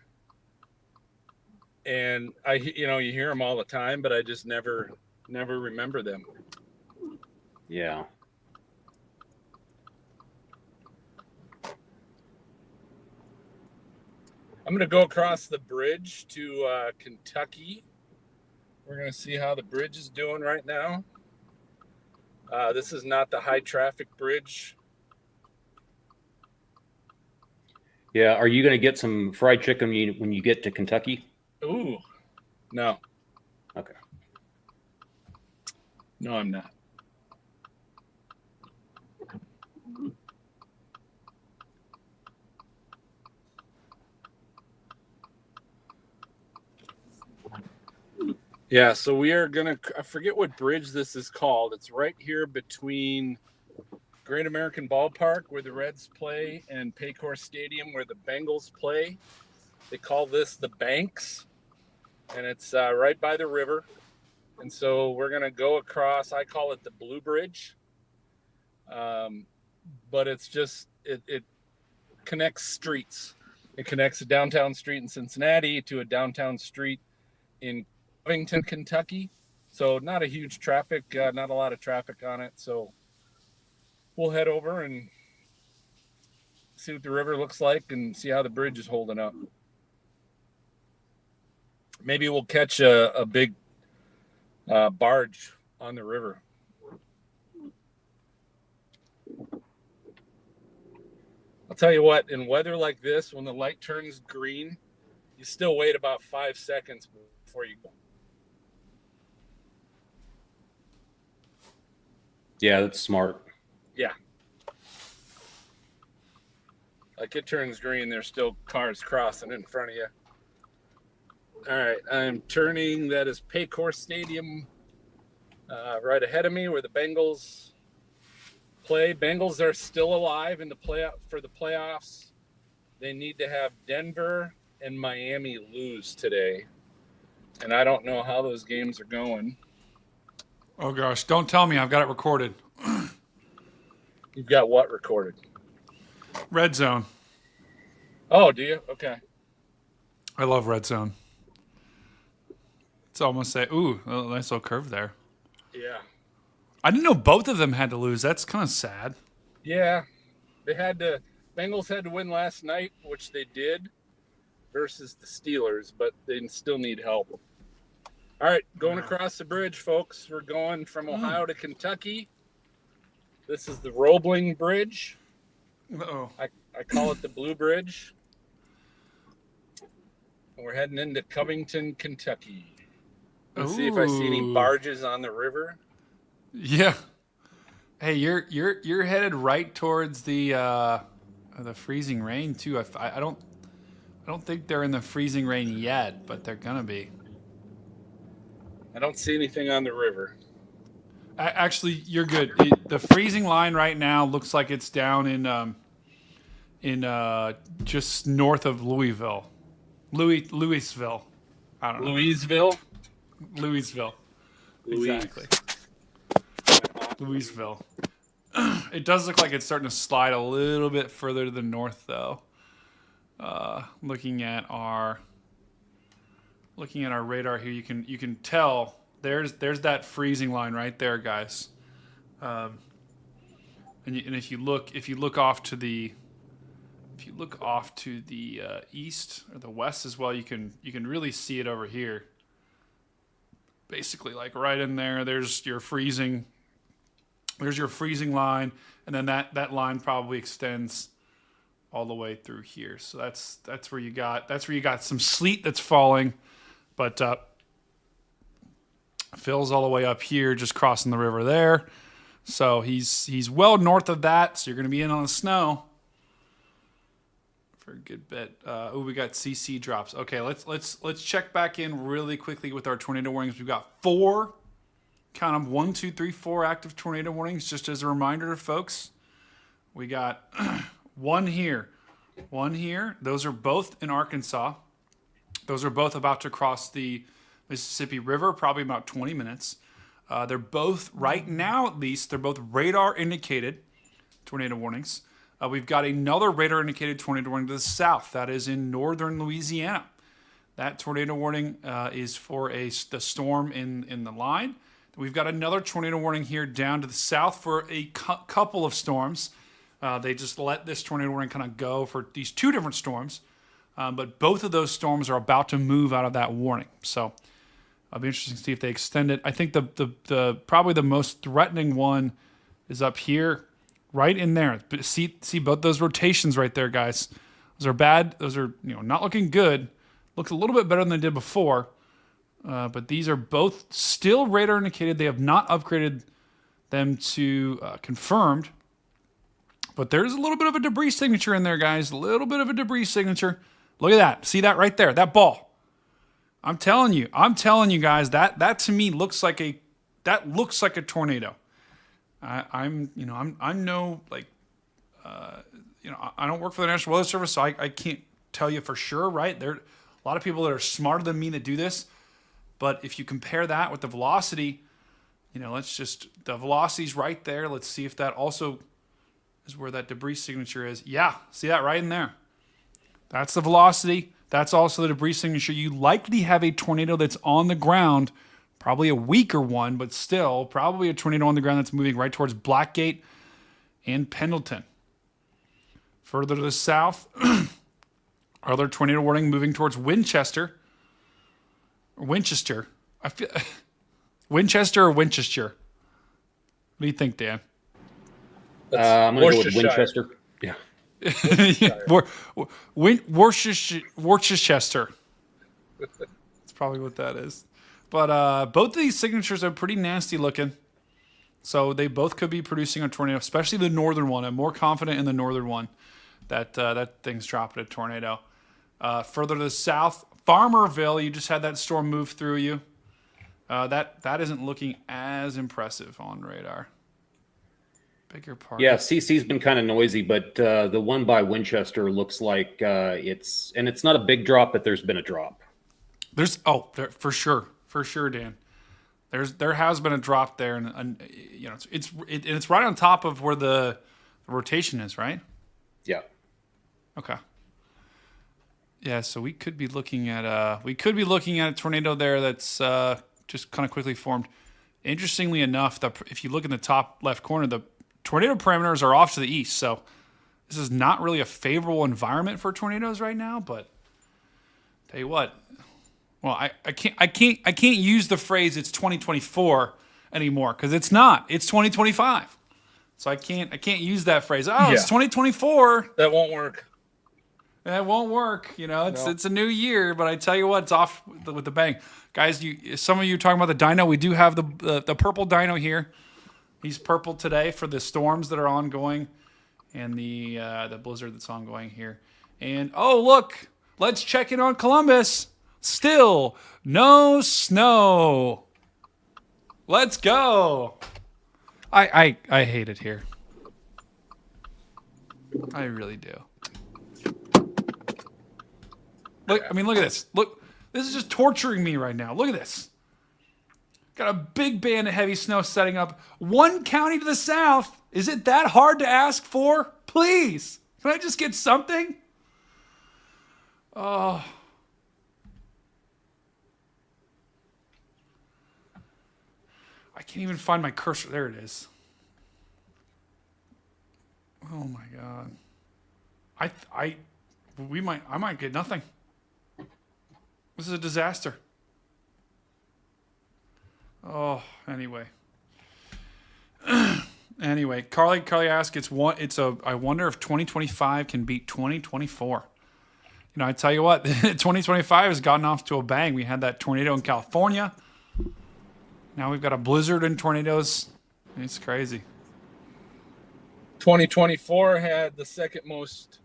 And you hear them all the time, but I just never remember them. Yeah. I'm going to go across the bridge to Kentucky. We're going to see how the bridge is doing right now. This is not the high traffic bridge. Yeah. Are you going to get some fried chicken when you get to Kentucky? Ooh, no. Okay. No, I'm not. Yeah, so we are going to, I forget what bridge this is called. It's right here between Great American Ballpark, where the Reds play, and Paycor Stadium, where the Bengals play. They call this the Banks, and it's right by the river. And so we're going to go across, I call it the Blue Bridge. But it's just, it connects streets. It connects a downtown street in Cincinnati to a downtown street in Covington, Kentucky. So not a huge traffic, not a lot of traffic on it. So we'll head over and see what the river looks like and see how the bridge is holding up. Maybe we'll catch a big barge on the river. I'll tell you what, in weather like this, when the light turns green, you still wait about 5 seconds before you go. Yeah, that's smart. Yeah. Like it turns green, there's still cars crossing in front of you. All right, I'm turning. That is Paycor Stadium right ahead of me where the Bengals play. Bengals are still alive in the playoffs. They need to have Denver and Miami lose today. And I don't know how those games are going. Oh, gosh. Don't tell me. I've got it recorded. You've got what recorded? Red Zone. Oh, do you? Okay. I love Red Zone. It's almost a nice little curve there. Yeah. I didn't know both of them had to lose. That's kind of sad. Yeah. Bengals had to win last night, which they did. versus the Steelers, but they still need help. All right, going across the bridge, folks. We're going from Ohio to Kentucky. This is the Roebling Bridge. Uh-oh. I call it the Blue Bridge. And we're heading into Covington, Kentucky. Let's see if I see any barges on the river. Yeah. Hey, you're headed right towards the freezing rain too. I don't think they're in the freezing rain yet, but they're gonna be. I don't see anything on the river. Actually, you're good. The freezing line right now looks like it's down in just north of Louisville. Louisville. I don't know. Louisville? Louisville. Exactly. Louisville. It does look like it's starting to slide a little bit further to the north, though. Looking at our radar here, you can tell there's that freezing line right there, guys. And if you look off to the east or the west as well, you can really see it over here. Basically, like right in there, there's your freezing line, and then that line probably extends all the way through here. So that's where you got some sleet that's falling, but Phil's all the way up here, just crossing the river there. So he's well north of that. So you're going to be in on the snow for a good bit. We got CC drops. Okay, let's check back in really quickly with our tornado warnings. We've got 4. Count them 1, 2, 3, 4 active tornado warnings. Just as a reminder, folks, we got 1 here, 1 here. Those are both in Arkansas. Those are both about to cross the Mississippi River, probably about 20 minutes. They're both, right now at least, they're both radar indicated tornado warnings. We've got another radar indicated tornado warning to the south. That is in northern Louisiana. That tornado warning is for the storm in the line. We've got another tornado warning here down to the south for a couple of storms. They just let this tornado warning kind of go for these 2 different storms. But both of those storms are about to move out of that warning. So it'll be interesting to see if they extend it. I think the probably the most threatening one is up here, right in there. See both those rotations right there, guys. Those are bad. Those are not looking good. Looks a little bit better than they did before. But these are both still radar indicated. They have not upgraded them to confirmed. But there's a little bit of a debris signature in there, guys. A little bit of a debris signature. Look at that. See that right there? That ball. I'm telling you, guys. That to me looks like a tornado. I don't work for the National Weather Service, so I can't tell you for sure. Right? There are a lot of people that are smarter than me that do this. But if you compare that with the velocity, the velocity's right there. Let's see if that also is where that debris signature is. Yeah, see that right in there. That's the velocity. That's also the debris signature. You likely have a tornado that's on the ground, probably a weaker one, but still probably a tornado on the ground that's moving right towards Blackgate and Pendleton. Further to the south, other tornado warning moving towards Winchester. Winchester. Winchester or Winchester? What do you think, Dan? I'm going to go with Winchester. Yeah. Worcester. That's probably what that is. But both of these signatures are pretty nasty looking. So they both could be producing a tornado, especially the northern one. I'm more confident in the northern one that that thing's dropping a tornado. Further to the south, Farmerville, you just had that storm move through you. That isn't looking as impressive on radar. Bigger part. Yeah, CC's been kind of noisy, but the one by Winchester looks like it's not a big drop, but there's been a drop. For sure, Dan. There has been a drop there, and it's right on top of where the rotation is, right? Yeah. Okay. Yeah, so we could be looking at a tornado there that's just kind of quickly formed. Interestingly enough, if you look in the top left corner, the tornado parameters are off to the east, so this is not really a favorable environment for tornadoes right now, but Tell you what. Well, I can't use the phrase "it's 2024" anymore because it's not. It's 2025. So I can't use that phrase. Oh, it's 2024. That won't work. That won't work. You know, it's a new year, but I tell you what, it's off with the bang, guys. Some of you are talking about the dyno. We do have the purple dyno here. He's purple today for the storms that are ongoing, and the blizzard that's ongoing here. And oh look, let's check in on Columbus. Still no snow. Let's go. I hate it here. I really do. Look, I mean, look at this. Look, this is just torturing me right now. Look at this. Got a big band of heavy snow setting up. One county to the south. Is it that hard to ask for? Please. Can I just get something? Oh. I can't even find my cursor. There it is. Oh my God. I might get nothing. This is a disaster. Oh, anyway. Anyway, Carly asks, I wonder if 2025 can beat 2024. You know, I tell you what, 2025 has gotten off to a bang. We had that tornado in California. Now we've got a blizzard and tornadoes. It's crazy. 2024 had the second most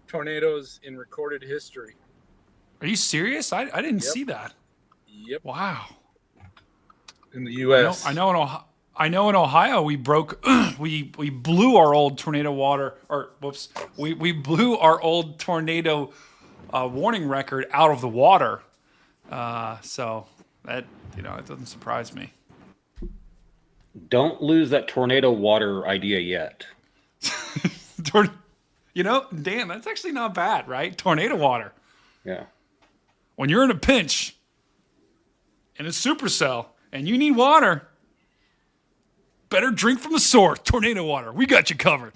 tornadoes in recorded history. Are you serious? I didn't see that. Yep. Wow. In the U.S. I know in Ohio we broke we blew our old tornado water we blew our old tornado warning record out of the water. So that it doesn't surprise me. Don't lose that tornado water idea yet. Dan, that's actually not bad, right? Tornado water. Yeah. When you're in a pinch in a supercell and you need water, better drink from the source. Tornado water. We got you covered.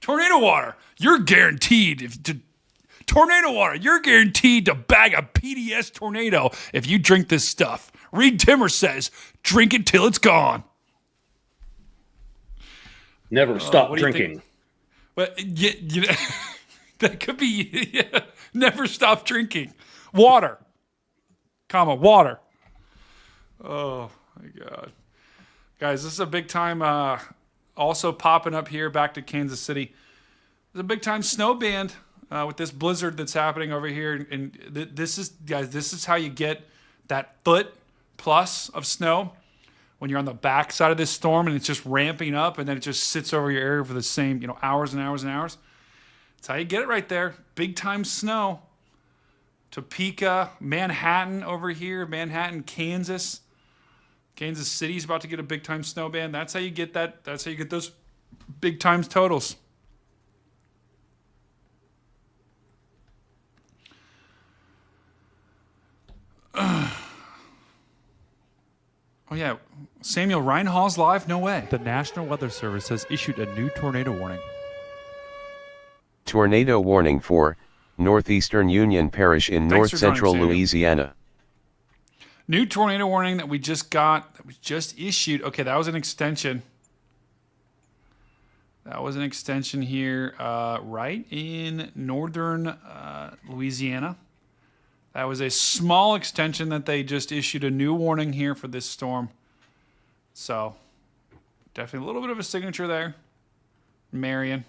Tornado water. You're guaranteed Tornado water. You're guaranteed to bag a PDS tornado if you drink this stuff. Reed Timmer says, drink it till it's gone. Never stop drinking. But that could be never stop drinking. Water. Water. Oh my God. Guys, this is a big time also popping up here back to Kansas City. There's a big time snow band with this blizzard that's happening over here. And this is how you get that foot plus of snow when you're on the back side of this storm and it's just ramping up and then it just sits over your area for the same, hours and hours and hours. That's how you get it right there. Big time snow. Topeka, Manhattan over here, Manhattan, Kansas. Kansas City's about to get a big time snow band. That's how you get that. That's how you get those big times totals. Oh yeah, Samuel Reinhall's live? No way. The National Weather Service has issued a new tornado warning. Tornado warning for Northeastern Union Parish in north central Louisiana. New tornado warning that we just got, that we just issued. Okay, that was an extension. That was an extension here, right in northern Louisiana. That was a small extension that they just issued a new warning here for this storm. So, definitely a little bit of a signature there. Marion.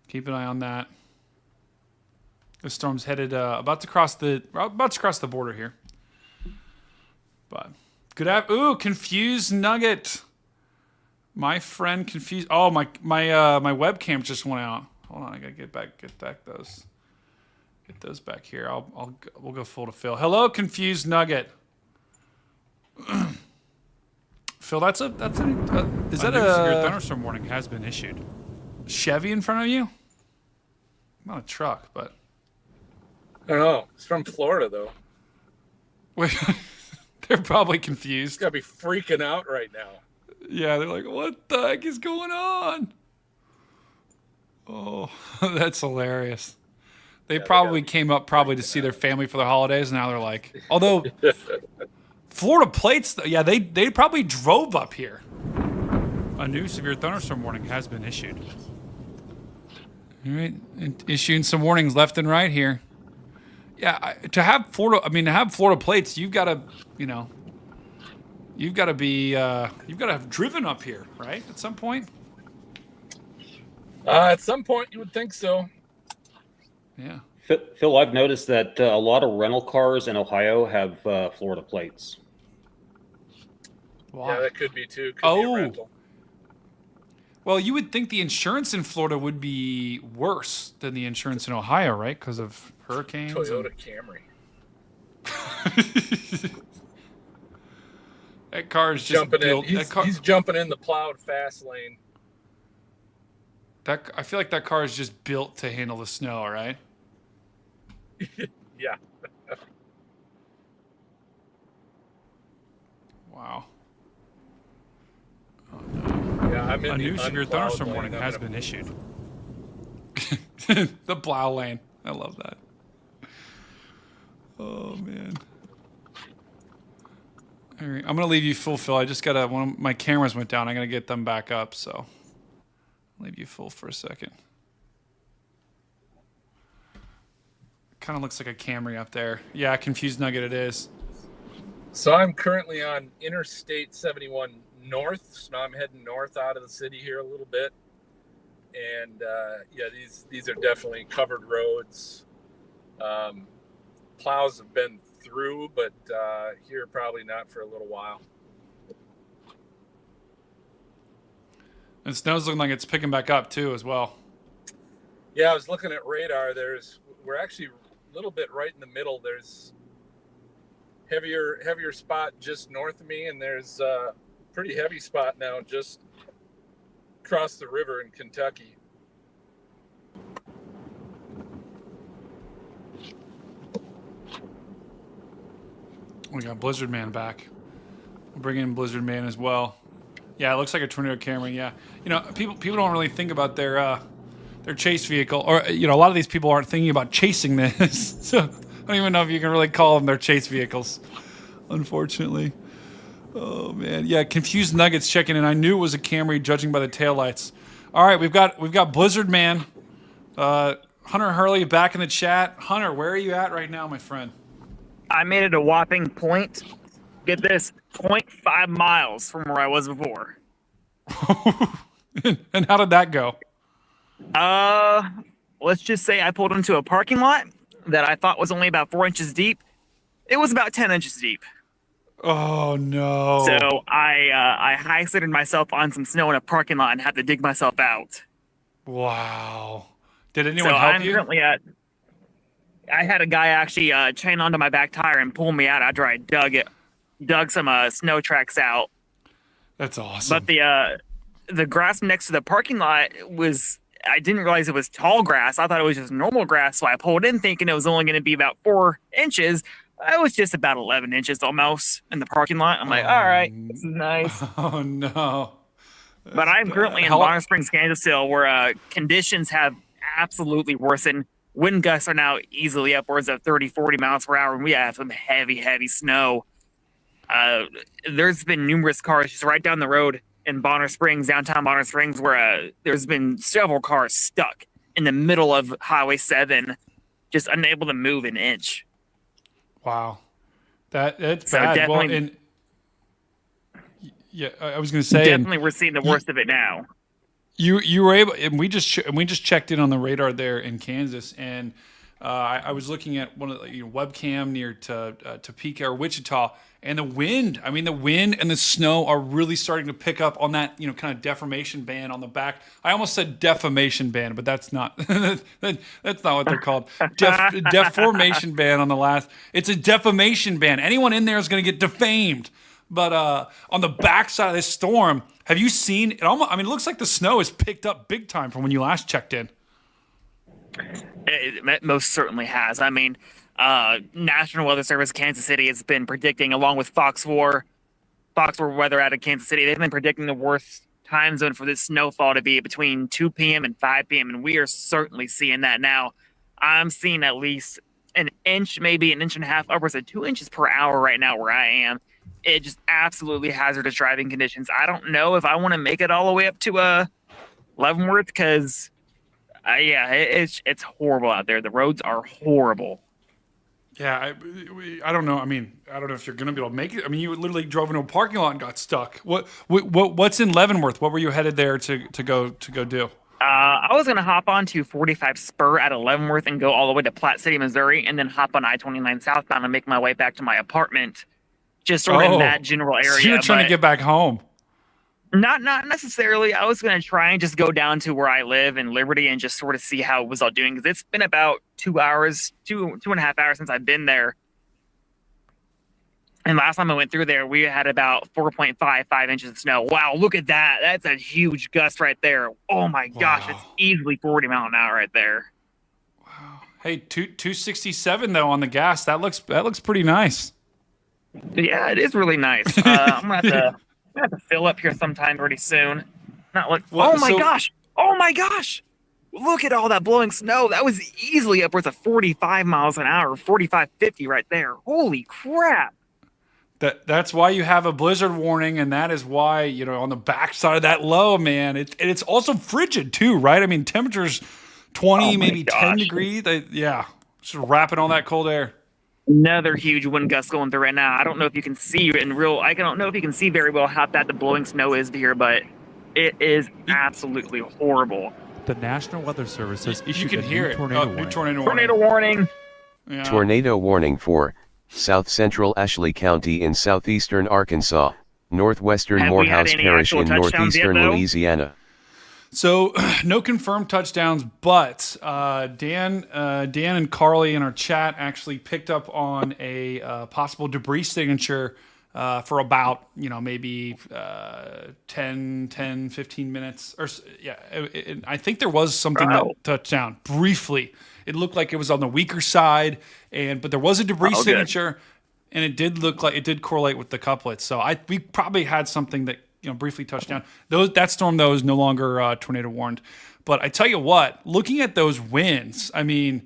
Keep an eye on that. The storm's headed about to cross the border here. But ooh, Confused Nugget. My friend Confused. Oh, my webcam just went out. Hold on, I gotta get back those. Get those back here. We'll go full to Phil. Hello, Confused Nugget. Phil, is that a severe thunderstorm warning has been issued? Chevy in front of you? Not a truck, but I don't know. It's from Florida though. They're probably confused. Gotta be freaking out right now. Yeah, they're like, what the heck is going on? Oh, that's hilarious. They probably came up to see their family for the holidays. Now they're like, although Florida plates, yeah, they probably drove up here. A new severe thunderstorm warning has been issued. All right, issuing some warnings left and right here. Yeah, to have Florida plates, you've got to, you've got to have driven up here, right? At some point. At some point, you would think so. Yeah. Phil, I've noticed that a lot of rental cars in Ohio have Florida plates. Why? Yeah, that could be too. Could be a rental. Well, you would think the insurance in Florida would be worse than the insurance in Ohio, right? Because of hurricanes. Toyota Camry. That car is just jumping built. in. He's jumping in the plowed fast lane. I feel like that car is just built to handle the snow, right? Yeah. Wow. Oh, no. Yeah, I'm in a new severe thunderstorm lane. warning has been issued. The plow lane. I love that. Oh man. All right, I'm gonna leave you full, Phil. I just gotta. One of my cameras went down. I gotta get them back up. So, I'll leave you full for a second. Kind of looks like a Camry up there. Yeah, confused nugget. It is. So I'm currently on Interstate 71 North. So now I'm heading north out of the city here a little bit. And yeah, these are definitely covered roads. Plows have been through, but here probably not for a little while. And snow's looking like it's picking back up too, as well. Yeah, I was looking at radar. We're actually a little bit right in the middle. There's heavier spot just north of me, and there's a pretty heavy spot now just across the river in Kentucky. We got Blizzard Man back. We'll bring in Blizzard Man as well. Yeah, it looks like a tornado Camry. Yeah, people don't really think about their chase vehicle, or a lot of these people aren't thinking about chasing this. So I don't even know if you can really call them their chase vehicles, unfortunately. Oh man, yeah. Confused Nuggets checking in. I knew it was a Camry, judging by the taillights. All right, we've got Blizzard Man, Hunter Hurley back in the chat. Hunter, where are you at right now, my friend? I made it a whopping get this, 0.5 miles from where I was before. And how did that go? Let's just say I pulled into a parking lot that I thought was only about 4 inches deep. It was about 10 inches deep. Oh no! So I high-sided myself on some snow in a parking lot and had to dig myself out. Wow! Did anyone help you? Currently I had a guy actually chain onto my back tire and pull me out after I dug some snow tracks out. That's awesome. But the grass next to the parking lot I didn't realize it was tall grass. I thought it was just normal grass, so I pulled in thinking it was only going to be about 4 inches. I was just about 11 inches almost in the parking lot. I'm like, all right, this is nice. Oh no! But I'm currently in Bonner Springs, Kansas City, where conditions have absolutely worsened. Wind gusts are now easily upwards of 30, 40 miles per hour, and we have some heavy, heavy snow. There's been numerous cars just right down the road in Bonner Springs, downtown Bonner Springs, where there's been several cars stuck in the middle of Highway 7, just unable to move an inch. Wow, that's so bad. Definitely, well, yeah, I was going to say definitely we're seeing the worst of it now. You were able, and we just checked in on the radar there in Kansas, and I was looking at one of the webcam near Topeka or Wichita, and the wind. I mean, the wind and the snow are really starting to pick up on that kind of deformation band on the back. I almost said defamation band, but that's not that's not what they're called. Deformation band on the last. It's a defamation band. Anyone in there is going to get defamed. But on the backside of this storm, have you seen it? It looks like the snow has picked up big time from when you last checked in. It most certainly has. I mean, National Weather Service Kansas City has been predicting, along with Fox 4 weather out of Kansas City, they've been predicting the worst time zone for this snowfall to be between 2 p.m. and 5 p.m., and we are certainly seeing that now. I'm seeing at least an inch, maybe an inch and a half, upwards of 2 inches per hour right now where I am. It just absolutely hazardous driving conditions. I don't know if I want to make it all the way up to Leavenworth because, it's horrible out there. The roads are horrible. Yeah, I don't know. I mean, I don't know if you're going to be able to make it. I mean, you literally drove into a parking lot and got stuck. What's in Leavenworth? What were you headed there to go do? I was going to hop on to 45 Spur at Leavenworth and go all the way to Platte City, Missouri, and then hop on I-29 southbound and make my way back to my apartment, just sort of in that general area. So you're trying to get back home. Not necessarily. I was going to try and just go down to where I live in Liberty and just sort of see how it was all doing. Because it's been about 2 hours, two and a half hours since I've been there. And last time I went through there, we had about 5 inches of snow. Wow, look at that. That's a huge gust right there. Oh my gosh, it's easily 40 mile an hour right there. Wow. Hey, 267 though on the gas. That looks pretty nice. Yeah, it is really nice. I'm gonna have to fill up here sometime pretty soon. Oh my gosh! Look at all that blowing snow. That was easily upwards of 45 miles an hour, 45, 50 right there. Holy crap! That's why you have a blizzard warning, and that is why on the backside of that low, man. It's also frigid too, right? I mean, temperatures 20, maybe 10 degrees. Just wrapping all that cold air. Another huge wind gust going through right now. I don't know if you can see I don't know if you can see very well how bad the blowing snow is here, but it is absolutely horrible. The National Weather Service has issued a new tornado warning. Yeah. Tornado warning for South Central Ashley County in southeastern Arkansas, northwestern Morehouse Parish in northeastern Louisiana. So, no confirmed touchdowns, but Dan and Carly in our chat actually picked up on a possible debris signature for about, maybe 10, 15 minutes. I think there was something that touched down briefly. It looked like it was on the weaker side, but there was a debris signature, and it did look like it did correlate with the couplets. So we probably had something that briefly touched down. That storm, though, is no longer tornado warned. But I tell you what, looking at those winds, I mean,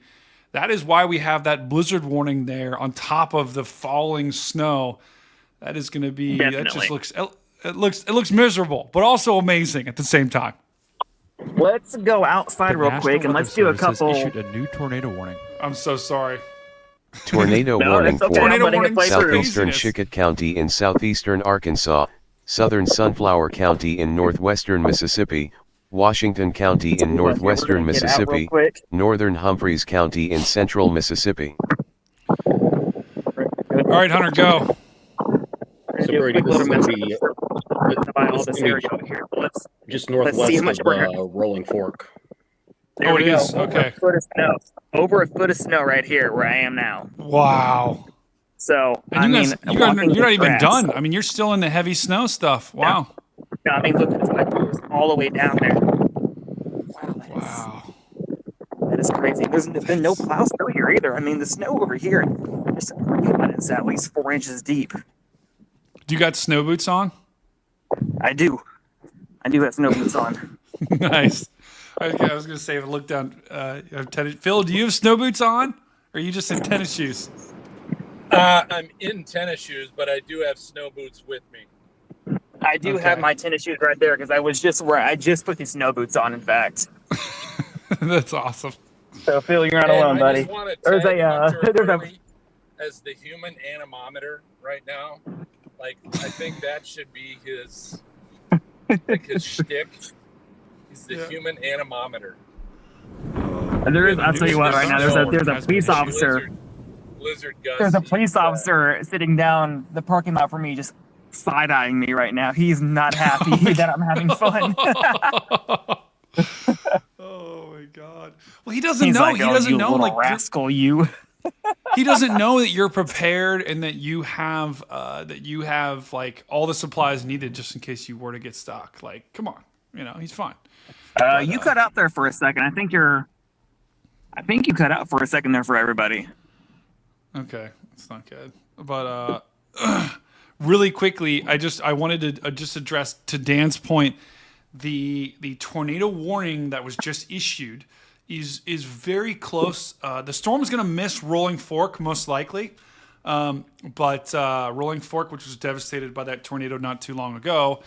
that is why we have that blizzard warning there on top of the falling snow. That is going to be. Definitely. That just looks miserable, but also amazing at the same time. Let's go outside real quick and let's do a couple. Issued a new tornado warning. I'm so sorry. Tornado warning for southeastern Chickett County in southeastern Arkansas, southern Sunflower County in northwestern Mississippi, Washington County in northwestern Mississippi, northern Humphreys County in central Mississippi. All right, Hunter, go. So Brady, this is going to be just northwest of Rolling Fork. There we is. Go. Okay. Over a foot of snow right here where I am now. Wow. So, and you're not even done. I mean, you're still in the heavy snow stuff. Wow. Yeah. I mean, look, it's like all the way down there. Wow. That is crazy. There's been no plow snow here either. I mean, the snow over here is at least 4 inches deep. Do you got snow boots on? I do. I do have snow boots on. Nice. Okay, I was going to say, look down. Phil, do you have snow boots on? Or are you just in tennis shoes? I'm in tennis shoes, but I do have snow boots with me. I do have my tennis shoes right there because I just put these snow boots on, in fact. That's awesome. So, Phil, you're not alone, buddy. There's as the human anemometer right now. Like, I think that should be his shtick. He's the human anemometer. I'll tell you what, right now, there's a police officer. Blizzard gust. There's a police officer sitting down the parking lot for me, just side-eyeing me right now. He's not happy that I'm having fun. Oh my God! Well, he doesn't know. He doesn't know. Like, rascal, you. He doesn't know that you're prepared and that you have like all the supplies needed just in case you were to get stuck. Like, come on, he's fine. You cut out there for a second. I think you cut out for a second there for everybody. Okay, that's not good. But really quickly, I wanted to just address, to Dan's point, the tornado warning that was just issued is very close. The storm's going to miss Rolling Fork most likely, but Rolling Fork, which was devastated by that tornado not too long ago,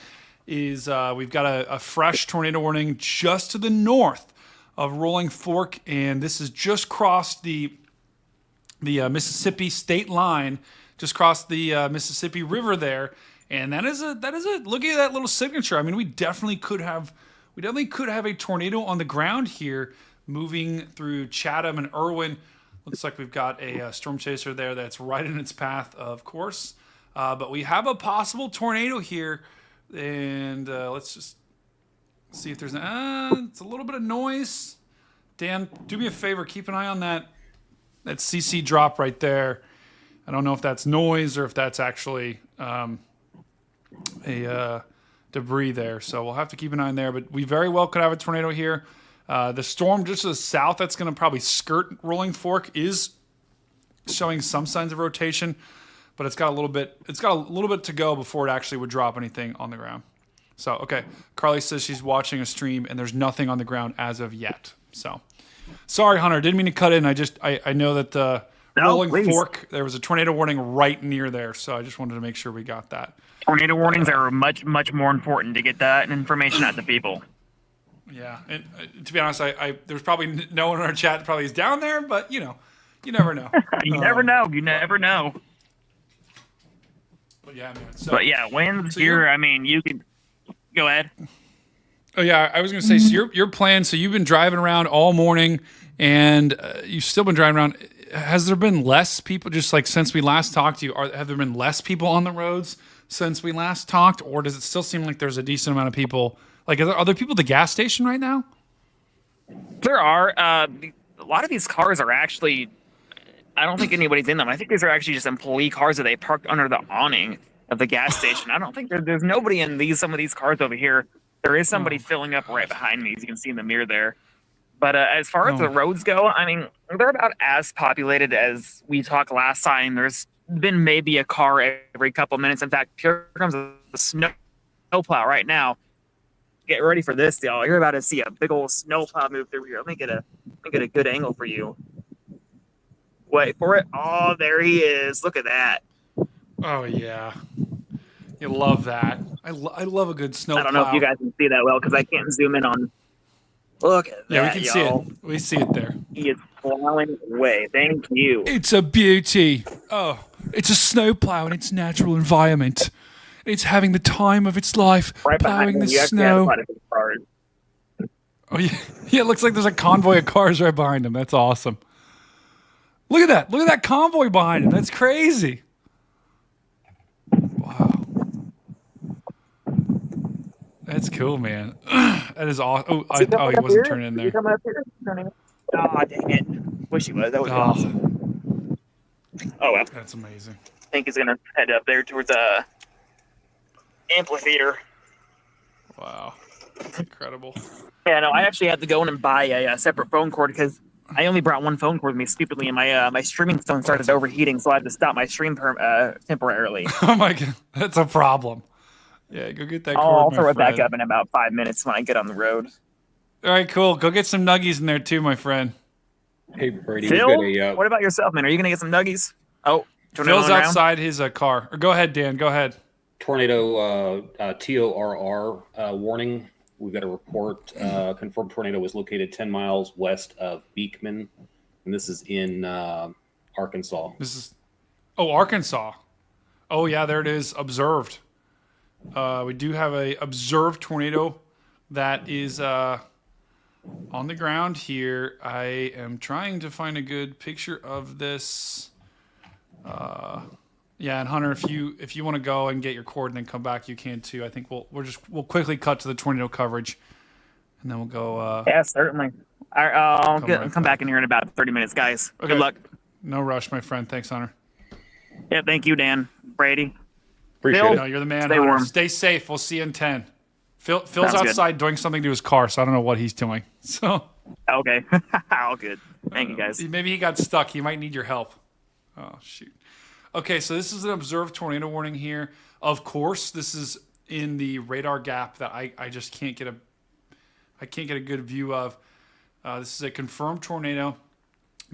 is we've got a fresh tornado warning just to the north of Rolling Fork, and this has just crossed the Mississippi state line, just crossed the Mississippi River there, and that is a look at that little signature. I mean, we definitely could have a tornado on the ground here, moving through Chatham and Irwin. Looks like we've got a storm chaser there that's right in its path, of course. But we have a possible tornado here, and let's just see if there's it's a little bit of noise. Dan, do me a favor, keep an eye on that CC drop right there. I don't know if that's noise or if that's actually a debris there, so we'll have to keep an eye on there. But we very well could have a tornado here. The storm just to the south that's going to probably skirt Rolling Fork is showing some signs of rotation, but it's got a little bit to go before it actually would drop anything on the ground. So, okay, Carly says she's watching a stream and there's nothing on the ground as of yet. So, sorry, Hunter, didn't mean to cut in. I know that Rolling Fork, there was a tornado warning right near there, so I just wanted to make sure we got that. Tornado warnings are much, much more important to get that information out to people. Yeah, and to be honest, there's probably no one in our chat that probably is down there, but you never know. You never know. You never know. But yeah, man. But yeah, winds here. I mean, you can go ahead. Oh yeah, I was gonna say. So your plan. So you've been driving around all morning, and you've still been driving around. Has there been less people? Just like since we last talked to you, have there been less people on the roads since we last talked, or does it still seem like there's a decent amount of people? Like, are there people at the gas station right now? There are. A lot of these cars are actually, I don't think anybody's in them. I think these are actually just employee cars that they parked under the awning of the gas station. I don't think there's nobody in some of these cars over here. There is somebody filling up right behind me, as you can see in the mirror there. But as far as the roads go, I mean, they're about as populated as we talked last time. There's been maybe a car every couple minutes. In fact, here comes a snowplow right now. Get ready for this, y'all. You're about to see a big old snowplow move through here. Let me get a good angle for you. Wait for it. Oh, there he is. Look at that. Oh yeah, you love that. I love a good snowplow. I don't know if you guys can see that well because I can't zoom in on. Look at that. Yeah, we can y'all. see it. We see it there. He is plowing away. Thank you. It's a beauty. Oh, it's a snowplow in its natural environment. It's having the time of its life, right plowing the snow. Oh yeah, it looks like there's a convoy of cars right behind him. That's awesome. Look at that! Look at that convoy behind him. That's crazy. Wow, that's cool, man. That is awesome. Oh, he wasn't turning in there. Oh, dang it! Wish he was. That was awesome. Oh well. That's amazing. I think he's gonna head up there towards amphitheater. Wow, that's incredible. Yeah, no, I actually had to go in and buy a separate phone cord because I only brought one phone cord with me stupidly, and my streaming phone started overheating, so I had to stop my stream temporarily. Oh my god, that's a problem. Yeah, go get that cord. I'll throw it back up in about 5 minutes when I get on the road. All right, cool. Go get some nuggies in there too, my friend. Hey, Brady. Phil, what about yourself, man? Are you gonna get some nuggies? Oh, Phil's outside his car. Or go ahead, Dan. Go ahead. Tornado TORR warning. We've got a report. Confirmed tornado was located 10 miles west of Beekman, and this is in Arkansas. Arkansas. Oh yeah, there it is. Observed. We do have a observed tornado that is on the ground here. I am trying to find a good picture of this. Yeah, and Hunter, if you want to go and get your cord and then come back, you can too. I think we'll quickly cut to the tornado coverage, and then we'll go. Yeah, certainly. I'll come back in here in about 30 minutes, guys. Okay. Good luck. No rush, my friend. Thanks, Hunter. Yeah, thank you, Dan. Brady. Appreciate Phil, it. No, you're the man. Stay Hunter. warm. Stay safe. We'll see you in 10. Phil's Sounds outside doing something to his car, so I don't know what he's doing. So. Okay. All good. Thank you, guys. Maybe he got stuck. He might need your help. Oh shoot. Okay, so this is an observed tornado warning here. Of course, this is in the radar gap that I just can't get a good view of. This is a confirmed tornado,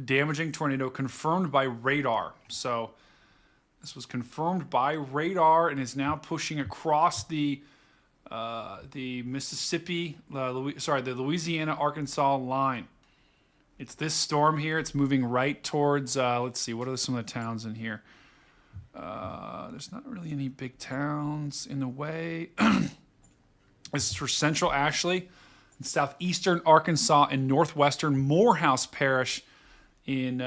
damaging tornado confirmed by radar. So this was confirmed by radar and is now pushing across the Mississippi, the Louisiana-Arkansas line. It's this storm here. It's moving right towards, let's see, what are some of the towns in here? There's not really any big towns in the way. This is for central Ashley, southeastern Arkansas, and northwestern Morehouse Parish in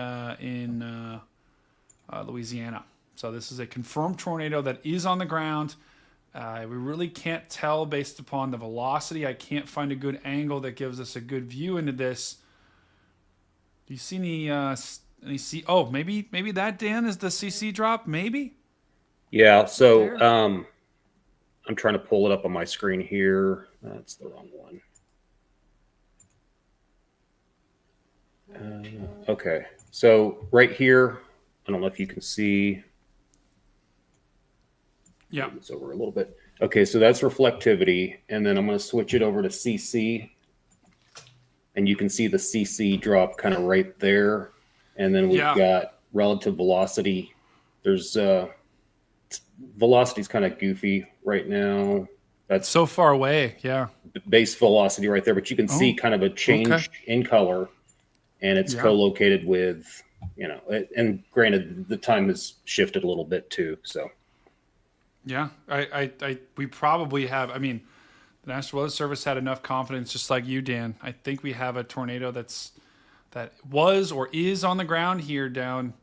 Louisiana. So this is a confirmed tornado that is on the ground. We really can't tell based upon the velocity. I can't find a good angle that gives us a good view into this. Do you see any C? Oh, maybe that, Dan, is the CC drop. Maybe. Yeah. So I'm trying to pull it up on my screen here. That's the wrong one. Okay. So right here, I don't know if you can see. Yeah. It's over a little bit. Okay. So that's reflectivity. And then I'm going to switch it over to CC. And you can see the CC drop kind of right there. And then we've got relative velocity. There's velocity's kind of goofy right now. That's so far away. Yeah. Base velocity right there. But you can see kind of a change in color. And it's co-located with, and granted, the time has shifted a little bit too. So. Yeah. We probably have, the National Weather Service had enough confidence, just like you, Dan. I think we have a tornado that was or is on the ground here down,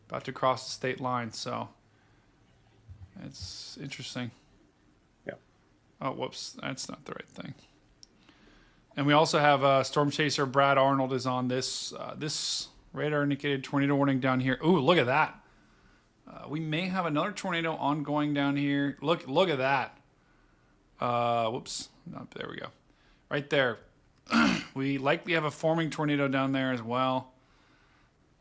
about to cross the state line. So it's interesting. Yeah. Oh, whoops. That's not the right thing. And we also have Storm Chaser Brad Arnold is on this radar indicated tornado warning down here. Ooh, look at that. We may have another tornado ongoing down here. Look at that. Whoops. There we go. Right there. We likely have a forming tornado down there as well.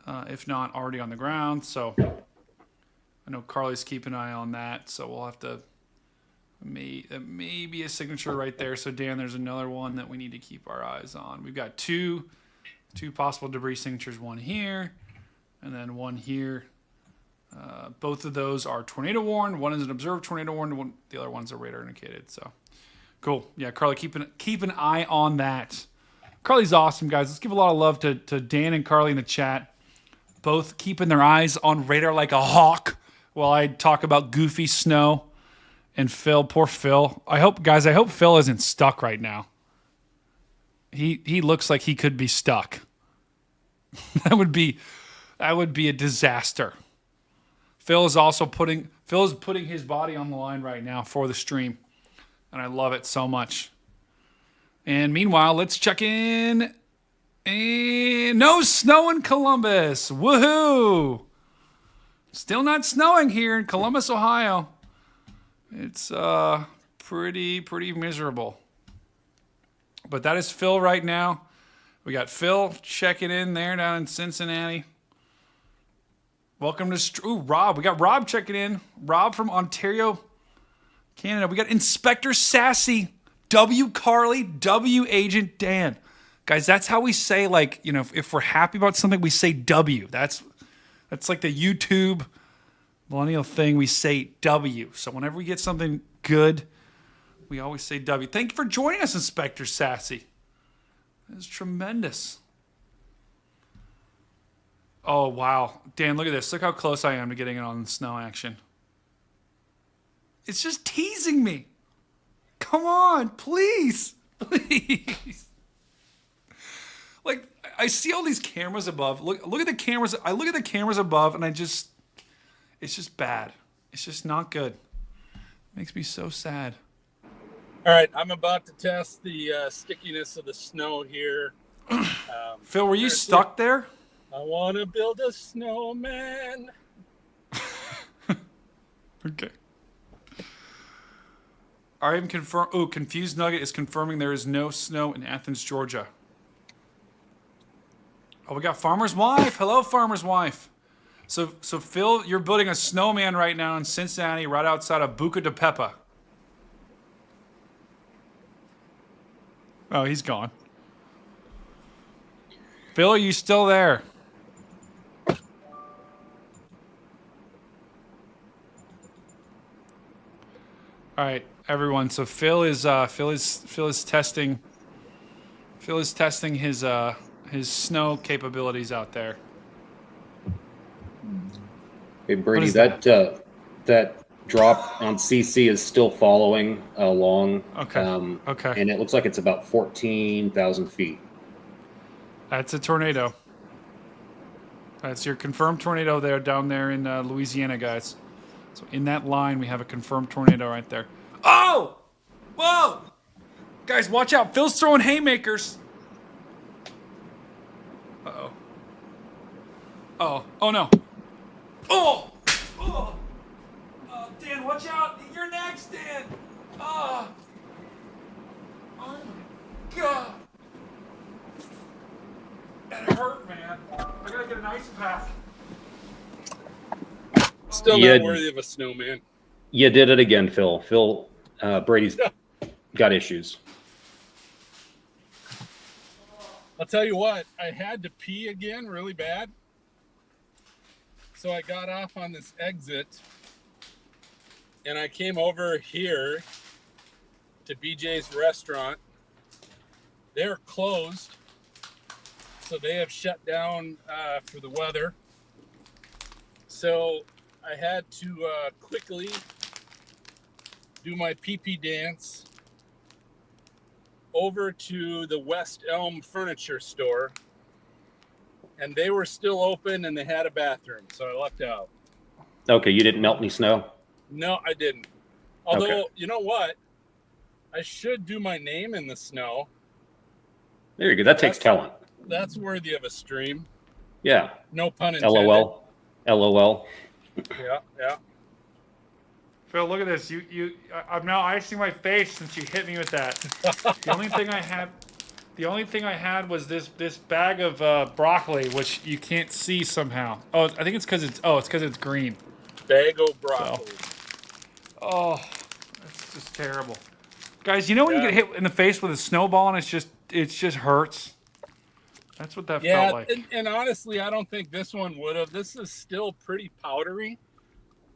If not already on the ground. So I know Carly's keeping an eye on that. So we'll have to maybe a signature right there. So Dan, there's another one that we need to keep our eyes on. We've got two possible debris signatures, one here and then one here. Both of those are tornado warned. One is an observed tornado warned. The other one's a radar indicated. So cool. Yeah, Carly, keep an eye on that. Carly's awesome, guys. Let's give a lot of love to Dan and Carly in the chat. Both keeping their eyes on radar like a hawk while I talk about goofy snow. And Phil, poor Phil. I hope Phil isn't stuck right now. He looks like he could be stuck. That would be a disaster. Phil is putting his body on the line right now for the stream. And I love it so much. And meanwhile, let's check in. And no snow in Columbus. Woohoo! Still not snowing here in Columbus, Ohio. It's pretty miserable. But that is Phil right now. We got Phil checking in there down in Cincinnati. Welcome to Rob. We got Rob checking in. Rob from Ontario, Canada. We got Inspector Sassy, W Carly, W Agent Dan. Guys, that's how we say, if we're happy about something, we say W. That's like the YouTube millennial thing. We say W. So whenever we get something good, we always say W. Thank you for joining us, Inspector Sassy. That is tremendous. Oh, wow. Dan, look at this. Look how close I am to getting it on the snow action. It's just teasing me. Come on, please. Please. I see all these cameras above. Look at the cameras. I look at the cameras above and it's just bad. It's just not good. It makes me so sad. All right, I'm about to test the stickiness of the snow here. Phil, were you stuck there? I want to build a snowman. Okay. I am confirmed. Oh, Confused Nugget is confirming there is no snow in Athens, Georgia. Oh, we got Farmer's Wife. Hello, Farmer's Wife. So Phil, you're building a snowman right now in Cincinnati, right outside of Buca de Pepa. Oh, he's gone. Phil, are you still there? All right, everyone. So Phil is testing his snow capabilities out there. Hey Brady, is that drop on CC is still following along. Okay. Okay. And it looks like it's about 14,000 feet. That's a tornado. That's your confirmed tornado there down there in Louisiana, guys. So in that line, we have a confirmed tornado right there. Oh! Whoa! Guys, watch out. Phil's throwing haymakers. Uh-oh. Oh. Oh, no. Oh! Oh! Dan, watch out. You're next, Dan. Oh. Oh, my God. That hurt, man. I gotta get an ice pack. Still not worthy of a snowman. You did it again, Phil. Phil, Brady's got issues. I'll tell you what, I had to pee again really bad. So I got off on this exit and I came over here to BJ's restaurant. They're closed. So they have shut down for the weather. So I had to quickly do my pee-pee dance over to the West Elm furniture store. And they were still open and they had a bathroom. So I lucked out. Okay, you didn't melt any snow? No, I didn't. Although, Okay. you know what? I should do my name in the snow. There you go. That takes talent. That's worthy of a stream. Yeah. No pun intended. LOL. LOL. Yeah, yeah. Phil, look at this. I'm now icing my face since you hit me with that. The only thing I had was this bag of broccoli, which you can't see somehow. Oh, I think it's because it's green. Bag of broccoli. So. Oh, that's just terrible, guys. You know when you get hit in the face with a snowball and it just hurts. That's what that felt like. And honestly, I don't think this one would have. This is still pretty powdery.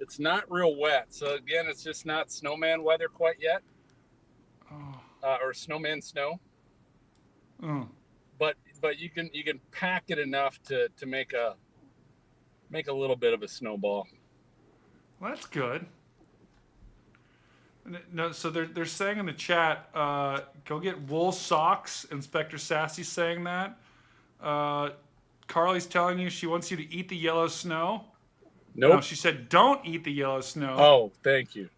It's not real wet. So again, it's just not snowman weather quite yet. Or snowman snow. Mm. But you can pack it enough to make a little bit of a snowball. Well, that's good. No, so they're saying in the chat, go get wool socks. Inspector Sassy's saying that. Carly's telling you she wants you to eat the yellow snow. Nope. No, she said don't eat the yellow snow. Oh, thank you.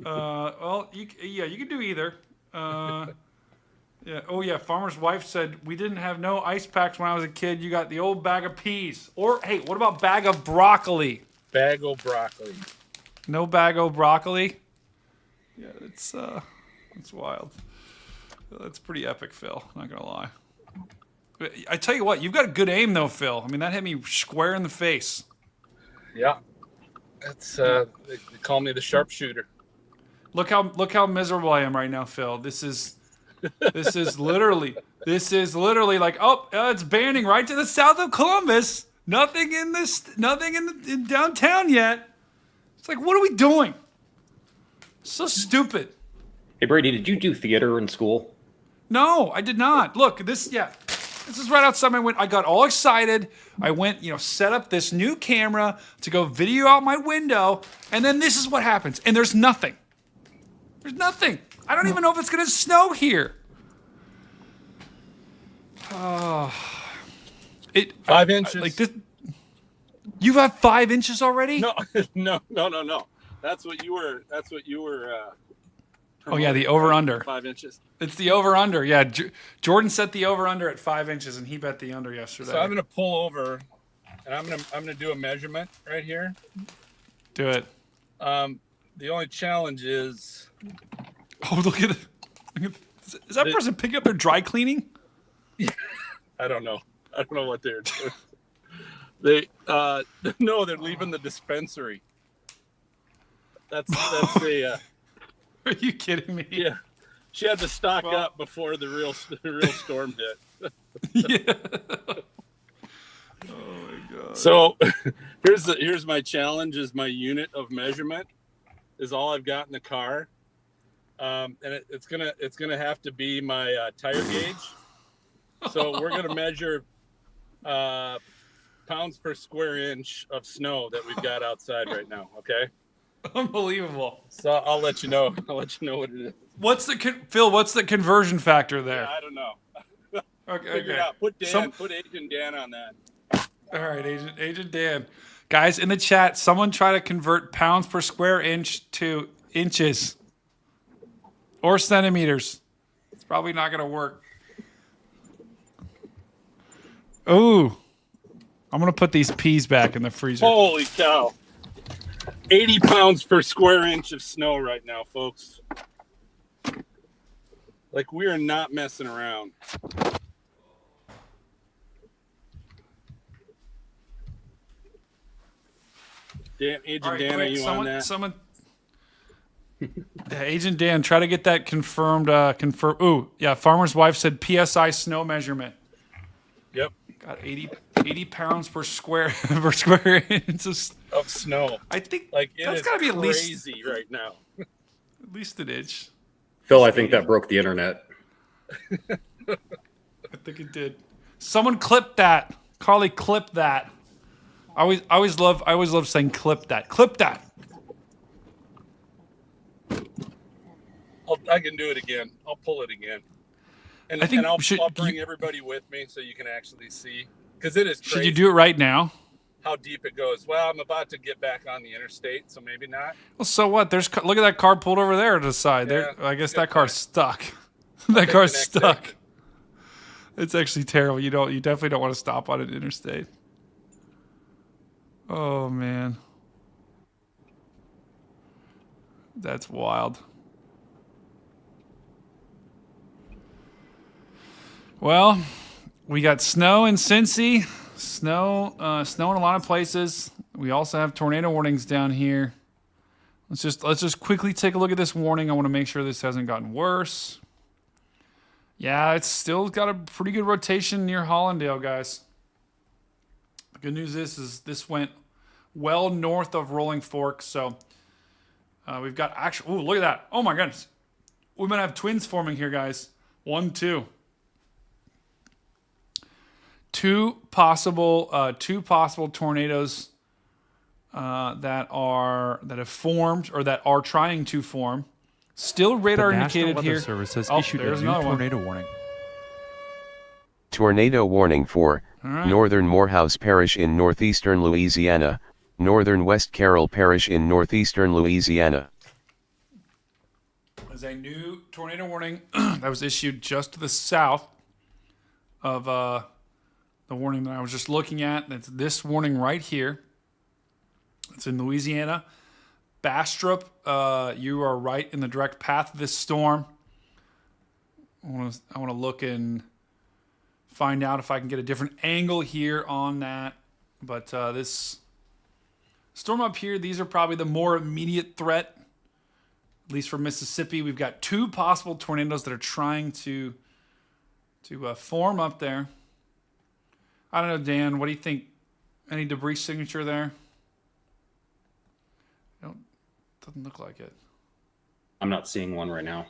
Well, you can do either. Yeah. Oh yeah. Farmer's wife said we didn't have no ice packs when I was a kid. You got the old bag of peas. Or hey, what about bag of broccoli? Bag of broccoli. No bag of broccoli. Yeah, it's wild. That's pretty epic, Phil. Not gonna lie. I tell you what, you've got a good aim though, Phil. I mean, that hit me square in the face. Yeah. That's they call me the sharpshooter. Look how miserable I am right now, Phil. This is literally like it's banding right to the south of Columbus. Nothing in downtown yet. It's like, what are we doing? So stupid. Hey Brady, did you do theater in school? No, I did not. Look, this is right outside my window. I got all excited. I went, set up this new camera to go video out my window, and then this is what happens. And there's nothing. There's nothing. I don't even know if it's going to snow here. 5 inches. Like this. You've had 5 inches already? No. That's what you were. Oh yeah, the over under. 5 inches. It's the over under. Yeah, Jordan set the over under at 5 inches, and he bet the under yesterday. So I'm gonna pull over, and I'm gonna do a measurement right here. Do it. The only challenge is. Oh, look at it. Is that person picking up their dry cleaning? I don't know. I don't know what they're doing. No, they're leaving the dispensary. That's the. Are you kidding me? Yeah, she had to stock up before the real storm hit. Yeah. So here's my challenge: is my unit of measurement is all I've got in the car, and it's gonna have to be my tire gauge. So we're gonna measure pounds per square inch of snow that we've got outside right now. Okay. Unbelievable. So I'll let you know. I'll let you know what it is. What's the Phil? What's the conversion factor there? Yeah, I don't know. Okay. Figure it out. Put Agent Dan on that. All right, Agent Dan. Guys in the chat, someone try to convert pounds per square inch to inches or centimeters. It's probably not going to work. Ooh. I'm going to put these peas back in the freezer. Holy cow. 80 pounds per square inch of snow right now, folks. Like, we are not messing around. Agent All right, Dan, quick, are you on that? Agent Dan, try to get that confirmed. Ooh, yeah. Farmer's wife said PSI snow measurement. Yep. Got 80 pounds per square per square inch of snow. I think like that's got to be at least crazy right now. At least an inch. Phil, I think that broke the internet. I think it did. Someone clip that. Carly, clip that. I always love saying clip that. Clip that. I can do it again. I'll pull it again. And, I think I'll bring everybody with me so you can actually see. Because it is crazy. Should you do it right now? How deep it goes. Well, I'm about to get back on the interstate, so maybe not. Well, so what? Look at that car pulled over there to the side. Yeah, I guess that car's stuck. That car's stuck. It's actually terrible. You definitely don't want to stop on an interstate. Oh man. That's wild. Well, we got snow in Cincy, snow in a lot of places. We also have tornado warnings down here. Let's just quickly take a look at this warning. I want to make sure this hasn't gotten worse. Yeah, it's still got a pretty good rotation near Hollandale, guys. The good news is this went well north of Rolling Fork, so we've got actual. Ooh, look at that! Oh my goodness, we might have twins forming here, guys. 1, 2. Two possible tornadoes that have formed or that are trying to form. Still radar indicated National here. Weather Service has Oh, issued a there's new another one. tornado warning. Tornado warning for right. northern Morehouse Parish in northeastern Louisiana, northern West Carroll Parish in northeastern Louisiana. There's a new tornado warning that was issued just to the south of the warning that I was just looking at. That's this warning right here. It's in Louisiana. Bastrop, you are right in the direct path of this storm. I want to look and find out if I can get a different angle here on that. But this storm up here, these are probably the more immediate threat, at least for Mississippi. We've got 2 possible tornadoes that are trying to form up there. I don't know, Dan, what do you think? Any debris signature there? Doesn't look like it. I'm not seeing one right now.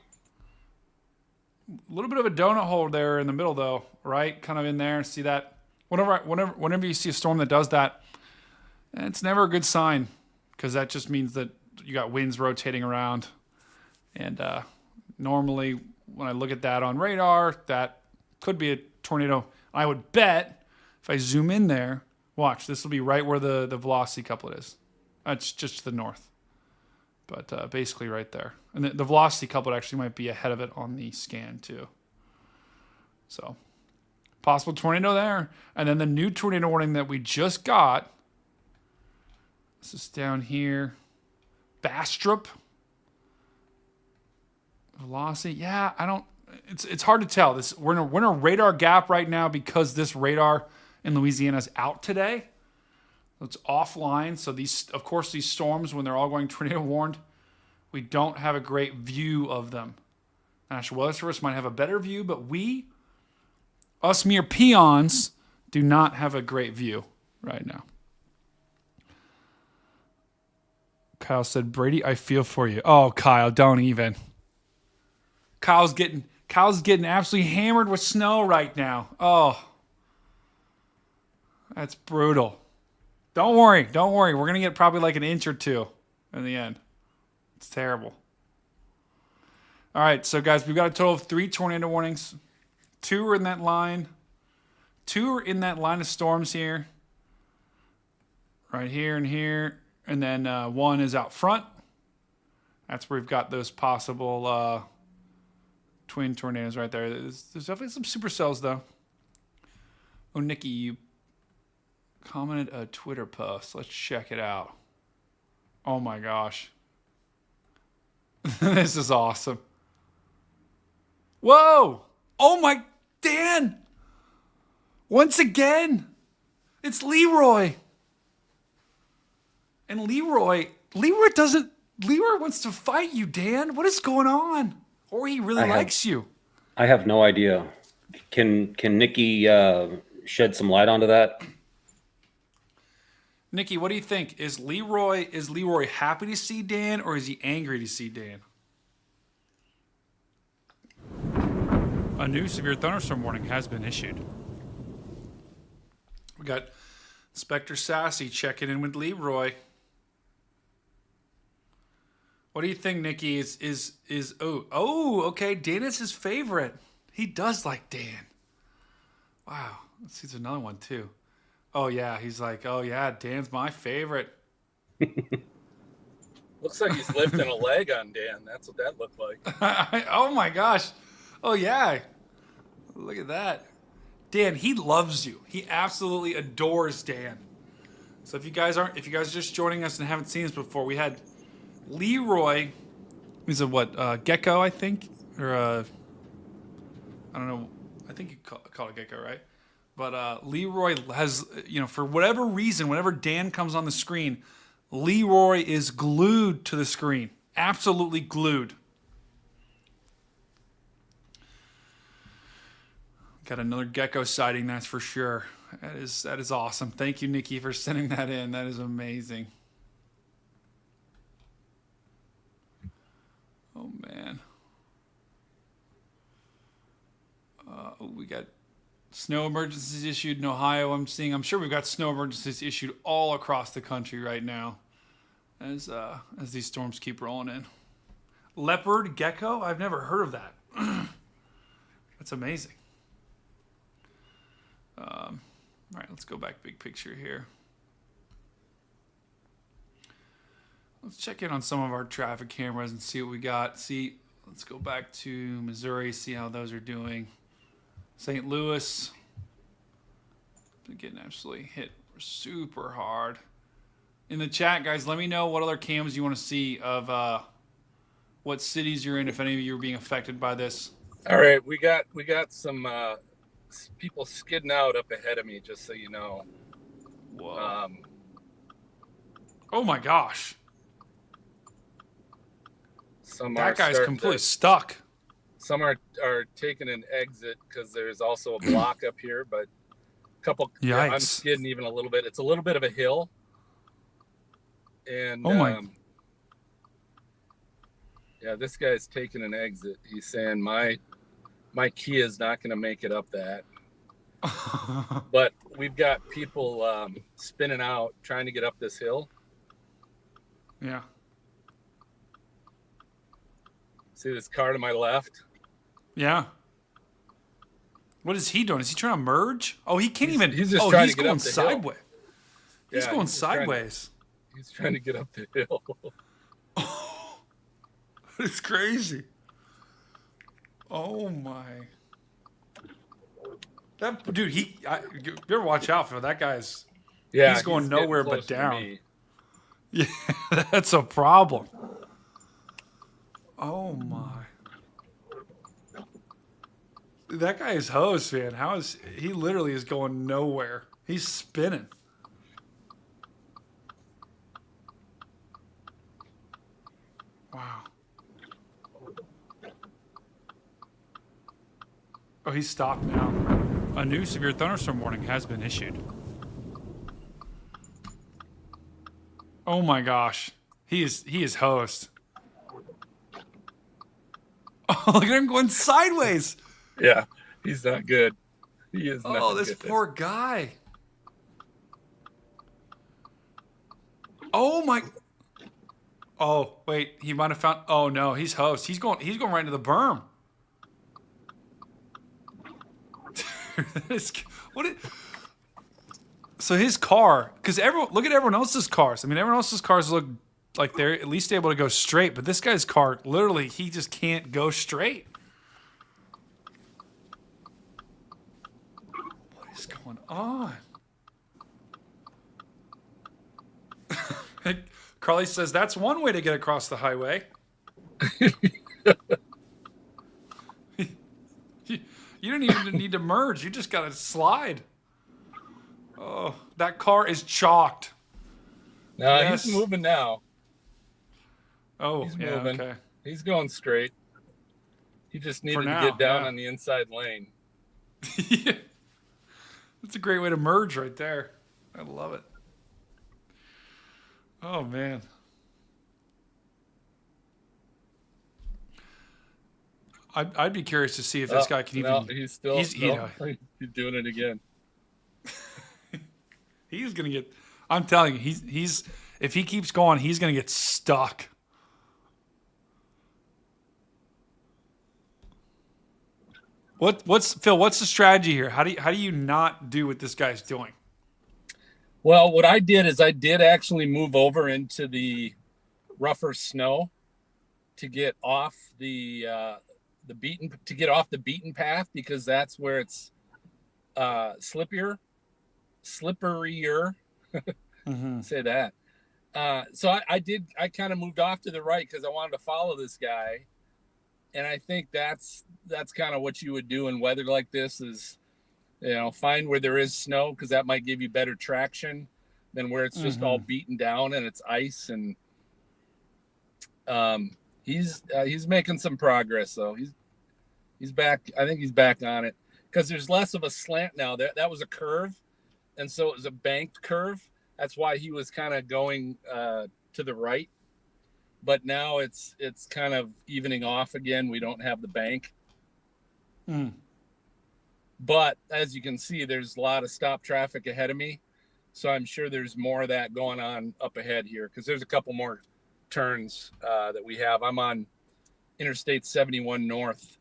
A little bit of a donut hole there in the middle, though, right? Kind of in there. See that? Whenever you see a storm that does that, it's never a good sign because that just means that you got winds rotating around. And normally, when I look at that on radar, that could be a tornado. I would bet if I zoom in there, watch, this will be right where the velocity couplet is. That's just to the north. But basically right there. And the velocity couplet actually might be ahead of it on the scan too. So possible tornado there. And then the new tornado warning that we just got. This is down here. Bastrop. Velocity. Yeah, it's hard to tell. We're in a radar gap right now because this radar in Louisiana is out today. It's offline. So these storms, when they're all going tornado warned, we don't have a great view of them. National Weather Service might have a better view, but us mere peons do not have a great view right now. Kyle said, Brady, I feel for you. Oh, Kyle, don't even. Kyle's getting absolutely hammered with snow right now. Oh, that's brutal. Don't worry. We're going to get probably like an inch or two in the end. It's terrible. All right, so guys, we've got a total of 3 tornado warnings. 2 are in that line. 2 are in that line of storms here. Right here and here. And then 1 is out front. That's where we've got those possible twin tornadoes right there. There's definitely some supercells, though. Oh, Nikki, you commented a Twitter post. Let's check it out. Oh, my gosh. This is awesome. Whoa! Oh, my... Dan! Once again, it's Leroy. And Leroy wants to fight you, Dan. What is going on? Or he really likes you. I have no idea. Can Nikki shed some light onto that? Nikki, what do you think? Is Leroy happy to see Dan, or is he angry to see Dan? A new severe thunderstorm warning has been issued. We got Inspector Sassy checking in with Leroy. What do you think, Nikki? Okay, Dan is his favorite. He does like Dan. Wow. Let's see, there's another one too. Oh yeah, he's like, oh yeah, Dan's my favorite. Looks like he's lifting a leg on Dan. That's what that looked like. Oh my gosh. Oh yeah. Look at that. Dan, he loves you. He absolutely adores Dan. So if you guys are just joining us and haven't seen us before, we had Leroy. He's a gecko, I think, or I don't know. I think you call it gecko, right? But Leroy has, for whatever reason, whenever Dan comes on the screen, Leroy is glued to the screen, absolutely glued. Got another gecko sighting, that's for sure. That is awesome. Thank you, Nikki, for sending that in. That is amazing. Oh, man. We got snow emergencies issued in Ohio. I'm sure we've got snow emergencies issued all across the country right now as these storms keep rolling in. Leopard gecko? I've never heard of that. That's amazing. All right, let's go back big picture here. Let's check in on some of our traffic cameras and see what we got. Let's go back to Missouri, see how those are doing. St. Louis, been getting absolutely hit super hard. In the chat, guys, let me know what other cams you want to see of what cities you're in, if any of you are being affected by this. All right, we got some people skidding out up ahead of me, just so you know. Whoa. Oh my gosh. That guy's completely stuck. Some are taking an exit because there's also a block up here, but a couple. Yeah, I'm skidding even a little bit. It's a little bit of a hill. And yeah, this guy's taking an exit. He's saying my Kia is not going to make it up that. But we've got people spinning out trying to get up this hill. Yeah. See this car to my left? Yeah. What is he doing? Is he trying to merge? Oh, he can't even. He's just trying to get going up the sideways. Hill. He's going sideways. He's trying to get up the hill. It's crazy. Oh my. That dude, you better watch out for that guy's. Yeah, he's going nowhere but down. Yeah, that's a problem. Oh my. That guy is hosed, man. He literally is going nowhere. He's spinning. Wow. Oh, he's stopped now. A new severe thunderstorm warning has been issued. Oh my gosh. He is host. Oh, look at him going sideways. Yeah, he's not good. He is not Oh, this good. poor guy. Oh my. Oh, wait, he might have found. Oh no, he's host. He's going right into the berm. So his car, because look at everyone else's cars. I mean, everyone else's cars look like they're at least able to go straight, but this guy's car, literally, he just can't go straight. What is going on? Carly says that's one way to get across the highway. You don't even need to merge. You just got to slide. Oh, that car is chalked. No, Yes. he's moving now. Oh, He's yeah, moving. okay. He's going straight. He just needed now, to get down yeah. on the inside lane. Yeah. That's a great way to merge right there. I love it. Oh, man. I'd be curious to see if this guy can even. No, he's still he's he's doing it again. He's gonna get. I'm telling you, he's if he keeps going, he's gonna get stuck. What's Phil? What's the strategy here? How do you not do what this guy's doing? Well, what I did is I did actually move over into the rougher snow to get off the beaten path, because that's where it's slipperier. Mm-hmm. Say that. So I kind of moved off to the right because I wanted to follow this guy, and I think that's kind of what you would do in weather like this is, find where there is snow, because that might give you better traction than where it's just all beaten down and it's ice. And he's making some progress though. He's back. I think he's back on it because there's less of a slant now. That was a curve, and so it was a banked curve. That's why he was kind of going to the right. But now it's kind of evening off again. We don't have the bank. But as you can see, there's a lot of stop traffic ahead of me. So I'm sure there's more of that going on up ahead here, because there's a couple more turns that we have. I'm on Interstate 71 North,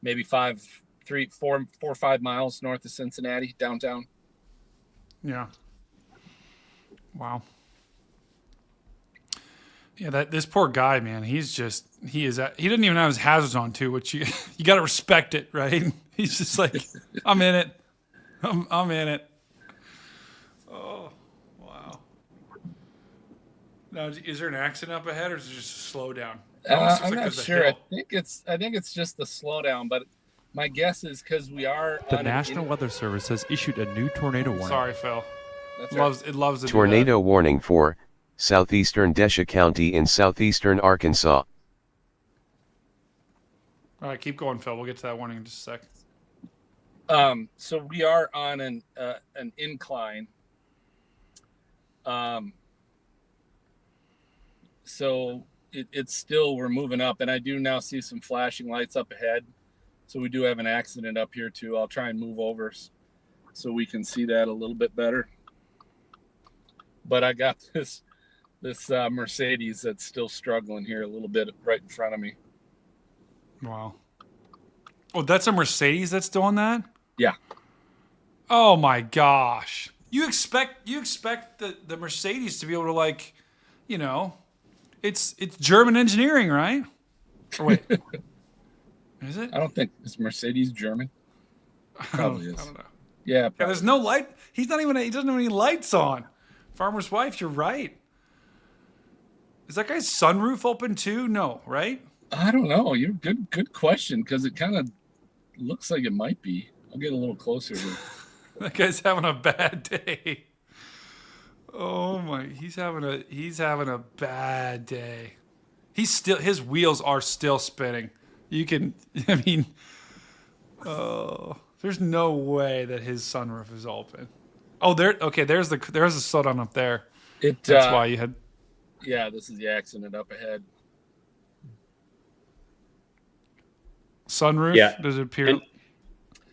maybe 4 or 5 miles north of Cincinnati, downtown. Yeah. Wow. Yeah, this poor guy, man. He doesn't even have his hazards on too, which you got to respect it, right? He's just like, I'm in it. I'm in it. Oh, wow. Now, is there an accident up ahead, or is it just a slowdown? I'm not sure. I think it's just the slowdown, but my guess is because we are. The National Weather Service has issued a new tornado warning. Sorry, Phil. Right. It loves to Tornado warning for southeastern Desha County in southeastern Arkansas. All right, keep going, Phil. We'll get to that warning in just a sec. So we are on an incline. So it's still, we're moving up, and I do now see some flashing lights up ahead. So we do have an accident up here too. I'll try and move over so we can see that a little bit better. But I got this Mercedes that's still struggling here a little bit right in front of me. Wow. Oh, that's a Mercedes that's doing that? Yeah. Oh my gosh. You expect the Mercedes to be able to, like, it's German engineering, right? Or wait. Is it? I don't think it's Mercedes German. Probably is. I don't know. Yeah. Yeah, there's no light. He doesn't have any lights on. Farmer's wife, you're right. Is that guy's sunroof open too? No, right? I don't know. You're good question, because it kind of looks like it might be. I'll get a little closer here. That guy's having a bad day. Oh my, he's having a bad day. His wheels are still spinning. There's no way that his sunroof is open. Oh, there's the slowdown up there. That's why you had. Yeah, this is the accident up ahead. Sunroof? Yeah. Does it appear? And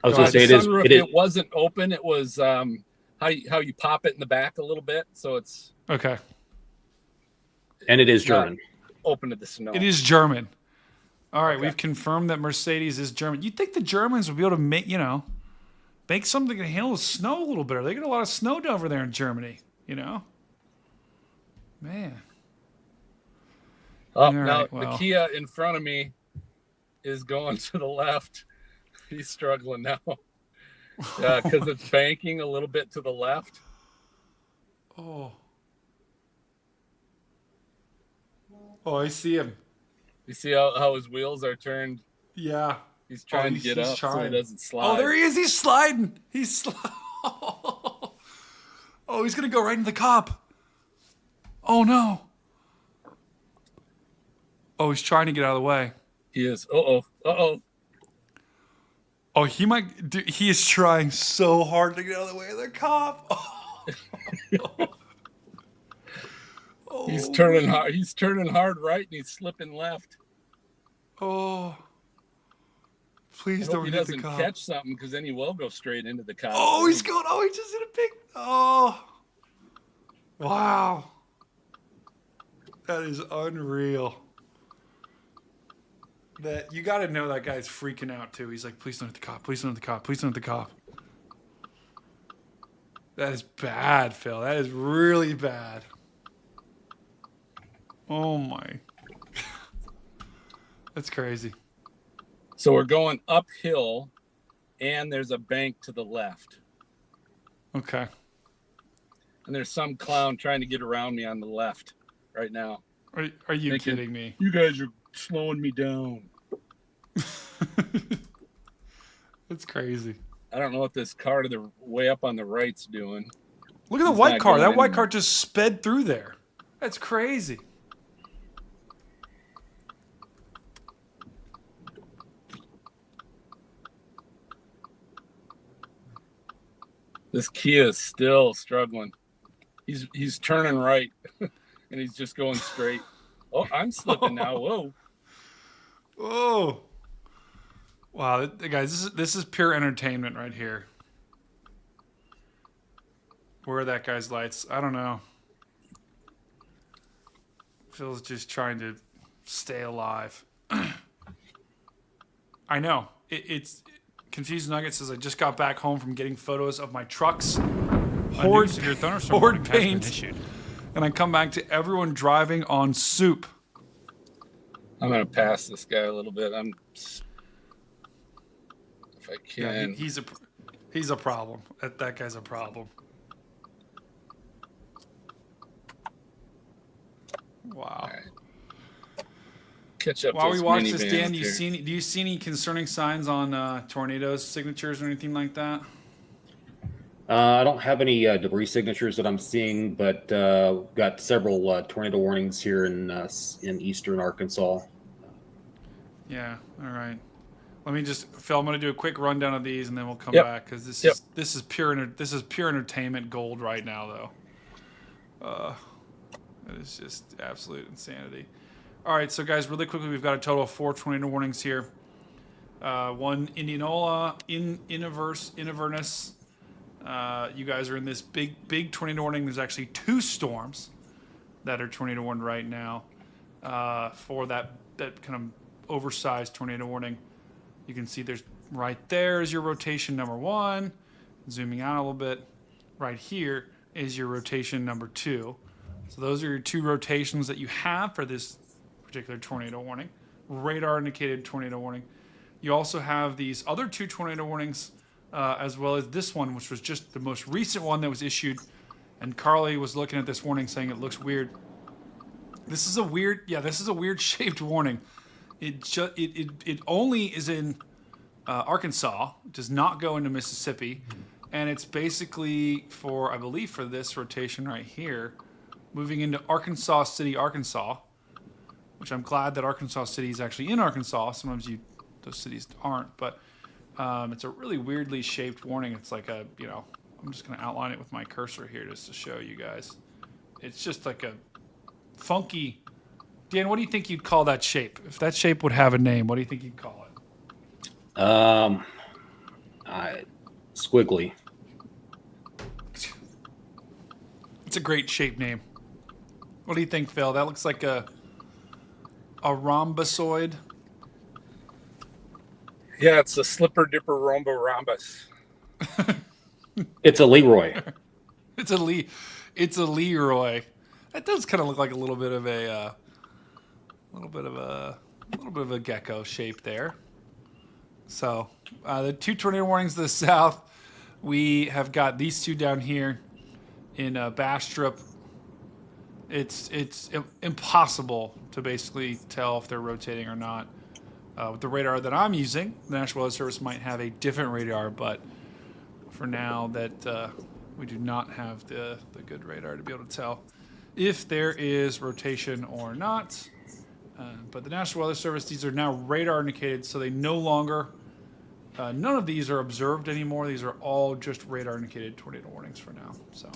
I was going to say sunroof, it is. It wasn't open. It was how you pop it in the back a little bit, so it's Okay. And it is German. Open to the snow. It is German. All right, we've confirmed that Mercedes is German. You'd think the Germans would be able to make something that can handle the snow a little better. They get a lot of snow over there in Germany, Man. Oh, All now right, well. the Kia in front of me is going to the left. He's struggling now because it's banking a little bit to the left. Oh, I see him. You see how his wheels are turned? Yeah. He's trying to get up so he doesn't slide. Oh, there he is. He's sliding. Oh, he's going to go right into the cop. Oh, no. Oh, he's trying to get out of the way. He is. Uh-oh. Oh, he might. Dude, he is trying so hard to get out of the way of the cop. Oh. He's turning hard. He's turning hard right, and he's slipping left. Oh. Please I hope don't he hit the doesn't cop. catch something because then he will go straight into the cop. Oh, he's going. Oh, he just hit a big. Oh. Wow. That is unreal. That you got to know that guy's freaking out too. He's like, please don't hit the cop. Please don't hit the cop. Please don't hit the cop. That is bad, Phil. That is really bad. Oh my. That's crazy. So we're going uphill, and there's a bank to the left. Okay. And there's some clown trying to get around me on the left right now. Are you kidding me? You guys are slowing me down. That's crazy. I don't know what this car to the way up on the right's doing. Look at the white car. That white car just sped through there. That's crazy. This Kia is still struggling. He's turning right, and he's just going straight. Oh, I'm slipping now. Whoa. Whoa. Wow, guys, this is pure entertainment right here. Where are that guy's lights? I don't know. Phil's just trying to stay alive. I know. It's Confused Nugget says I just got back home from getting photos of my trucks. Horde paint. And I come back to everyone driving on soup. I'm gonna pass this guy a little bit. If I can. Yeah, he's a problem. That guy's a problem. Wow. Right. Catch up. While we watch this, Dan, do you see any concerning signs on tornadoes, signatures, or anything like that? I don't have any debris signatures that I'm seeing, but got several tornado warnings here in eastern Arkansas. Yeah. All right. Let me just, Phil. I'm going to do a quick rundown of these, and then we'll come back because this is pure entertainment gold right now, though. It is just absolute insanity. All right, so guys, really quickly, we've got a total of 4 tornado warnings here. One Indianola, Inverness. You guys are in this big tornado warning. There's actually 2 storms that are tornado warned right now for that kind of oversized tornado warning. You can see there's right there is your rotation number 1. Zooming out a little bit, right here is your rotation number 2. So those are your 2 rotations that you have for this particular tornado warning. Radar indicated tornado warning. You also have these other 2 tornado warnings, as well as this one, which was just the most recent one that was issued. And Carly was looking at this warning saying it looks weird. This is a weird shaped warning. It only is in Arkansas. It does not go into Mississippi. And it's basically for, I believe, for this rotation right here, moving into Arkansas City, Arkansas, which I'm glad that Arkansas City is actually in Arkansas. Sometimes those cities aren't, but it's a really weirdly shaped warning. It's like I'm just going to outline it with my cursor here just to show you guys. It's just like a funky. Dan, what do you think you'd call that shape? If that shape would have a name, what do you think you'd call it? Squiggly. It's a great shape name. What do you think, Phil? That looks like a rhombosoid. Yeah, it's a slipper dipper rhombus. It's a Leroy. It's a Leroy. That does kind of look like a little bit of a gecko shape there. So the 2 tornado warnings to the south. We have got these 2 down here in Bastrop. It's impossible to basically tell if they're rotating or not. With the radar that I'm using, the National Weather Service might have a different radar, but for now that we do not have the good radar to be able to tell if there is rotation or not. But the National Weather Service, these are now radar indicated, so they no longer, none of these are observed anymore. These are all just radar indicated tornado warnings for now. So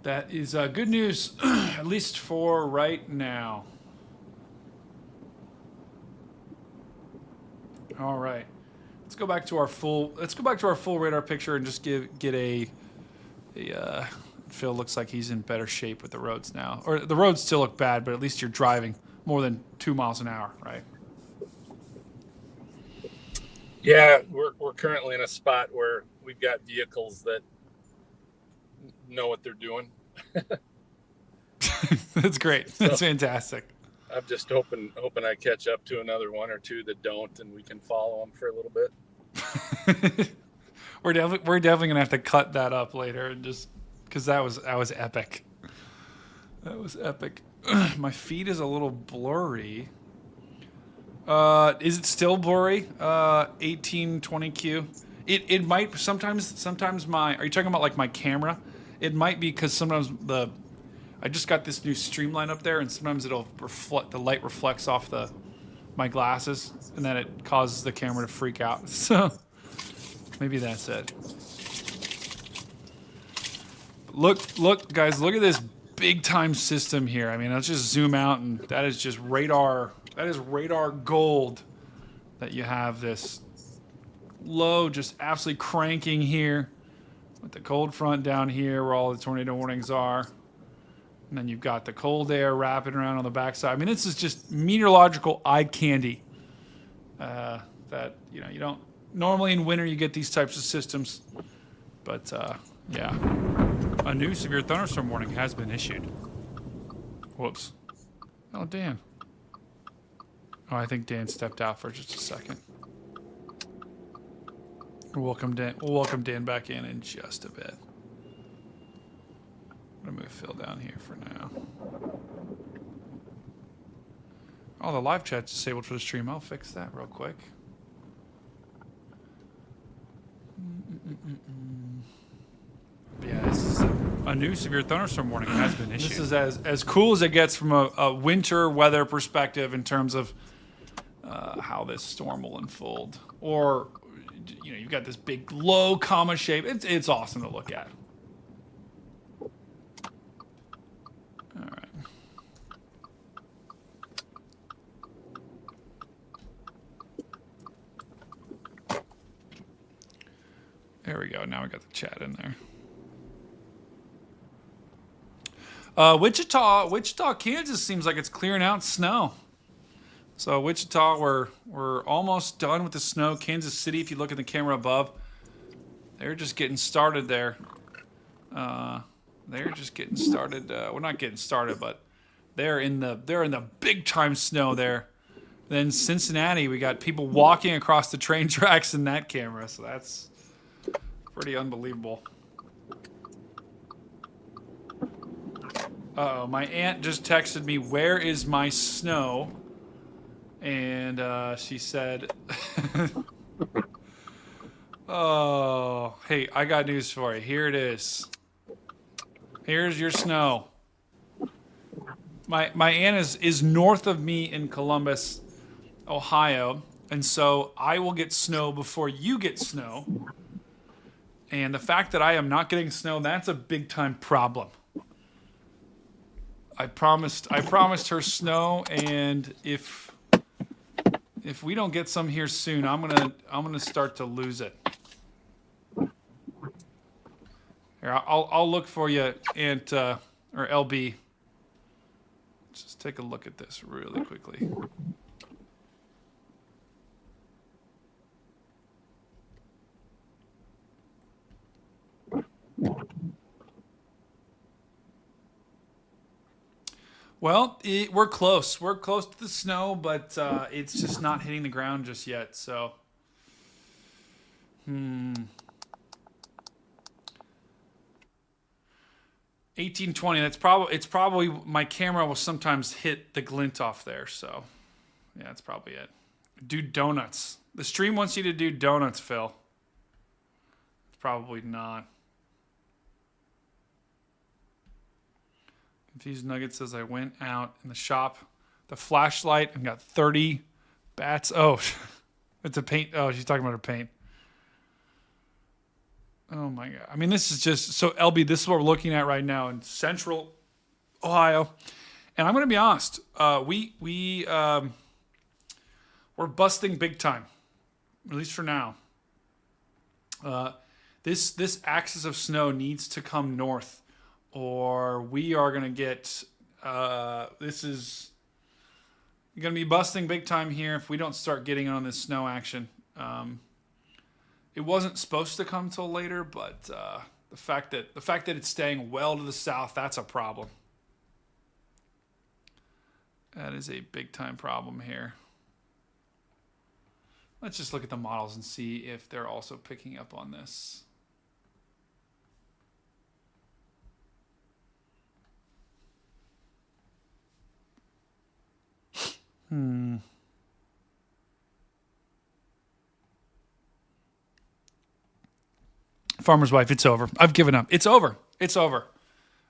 that is good news, at least for right now. All right, let's go back to our full radar picture and just get a Phil looks like he's in better shape with the roads now. Or the roads still look bad, but at least you're driving more than 2 miles an hour, right? Yeah, we're currently in a spot where we've got vehicles that know what they're doing. That's great. That's fantastic. I'm just hoping I catch up to another 1 or 2 that don't, and we can follow them for a little bit. We're definitely gonna have to cut that up later, and just because that was epic. That was epic. My feed is a little blurry. Is it still blurry? 1820Q. It might sometimes my. Are you talking about like my camera? It might be because sometimes I just got this new streamline up there, and sometimes it'll reflect. The light reflects off my glasses, and then it causes the camera to freak out. So maybe that's it. Look, guys! Look at this big time system here. I mean, let's just zoom out, and that is just radar. That is radar gold. That you have this low just absolutely cranking here, with the cold front down here where all the tornado warnings are. And then you've got the cold air wrapping around on the backside. I mean, this is just meteorological eye candy. That you don't normally in winter you get these types of systems, but yeah, a new severe thunderstorm warning has been issued. Whoops. Oh, Dan. Oh, I think Dan stepped out for just a second. We'll welcome Dan back in just a bit. I'm gonna move Phil down here for now. Oh, the live chat's disabled for the stream. I'll fix that real quick. Yeah, this is a new severe thunderstorm warning has been issued. This is as cool as it gets from a winter weather perspective in terms of how this storm will unfold. Or, you've got this big low comma shape. It's awesome to look at. All right. There we go. Now we got the chat in there. Wichita, Kansas seems like it's clearing out snow. So Wichita, we're almost done with the snow. Kansas City, if you look at the camera above, they're just getting started there. They're just getting started. Well, not getting started, but they're in the big time snow there. Then Cincinnati, we got people walking across the train tracks in that camera. So that's pretty unbelievable. Uh-oh, my aunt just texted me, "Where is my snow?" And she said, "Oh, hey, I got news for you. Here it is. Here's your snow." My aunt is north of me in Columbus, Ohio, and so I will get snow before you get snow. And the fact that I am not getting snow, that's a big time problem. I promised her snow, and if we don't get some here soon, I'm gonna start to lose it. Here, I'll look for you, Aunt or LB. Just take a look at this really quickly. Well, we're close. We're close to the snow, but it's just not hitting the ground just yet. So, 1820. It's probably my camera will sometimes hit the glint off there. So, yeah, that's probably it. Do donuts. The stream wants you to do donuts, Phil. It's probably not. Confused Nugget says I went out in the shop, the flashlight, and got 30 bats. Oh, it's a paint. Oh, she's talking about her paint. Oh my God. I mean, this is just so LB. This is what we're looking at right now in Central Ohio, and I'm going to be honest. We're busting big time, at least for now. This axis of snow needs to come north, or we are going to get, this is going to be busting big time here if we don't start getting on this snow action. It wasn't supposed to come till later, but the fact that it's staying well to the south, that's a problem. That is a big time problem here. Let's just look at the models and see if they're also picking up on this. Farmer's wife, it's over. I've given up. It's over. It's over.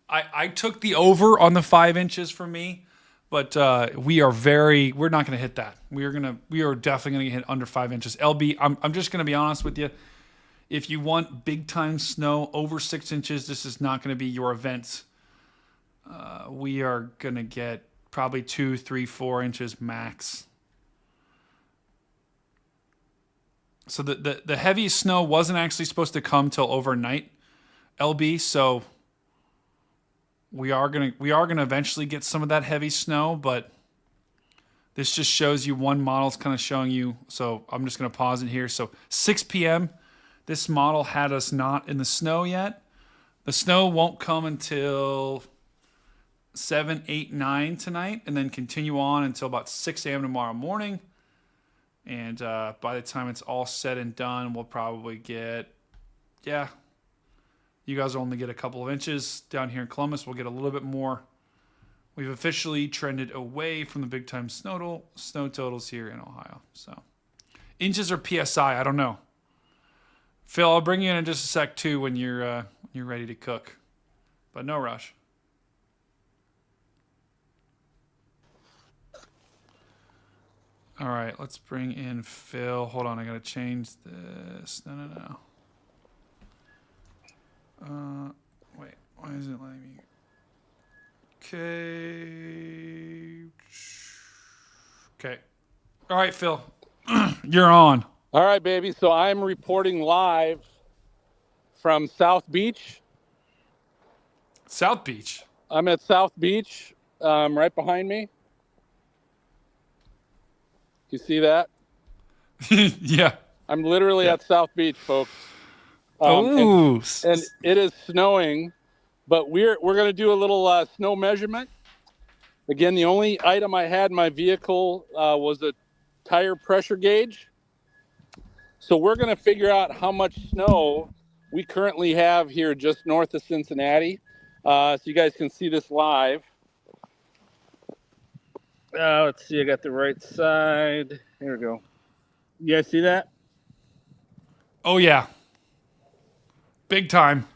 I took the over on the 5 inches for me, but we're not going to hit that. We are definitely going to hit under 5 inches. LB, I'm just going to be honest with you. If you want big time snow over 6 inches, this is not going to be your event. We are going to get probably 2, 3, 4 inches max. So the heaviest snow wasn't actually supposed to come till overnight, LB. So we are gonna eventually get some of that heavy snow, but this just shows you one model's kind of showing you. So I'm just gonna pause it here. So 6 p.m. This model had us not in the snow yet. The snow won't come until 7, 8, 9 tonight, and then continue on until about 6 a.m. tomorrow morning. And by the time it's all said and done, we'll probably get, you guys will only get a couple of inches. Down here in Columbus, we'll get a little bit more. We've officially trended away from the big time snow totals here in Ohio. So inches or PSI, I don't know. Phil, I'll bring you in just a sec too when you're ready to cook, but no rush. All right, let's bring in Phil. Hold on, I gotta change this. No. Wait, why is it letting me? Okay. All right, Phil, you're on. All right, baby. So I'm reporting live from South Beach. South Beach? I'm at South Beach, right behind me. You see that? Yeah. I'm literally at South Beach, folks. And it is snowing, but we're going to do a little snow measurement. Again, the only item I had in my vehicle was a tire pressure gauge. So we're going to figure out how much snow we currently have here just north of Cincinnati. So you guys can see this live. Let's see, I got the right side. Here we go. You guys see that? Oh, yeah. Big time.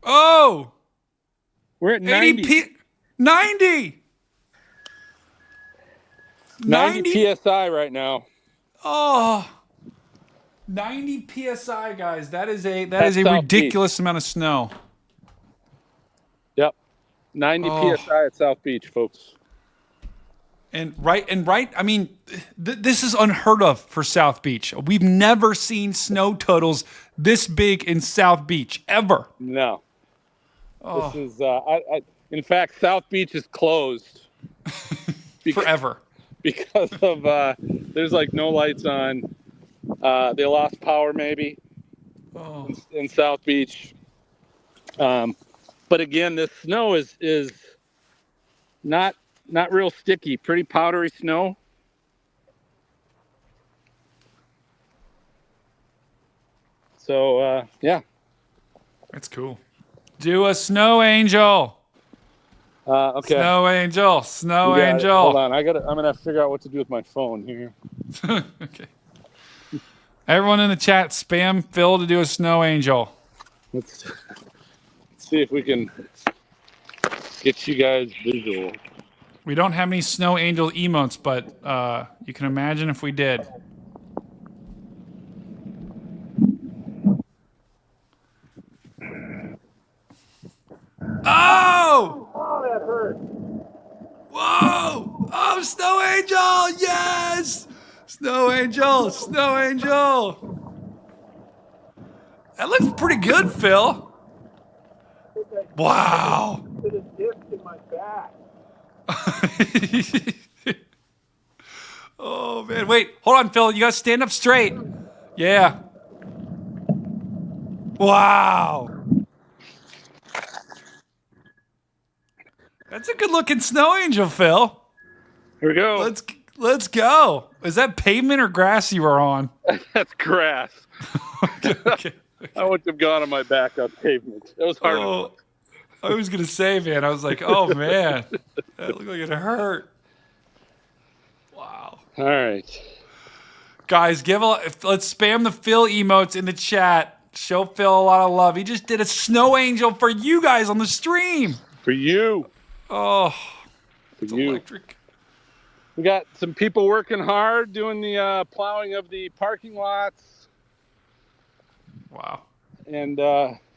Oh! We're at 90. 90 PSI right now. Oh. 90 psi, guys. That is a That's a South ridiculous amount of snow. Yep. 90 psi at South Beach, folks. And right. I mean, this is unheard of for South Beach. We've never seen snow totals this big in South Beach ever. No. Oh. This is. In fact, South Beach is closed forever because of there's like no lights on. They lost power maybe in South Beach. But again, this snow is not real sticky, pretty powdery snow. So yeah, that's cool. Do a snow angel. Okay. Snow angel. Snow angel. Hold on, I'm gonna have to figure out what to do with my phone here. Okay. Everyone in the chat, spam Phil to do a snow angel. Let's see if we can get you guys visual. We don't have any snow angel emotes, but you can imagine if we did. Oh! Oh, that hurt. Whoa! Oh, snow angel! Yes! Snow angel! Snow angel! That looks pretty good, Phil. Wow! It is dipped in my back. Oh man, wait, hold on, Phil. You gotta stand up straight. Yeah. Wow. That's a good looking snow angel, Phil. Here we go. Let's go. Is that pavement or grass you were on? That's grass. Okay. I wouldn't have gone on my back on pavement. It was hard. Oh, I was gonna say, man. I was like, oh man, that looked like it hurt. Wow. All right, guys, let's spam the Phil emotes in the chat. Show Phil a lot of love. He just did a snow angel for you guys on the stream. For you. Oh, it's electric. We got some people working hard doing the plowing of the parking lots. Wow. And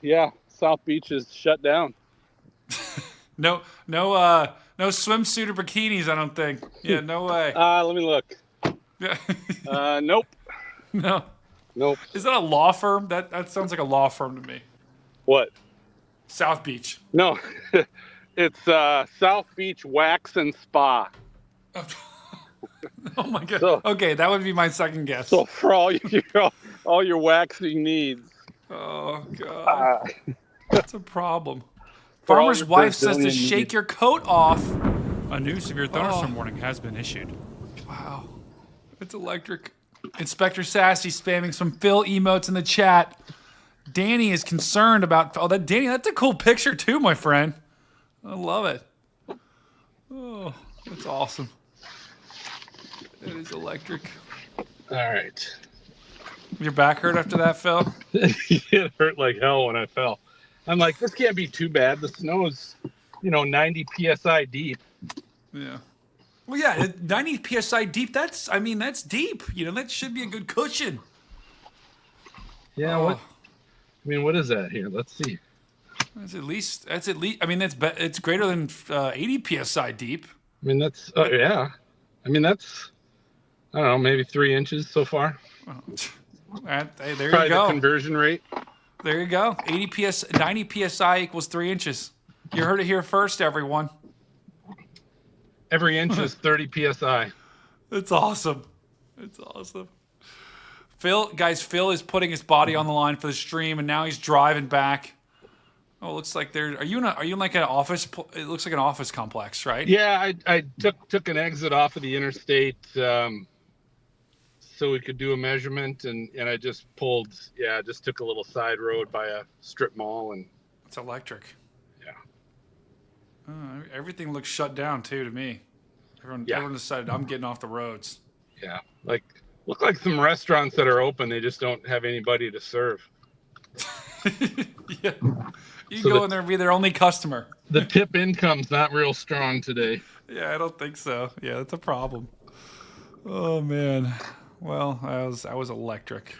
yeah, South Beach is shut down. No swimsuit or bikinis, I don't think. Yeah, no way. Let me look. Nope. No. Nope. Is that a law firm? That sounds like a law firm to me. What? South Beach. No. It's South Beach Wax and Spa. Oh my god. So, okay, that would be my second guess. So for all your waxing needs. Oh god. That's a problem. Farmer's wife says to shake your coat off. A new severe thunderstorm warning has been issued. Wow. It's electric. Inspector Sassy spamming some Phil emotes in the chat. Danny is concerned about... Oh, Danny, that's a cool picture too, my friend. I love it. Oh, that's awesome. It is electric. All right. Your back hurt after that, Phil? It hurt like hell when I fell. I'm like, this can't be too bad. The snow is, 90 psi deep. Yeah. Well, yeah, 90 psi deep. That's deep. That should be a good cushion. Yeah. What? I mean, what is that here? Let's see. That's at least. I mean, it's greater than 80 psi deep. I mean, that's. Yeah. I mean, that's. I don't know, maybe 3 inches so far. Hey, there Probably you go. The conversion rate. There you go. 90 psi equals 3 inches. You heard it here first, everyone. Every inch is 30 psi. It's awesome. It's awesome. Phil is putting his body on the line for the stream, and now he's driving back. Oh, it looks like are you in like an office? It looks like an office complex, right? Yeah, I took an exit off of the interstate so we could do a measurement, and I just took a little side road by a strip mall, and it's electric. Yeah. Everything looks shut down too to me. Everyone decided I'm getting off the roads. Yeah, look like some restaurants that are open. They just don't have anybody to serve. Yeah. You can go in there and be their only customer. The tip income's not real strong today. Yeah, I don't think so. Yeah, that's a problem. Oh man. Well, I was electric.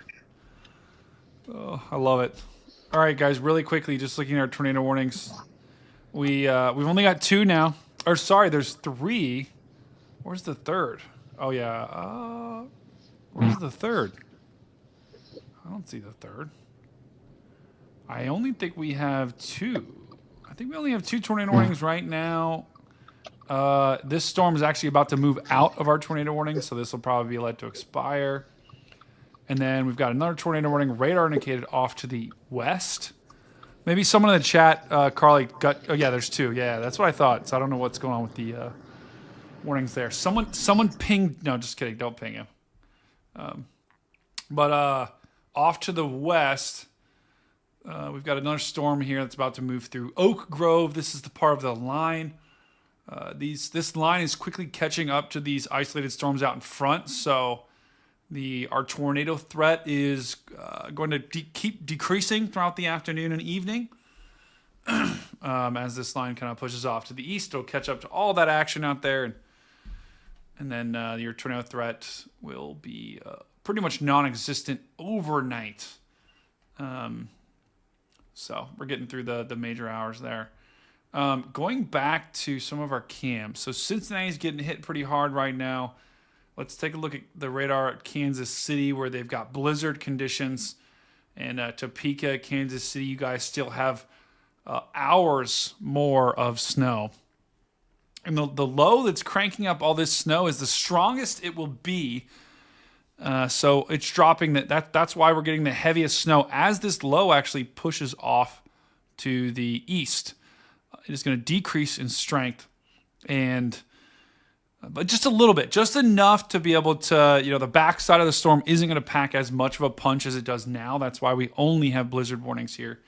Oh, I love it. All right, guys, really quickly, just looking at our tornado warnings. We've only got 2 now. Or sorry, there's 3. Where's the third? Oh yeah. Where's the third? I don't see the third. I only think we have 2. I think we only have 2 tornado warnings right now. This storm is actually about to move out of our tornado warning, so this will probably be let to expire. And then we've got another tornado warning, radar indicated off to the west. Maybe someone in the chat, Carly, oh yeah, there's 2. Yeah, that's what I thought. So I don't know what's going on with the warnings there. Someone pinged. No, just kidding. Don't ping him. But off to the west, we've got another storm here that's about to move through Oak Grove. This is the part of the line. This line is quickly catching up to these isolated storms out in front. So our tornado threat is going to keep decreasing throughout the afternoon and evening. As this line kind of pushes off to the east, it'll catch up to all that action out there. And then your tornado threat will be pretty much non-existent overnight. So we're getting through the major hours there. Going back to some of our cams. So Cincinnati's getting hit pretty hard right now. Let's take a look at the radar at Kansas City, where they've got blizzard conditions. And Topeka, Kansas City, you guys still have hours more of snow. And the low that's cranking up all this snow is the strongest it will be. So it's dropping. That's why we're getting the heaviest snow as this low actually pushes off to the east. It is going to decrease in strength, but just a little bit, just enough to be able to, the backside of the storm isn't going to pack as much of a punch as it does now. That's why we only have blizzard warnings here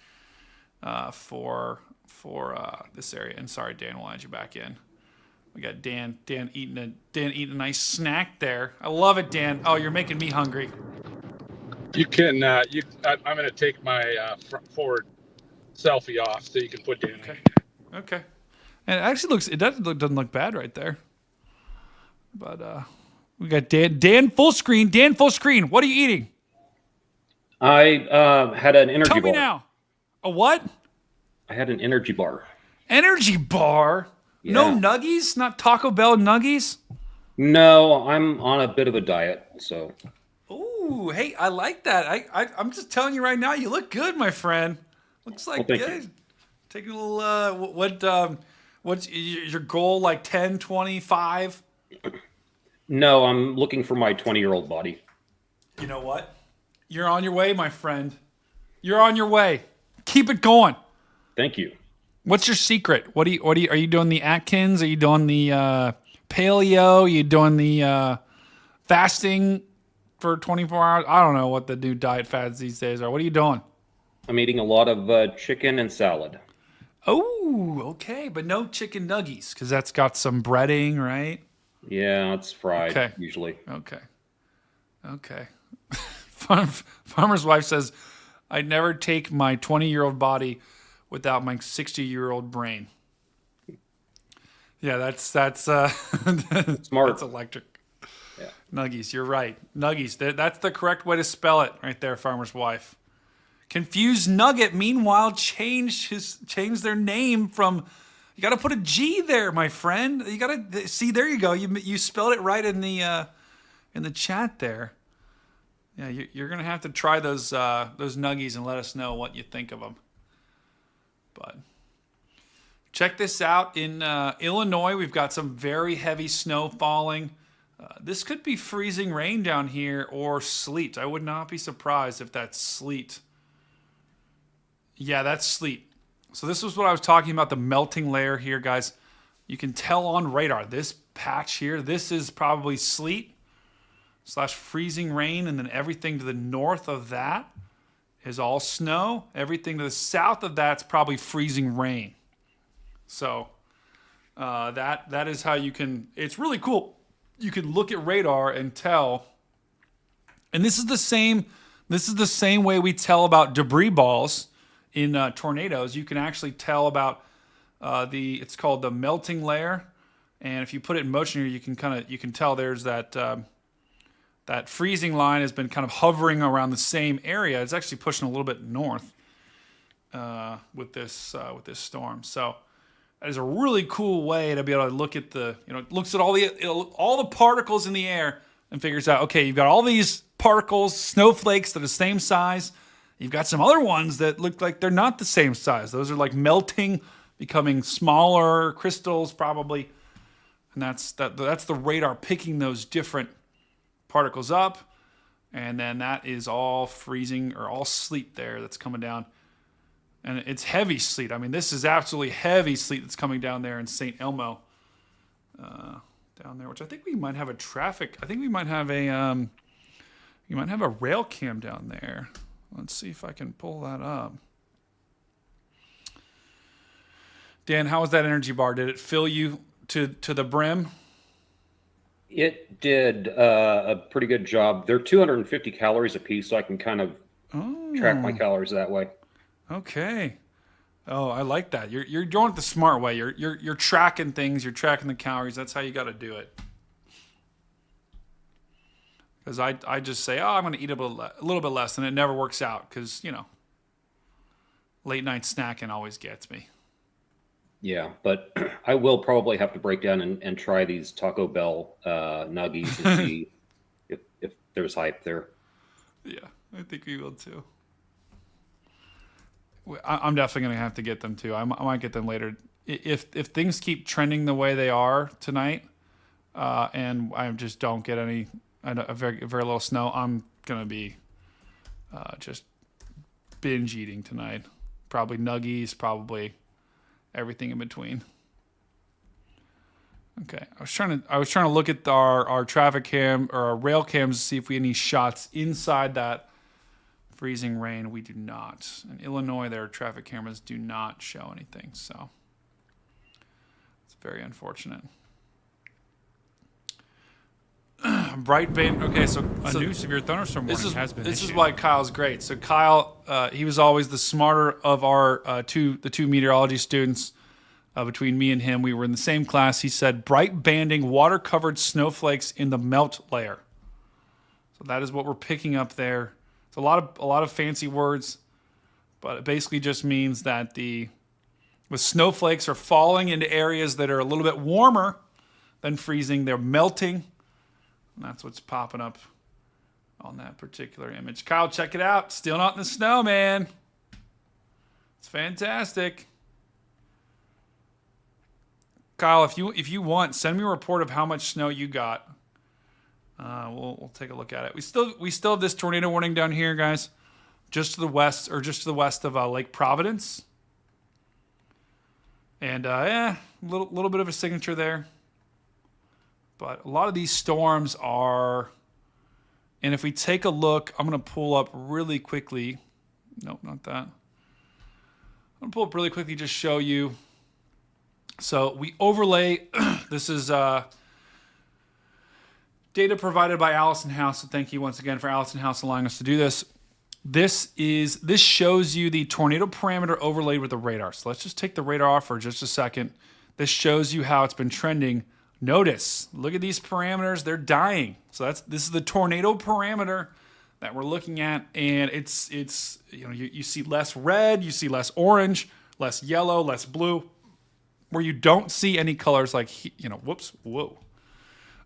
for this area. And sorry, Dan, we'll add you back in. We got Dan eating a nice snack there. I love it, Dan. Oh, you're making me hungry. You can. I'm going to take my forward selfie off so you can put Dan. Okay. And it actually doesn't look bad right there. But we got Dan full screen. Dan full screen. What are you eating? I had an energy bar. Tell me now. A what? I had an energy bar. Energy bar? Yeah. No nuggies? Not Taco Bell nuggies? No, I'm on a bit of a diet, so. Ooh, hey, I like that. I'm just telling you right now, you look good, my friend. Looks like thank good. you. Take a little, what's your goal, like 10, 25? No, I'm looking for my 20-year-old body. You know what? You're on your way, my friend. You're on your way. Keep it going. Thank you. What's your secret? Are you doing the Atkins? Are you doing the paleo? Are you doing the fasting for 24 hours? I don't know what the new diet fads these days are. What are you doing? I'm eating a lot of chicken and salad. Oh, okay. But no chicken nuggies, because that's got some breading, right? Yeah, it's fried usually. Okay. Farmer's wife says, I'd never take my 20-year-old body without my 60-year-old brain. Yeah, that's smart. That's electric. Yeah. Nuggies, you're right. Nuggies. That's the correct way to spell it right there, Farmer's wife. Confused Nugget, meanwhile, changed their name from. You got to put a G there, my friend. You got to see. There you go. You spelled it right in the chat there. Yeah, you're gonna have to try those nuggies and let us know what you think of them. But check this out. In Illinois, we've got some very heavy snow falling. This could be freezing rain down here or sleet. I would not be surprised if that's sleet. Yeah, that's sleet. So this was what I was talking about, the melting layer here, guys. You can tell on radar. This patch here, this is probably sleet / freezing rain, and then everything to the north of that is all snow. Everything to the south of that's probably freezing rain. So that is how you can. It's really cool. You can look at radar and tell. And this is the same. This is the same way we tell about debris balls in tornadoes. You can actually tell about it's called the melting layer. And if you put it in motion here, you can tell there's that that freezing line has been kind of hovering around the same area. It's actually pushing a little bit north with this storm. So that is a really cool way to be able to look at it looks at all the particles in the air and figures out, okay, you've got all these particles, snowflakes that are the same size. You've got some other ones that look like they're not the same size. Those are like melting, becoming smaller crystals probably. And that's the radar picking those different particles up. And then that is all freezing or all sleet there that's coming down. And it's heavy sleet. I mean, this is absolutely heavy sleet that's coming down there in St. Elmo. Down there, which I think we might have we might have a rail cam down there. Let's see if I can pull that up. Dan, how was that energy bar? Did it fill you to the brim? It did a pretty good job. They're 250 calories a piece, so I can kind of track my calories that way. Okay. Oh, I like that. You're doing it the smart way. You're tracking things. You're tracking the calories. That's how you got to do it. Because I just say, I'm going to eat a little bit less, and it never works out because, late night snacking always gets me. Yeah, but I will probably have to break down and try these Taco Bell nuggies and see if there's hype there. Yeah, I think we will too. I'm definitely going to have to get them too. I might get them later. If things keep trending the way they are tonight, and I just don't get very little snow, I'm going to be just binge eating tonight. Probably nuggies, probably everything in between. Okay, I was trying to look at our traffic cam or our rail cams to see if we had any shots inside that freezing rain. We do not. In Illinois, their traffic cameras do not show anything, so it's very unfortunate. Bright band. Okay, so a new severe thunderstorm warning has been This issued. is why Kyle's great. So Kyle, he was always the smarter of our two meteorology students. Between me and him, we were in the same class. He said bright banding water-covered snowflakes in the melt layer. So that is what we're picking up there. It's a lot of fancy words, but it basically just means that the snowflakes are falling into areas that are a little bit warmer than freezing. They're melting, and that's what's popping up on that particular image. Kyle, check it out. Still not in the snow, man. It's fantastic. Kyle, if you want, send me a report of how much snow you got. We'll take a look at it. We still have this tornado warning down here, guys, just to the west of Lake Providence, and a little bit of a signature there. But a lot of these storms are, and if we take a look, I'm going to pull up really quickly. Nope, not that. I'm going to pull up really quickly, just show you. So we overlay, this is data provided by Allison House. So thank you once again for Allison House allowing us to do this. This shows you the tornado parameter overlaid with the radar. So let's just take the radar off for just a second. This shows you how it's been trending. Notice, look at these parameters, they're dying. So this is the tornado parameter that we're looking at, and it's you see less red, you see less orange, less yellow, less blue. Where you don't see any colors like,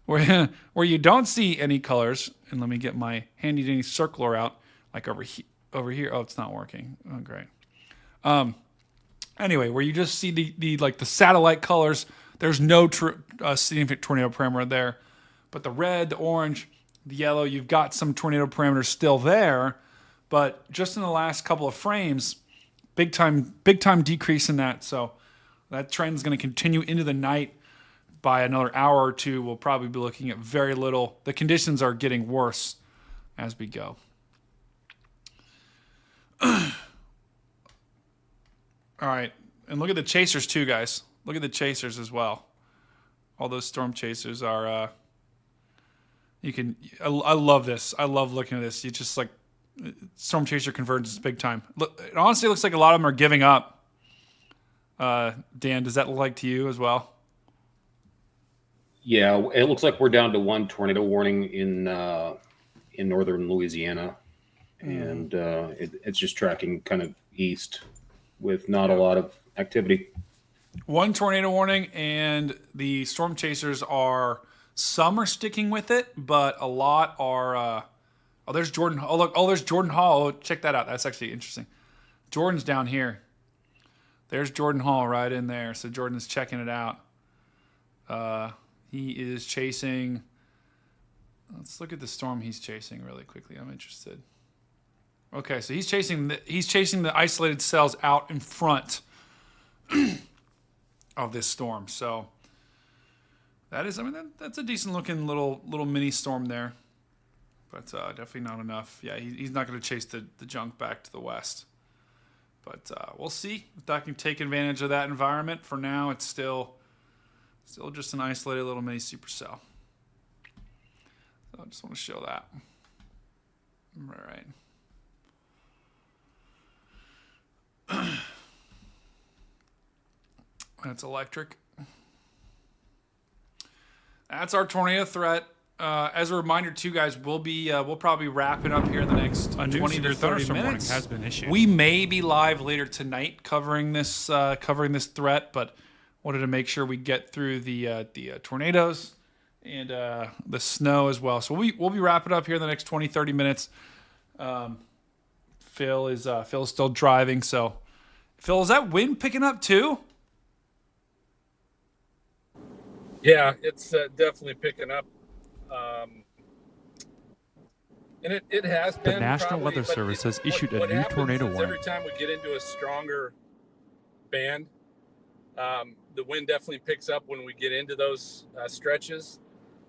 where you don't see any colors, and let me get my handy dandy circler out, like over here. Oh, it's not working. Oh, great. Anyway, where you just see the satellite colors, there's no significant tornado parameter there, but the red, the orange, the yellow, you've got some tornado parameters still there, but just in the last couple of frames, big time decrease in that. So that trend is going to continue into the night. By another hour or two, we'll probably be looking at very little. The conditions are getting worse as we go. All right. And look at the chasers too, guys. Look at the chasers as well. All those storm chasers are, I love this. I love looking at this. You just like, storm chaser convergence big time. Look, it honestly looks like a lot of them are giving up. Dan, does that look like to you as well? Yeah, it looks like we're down to one tornado warning in in northern Louisiana, and it's just tracking kind of east with not a lot of activity. One tornado warning, and the storm chasers some are sticking with it, but a lot are. There's Jordan. Oh, look. Oh, there's Jordan Hall. Oh, check that out. That's actually interesting. Jordan's down here. There's Jordan Hall right in there. So Jordan's checking it out. He is chasing. Let's look at the storm he's chasing really quickly. I'm interested. Okay, so he's chasing the isolated cells out in front of this storm. So that is, that's a decent looking little mini storm there, but definitely not enough. Yeah, he's not going to chase the junk back to the west. But we'll see if that can take advantage of that environment. For now, it's still just an isolated little mini supercell. So I just want to show that. All right. That's electric. That's our tornado threat. As a reminder, too, guys, we'll probably wrap it up here in the next 20 to 30 minutes. Has been issued. We may be live later tonight covering this threat, but wanted to make sure we get through the tornadoes and the snow as well. So we'll be wrapping up here in the next 20, 30 minutes. Phil's still driving. So, Phil, is that wind picking up too? Yeah, it's definitely picking up. And it has been. The National Weather Service has issued a new tornado warning. Every time we get into a stronger band, the wind definitely picks up when we get into those stretches.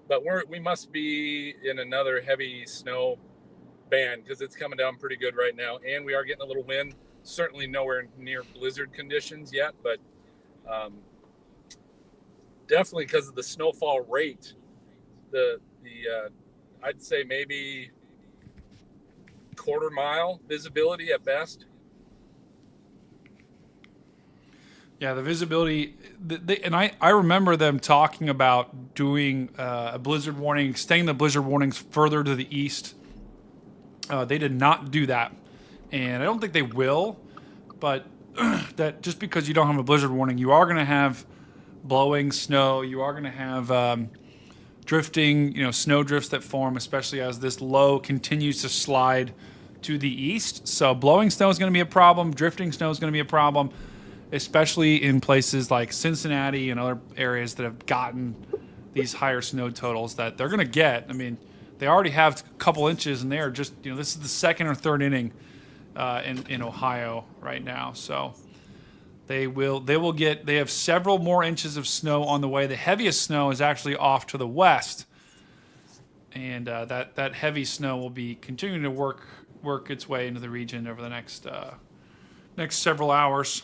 But we must be in another heavy snow band because it's coming down pretty good right now, and we are getting a little wind. Certainly nowhere near blizzard conditions yet, but definitely because of the snowfall rate, the I'd say maybe quarter-mile visibility at best. Yeah, the visibility, and I remember them talking about doing a blizzard warning, extending the blizzard warnings further to the east. They did not do that, and I don't think they will, but that just because you don't have a blizzard warning, you are going to have blowing snow, you are going to have drifting, snow drifts that form, especially as this low continues to slide to the east. So blowing snow is going to be a problem. Drifting snow is going to be a problem, especially in places like Cincinnati and other areas that have gotten these higher snow totals that they're going to get. I mean, they already have a couple inches, and they're just, this is the second or third inning in Ohio right now. So they have several more inches of snow on the way. The heaviest snow is actually off to the west, and that heavy snow will be continuing to work its way into the region over the next several hours.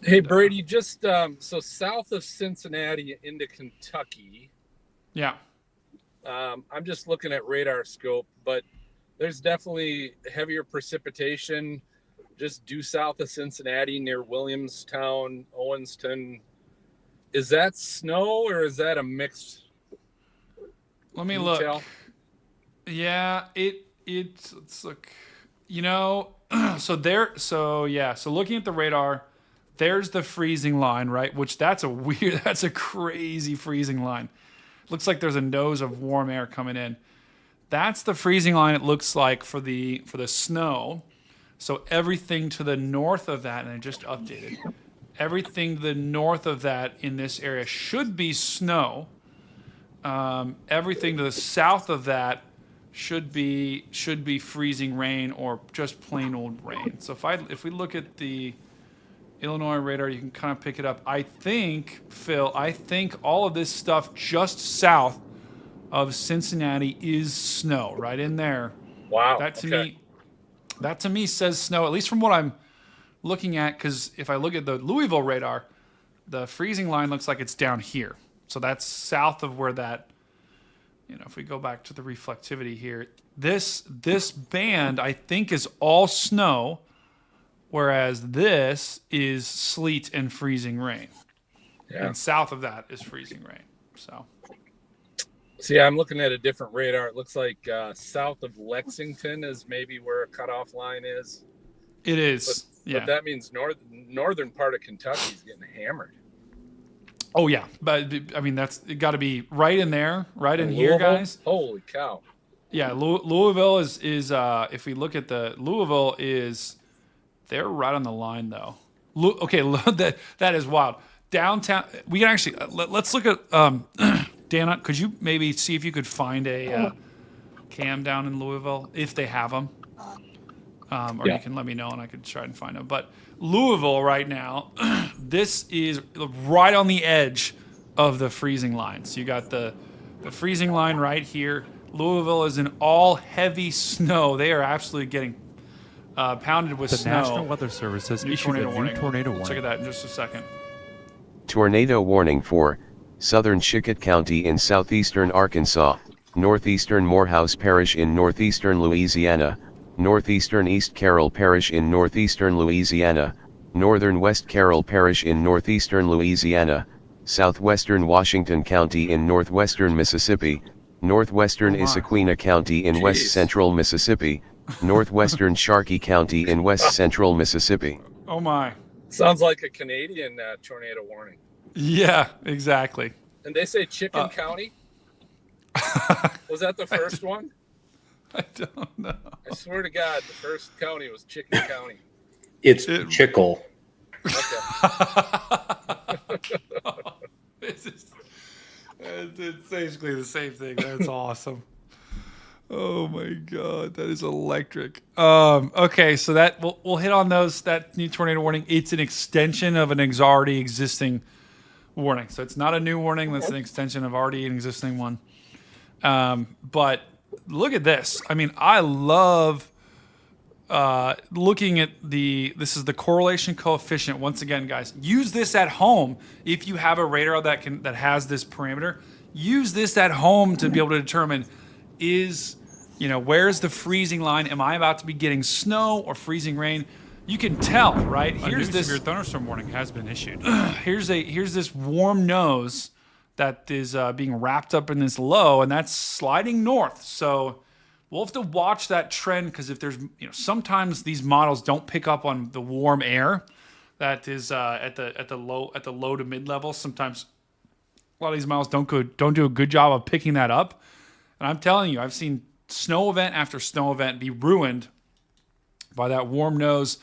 Hey, Brady, just so south of Cincinnati into Kentucky. Yeah. I'm just looking at radar scope, but there's definitely heavier precipitation just due south of Cincinnati near Williamstown, Owenston. Is that snow or is that a mix? Let me look. Tell? Yeah, let's look. So looking at the radar, there's the freezing line, right? Which that's a crazy freezing line. Looks like there's a nose of warm air coming in. That's the freezing line it looks like for the snow. So everything to the north of that, and I just updated, everything to the north of that in this area should be snow. Everything to the south of that should be freezing rain or just plain old rain. So if we look at the Illinois radar, you can kind of pick it up. I think, Phil, all of this stuff just south of Cincinnati is snow, right in there. Wow. That to me says snow, at least from what I'm looking at, because if I look at the Louisville radar, the freezing line looks like it's down here. So that's south of where that, if we go back to the reflectivity here, this band, I think, is all snow, whereas this is sleet and freezing rain. Yeah. And south of that is freezing rain. See, I'm looking at a different radar. It looks like south of Lexington is maybe where a cutoff line is. It is. But that means northern part of Kentucky is getting hammered. Oh yeah, but I mean that's got to be right in there, right in here, Louisville? guys. Holy cow! Yeah, Louisville is if we look at Louisville is they're right on the line though. Okay, that is wild. Downtown, we can actually let's look at Dana. Could you maybe see if you could find a cam down in Louisville if they have them, or you can let me know and I could try and find them. But Louisville right now, this is right on the edge of the freezing line. So you got the freezing line right here. Louisville is in all heavy snow. They are absolutely getting pounded with The snow. National Weather Service has issued a new tornado warning. Check that in just a second. Tornado warning for southern Chickett County in southeastern Arkansas, northeastern Morehouse Parish in northeastern Louisiana, northeastern East Carroll Parish in northeastern Louisiana, northern West Carroll Parish in northeastern Louisiana, southwestern Washington County in northwestern Mississippi, northwestern Issaquena County in west central Mississippi, northwestern Sharkey County in west central Mississippi. Oh my. Sounds like a Canadian tornado warning. Yeah, exactly. And they say Chicken County? Was that the first one? I don't know. I swear to God, the first county was Chicken County. It's Chickle. It's basically the same thing. That's awesome. Oh my God, that is electric. Okay, so that we'll hit on that new tornado warning. It's an extension of an already existing warning. So it's not a new warning, that's an extension of already an existing one. But look at this. I mean, I love looking at this is the correlation coefficient. Once again, guys, use this at home if you have a radar that has this parameter. Use this at home to be able to determine where's the freezing line? Am I about to be getting snow or freezing rain? You can tell, right? Here's this severe thunderstorm warning has been issued. Here's this warm nose that is being wrapped up in this low, and that's sliding north. So we'll have to watch that trend because if there's, sometimes these models don't pick up on the warm air that is at the low to mid level. Sometimes a lot of these models don't do a good job of picking that up. And I'm telling you, I've seen snow event after snow event be ruined by that warm nose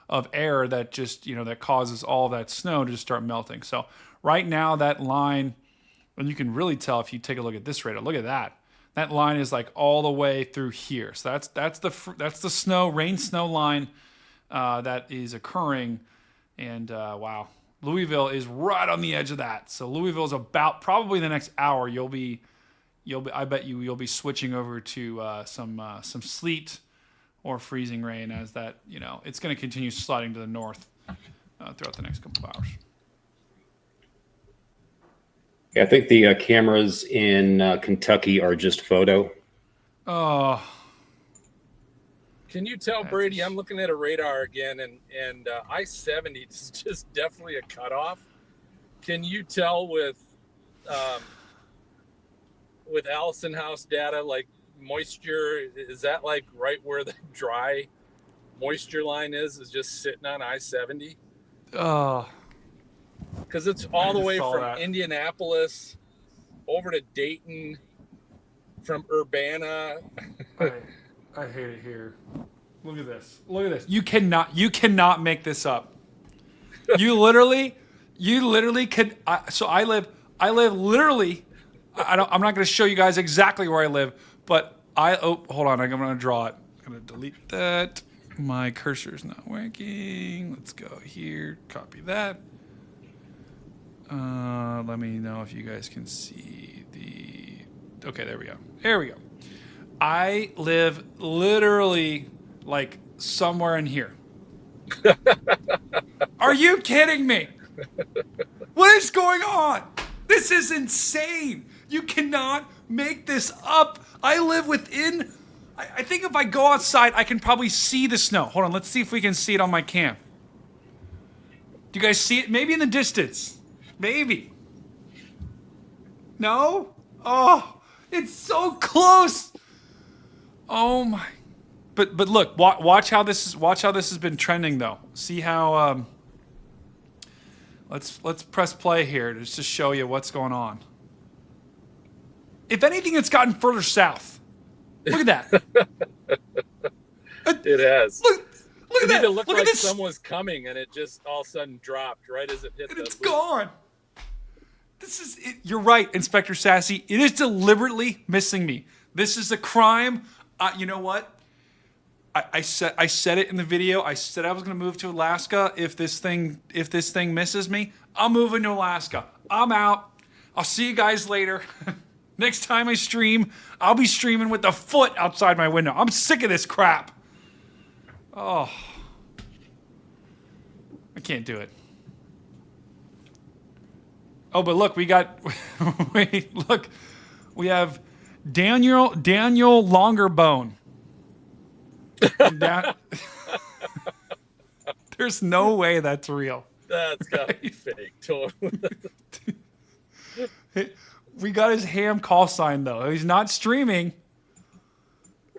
of air that just, that causes all that snow to just start melting. So right now that line, and you can really tell if you take a look at this radar, look at that. That line is like all the way through here. So that's the rain snow line that is occurring. And wow, Louisville is right on the edge of that. So Louisville is about probably the next hour. I bet you'll be switching over to some sleet or freezing rain as that, it's going to continue sliding to the north throughout the next couple of hours. Yeah, I think the cameras in Kentucky are just photo. Oh. Can you tell, Brady, I'm looking at a radar again, and I-70 is just definitely a cutoff. Can you tell with Allison House data, like moisture, is that like right where the dry moisture line is just sitting on I-70? Oh. Because it's all the way from Indianapolis over to Dayton, from Urbana. I hate it here. Look at this. Look at this. You cannot make this up. You literally could. I live literally. I'm not going to show you guys exactly where I live, but hold on. I'm going to draw it. I'm going to delete that. My cursor's not working. Let's go here. Copy that. Let me know if you guys can see okay, there we go. There we go. I live literally like somewhere in here. Are you kidding me? What is going on? This is insane. You cannot make this up. I live within, I think if I go outside, I can probably see the snow. Hold on, let's see if we can see it on my cam. Do you guys see it? Maybe in the distance. Maybe. No? Oh, It's so close. Oh my! But look, watch how this has been trending though. See how let's press play here just to show you what's going on. If anything, it's gotten further south. Look at that. It has. Look at that. It looked Look like at this. some was coming, and it just all of a sudden dropped right as it hit And the it's loop. gone. This is it. You're right, Inspector Sassy. It is deliberately missing me. This is a crime. You know what? I said it in the video. I said I was going to move to Alaska if this thing misses me. I'm moving to Alaska. I'm out. I'll see you guys later. Next time I stream, I'll be streaming with the foot outside my window. I'm sick of this crap. Oh. I can't do it. Oh, but look, we got look. We have Daniel Longerbone. There's no way that's real. That's gotta be fake. Totally. We got his ham call sign though. He's not streaming.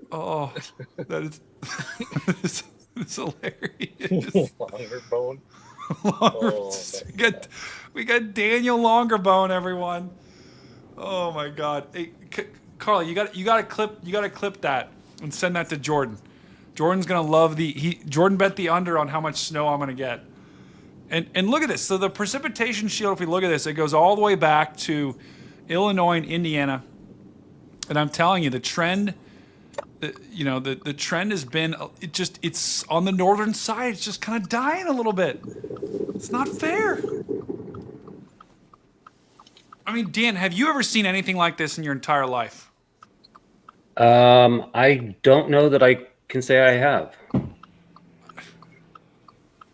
Oh, that is it's hilarious. Longerbone. We got Daniel Longerbone, everyone. Oh my God. Hey, Carly, you got to clip that and send that to Jordan. Jordan's gonna love Jordan bet the under on how much snow I'm gonna get. And look at this. So the precipitation shield, if we look at this, it goes all the way back to Illinois and Indiana. And I'm telling you, the trend, the trend has been, it's on the northern side. It's just kind of dying a little bit. It's not fair. I mean, Dan, have you ever seen anything like this in your entire life? I don't know that I can say I have.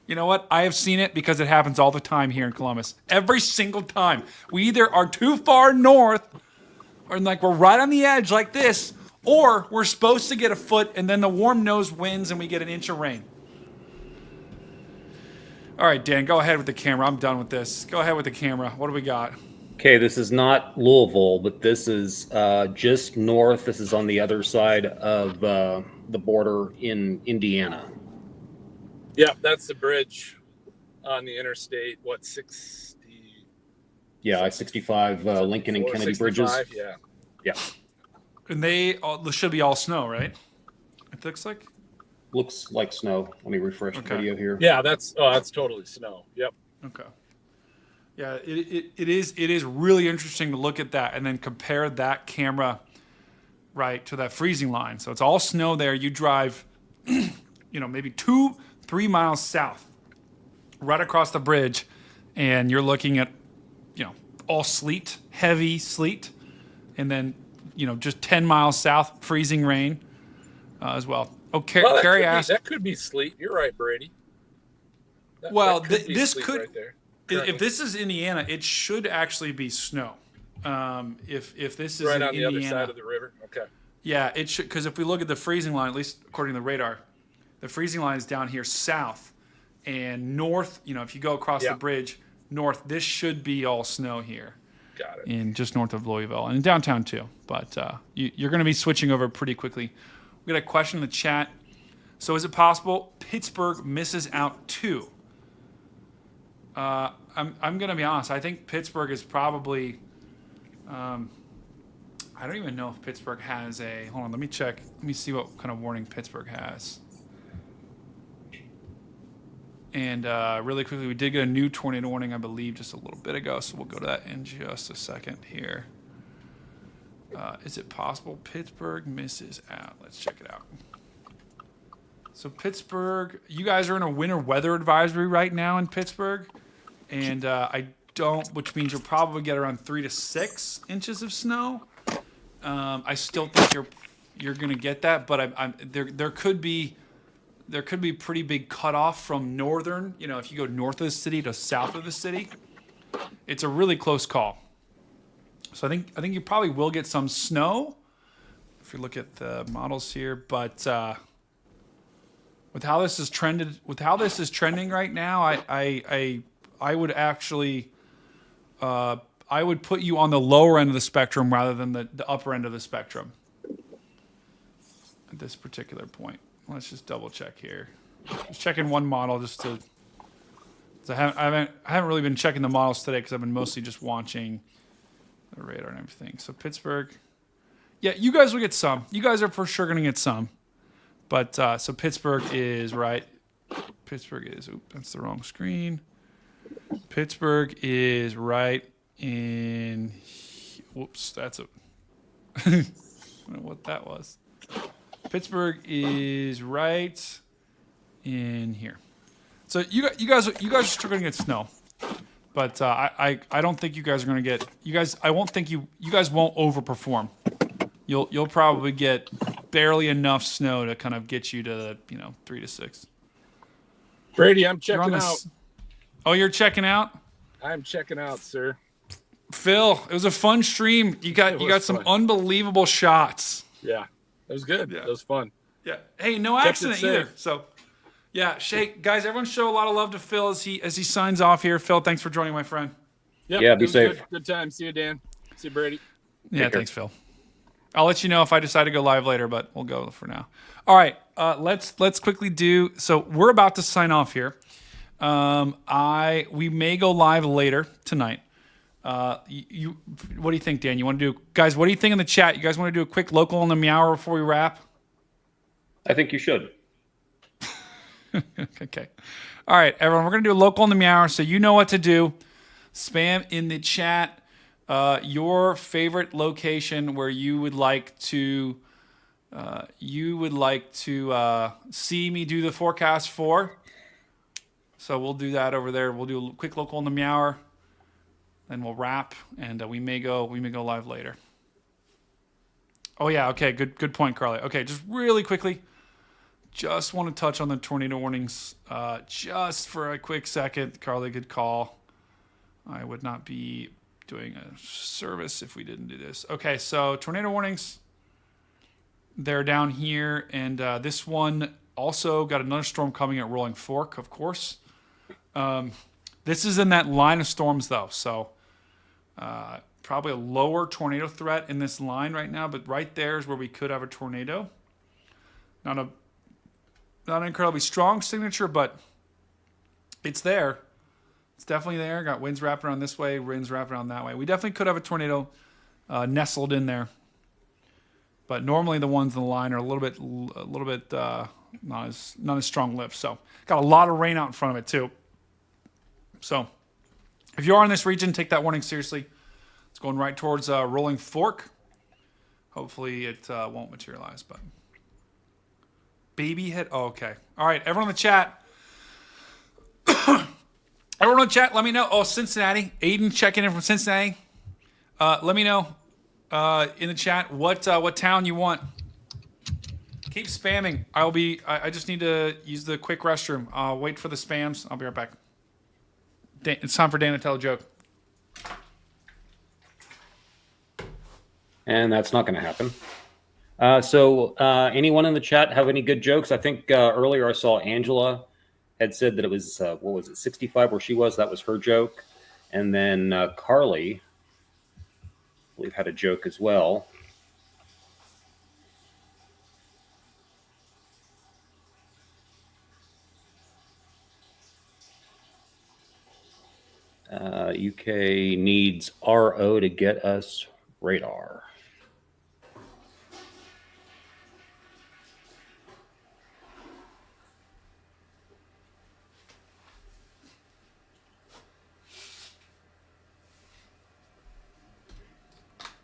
You know what? I have seen it because it happens all the time here in Columbus. Every single time. We either are too far north, or like we're right on the edge like this, or we're supposed to get a foot and then the warm nose wins and we get an inch of rain. All right, Dan, go ahead with the camera. I'm done with this. Go ahead with the camera. What do we got? Okay, this is not Louisville, but this is just north. This is on the other side of the border in Indiana. Yeah, that's the bridge on the interstate. What, 60? Yeah, I-65 Lincoln and Kennedy bridges. Yeah. Yeah. And they should be all snow, right? It looks like. Looks like snow. Let me refresh the video here. Yeah, that's totally snow. Yep. Okay. Yeah, it is really interesting to look at that and then compare that camera, right, to that freezing line. So it's all snow there. You drive, maybe 2-3 miles south, right across the bridge, and you're looking at, all sleet, heavy sleet, and then, just 10 miles south, freezing rain as well. Okay, Well, Carrie asked. That could be sleet. You're right, Brady. This could. Right there. If this is Indiana, it should actually be snow. If this is right in on the Indiana, other side of the river. Okay. Yeah, it should, because if we look at the freezing line, at least according to the radar, the freezing line is down here south and north. If you go across the bridge north, this should be all snow here. Got it. In just north of Louisville and in downtown too. But you're going to be switching over pretty quickly. We got a question in the chat. So is it possible Pittsburgh misses out too? I'm going to be honest. I think Pittsburgh is probably. I don't even know if Pittsburgh has a. Hold on, let me check. Let me see what kind of warning Pittsburgh has. And really quickly, we did get a new tornado warning, I believe, just a little bit ago. So we'll go to that in just a second here. Is it possible Pittsburgh misses out? Let's check it out. So Pittsburgh, you guys are in a winter weather advisory right now in Pittsburgh. And which means you'll probably get around 3 to 6 inches of snow. I still think you're going to get that, but there could be pretty big cutoff from northern. If you go north of the city to south of the city, it's a really close call. So I think you probably will get some snow if you look at the models here, but with how this is trending right now, I would actually I would put you on the lower end of the spectrum rather than the upper end of the spectrum at this particular point. Let's just double check here. Just checking one model just to. I haven't really been checking the models today because I've been mostly just watching the radar and everything. So Pittsburgh, yeah, you guys will get some. You guys are for sure going to get some. But so Pittsburgh is right. Pittsburgh is. Oops, that's the wrong screen. Pittsburgh is right in. Whoops, that's a. I don't know what that was. Pittsburgh is right in here. So you guys are still going to get snow, but I don't think you guys are going to get I won't think you guys won't overperform. You'll probably get barely enough snow to kind of get you to 3 to 6. Brady, I'm checking out. Oh, you're checking out? I'm checking out, sir. Phil, it was a fun stream. You got some unbelievable shots. Yeah, it was good. Yeah. It was fun. Yeah. Hey, no accident either. So. Yeah, Shake, guys, everyone show a lot of love to Phil as he signs off here. Phil, thanks for joining, my friend. Yep, yeah, be safe. Good time. See you, Dan. See you, Brady. Yeah, thanks, Phil. I'll let you know if I decide to go live later, but we'll go for now. All right, let's quickly do. So we're about to sign off here. We may go live later tonight. What do you think, Dan? You want to do, guys? What do you think in the chat? You guys want to do a quick local on the meow before we wrap? I think you should. Okay. All right, everyone, we're going to do a local on the meow, so you know what to do. Spam in the chat your favorite location where you would like to see me do the forecast for. So we'll do that over there. We'll do a quick local on the meow, then we'll wrap, and we may go live later. Oh yeah, okay, good point, Carly. Okay, just really quickly. Just want to touch on the tornado warnings just for a quick second. Carly, good call. I would not be doing a service if we didn't do this. Okay, so tornado warnings. They're down here. And this one also got another storm coming at Rolling Fork, of course. This is in that line of storms, though. So probably a lower tornado threat in this line right now. But right there is where we could have a tornado. Not an incredibly strong signature, but it's there. It's definitely there. Got winds wrapping around this way, winds wrapping around that way. We definitely could have a tornado nestled in there. But normally the ones in the line are a little bit not as strong lift. So got a lot of rain out in front of it too. So if you are in this region, take that warning seriously. It's going right towards Rolling Fork. Hopefully it won't materialize, but. Baby head. Oh, okay. All right. Everyone in the chat. Everyone in the chat, let me know. Oh, Cincinnati. Aiden checking in from Cincinnati. Let me know in the chat what town you want. Keep spamming. I just need to use the quick restroom. I'll wait for the spams. I'll be right back. It's time for Dan to tell a joke. And that's not going to happen. So anyone in the chat have any good jokes? I think earlier I saw Angela had said that it was, 65 where she was? That was her joke. And then Carly, I believe, had a joke as well. UK needs RO to get us radar.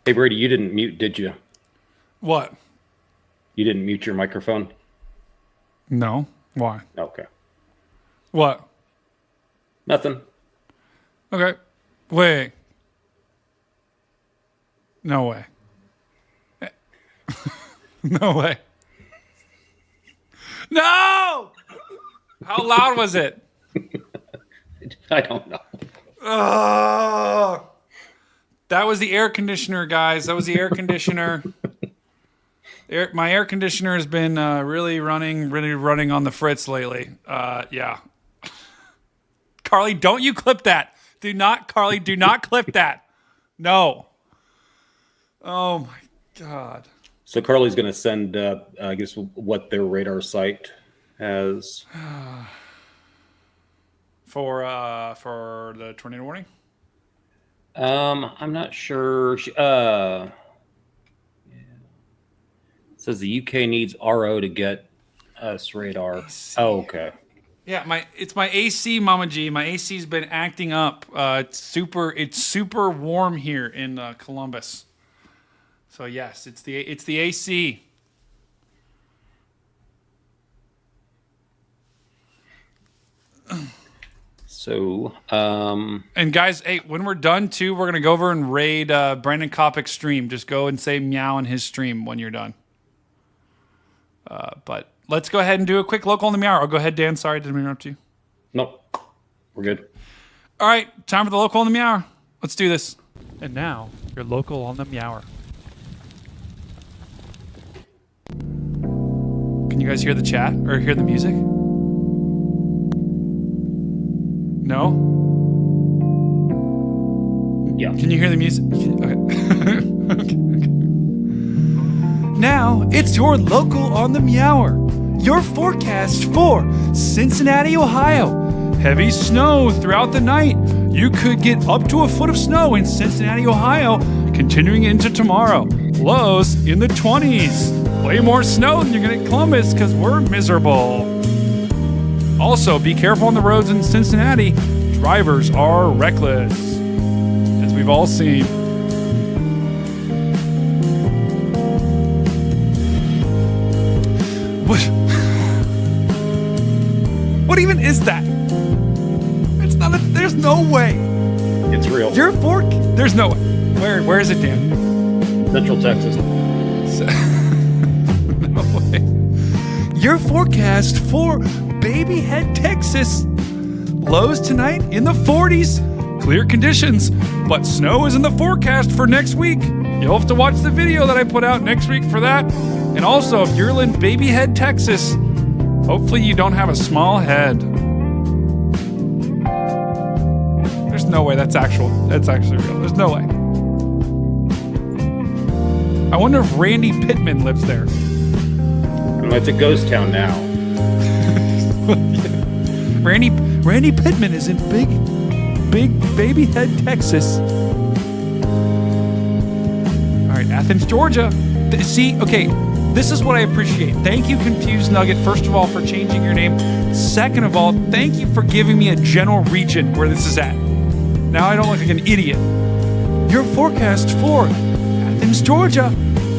Hey, Brady, you didn't mute, did you? What? You didn't mute your microphone? No. Why? Okay. What? Nothing. Okay. Wait. No way. No way. No! How loud was it? I don't know. Oh! That was the air conditioner, guys. That was the air conditioner. My air conditioner has been really running on the fritz lately. Yeah. Carly, don't you clip that. Carly, do not clip that. No. Oh my God. So Carly's going to send, I guess, what their radar site has. For the tornado warning? I'm not sure. It says the UK needs RO to get us radar. Oh, okay. Yeah, it's my AC, Mama G. My AC's been acting up. It's super warm here in Columbus. So yes, it's the AC. So, and guys, hey, when we're done too, we're gonna go over and raid Brandon Kopic's stream. Just go and say meow in his stream when you're done. But let's go ahead and do a quick local on the meow. I'll go ahead, Dan. Sorry, didn't interrupt you. Nope, we're good. All right, time for the local on the meow. Let's do this. And now, your local on the meower. Can you guys hear the chat or hear the music? No? Yeah. Can you hear the music? Okay. Okay. Now, it's your local on the meower. Your forecast for Cincinnati, Ohio. Heavy snow throughout the night. You could get up to a foot of snow in Cincinnati, Ohio, continuing into tomorrow. Lows in the 20s. Way more snow than you're going to get Columbus because we're miserable. Also, be careful on the roads in Cincinnati. Drivers are reckless, as we've all seen. What even is that? It's not a, there's no way. It's real. Your fork? There's no way. Where is it, Dan? Central Texas. No way. Your forecast for Baby Head, Texas. Lows tonight in the 40s. Clear conditions, but snow is in the forecast for next week. You'll have to watch the video that I put out next week for that. And also, if you're in Baby Head, Texas, hopefully you don't have a small head. There's no way that's actually real. There's no way. I wonder if Randy Pittman lives there. It's a ghost town now. Randy Pittman is in big Baby Head, Texas. All right, Athens, Georgia. See, okay, this is what I appreciate. Thank you, Confused Nugget, first of all, for changing your name. Second of all, thank you for giving me a general region where this is at. Now I don't look like an idiot. Your forecast for Athens, Georgia.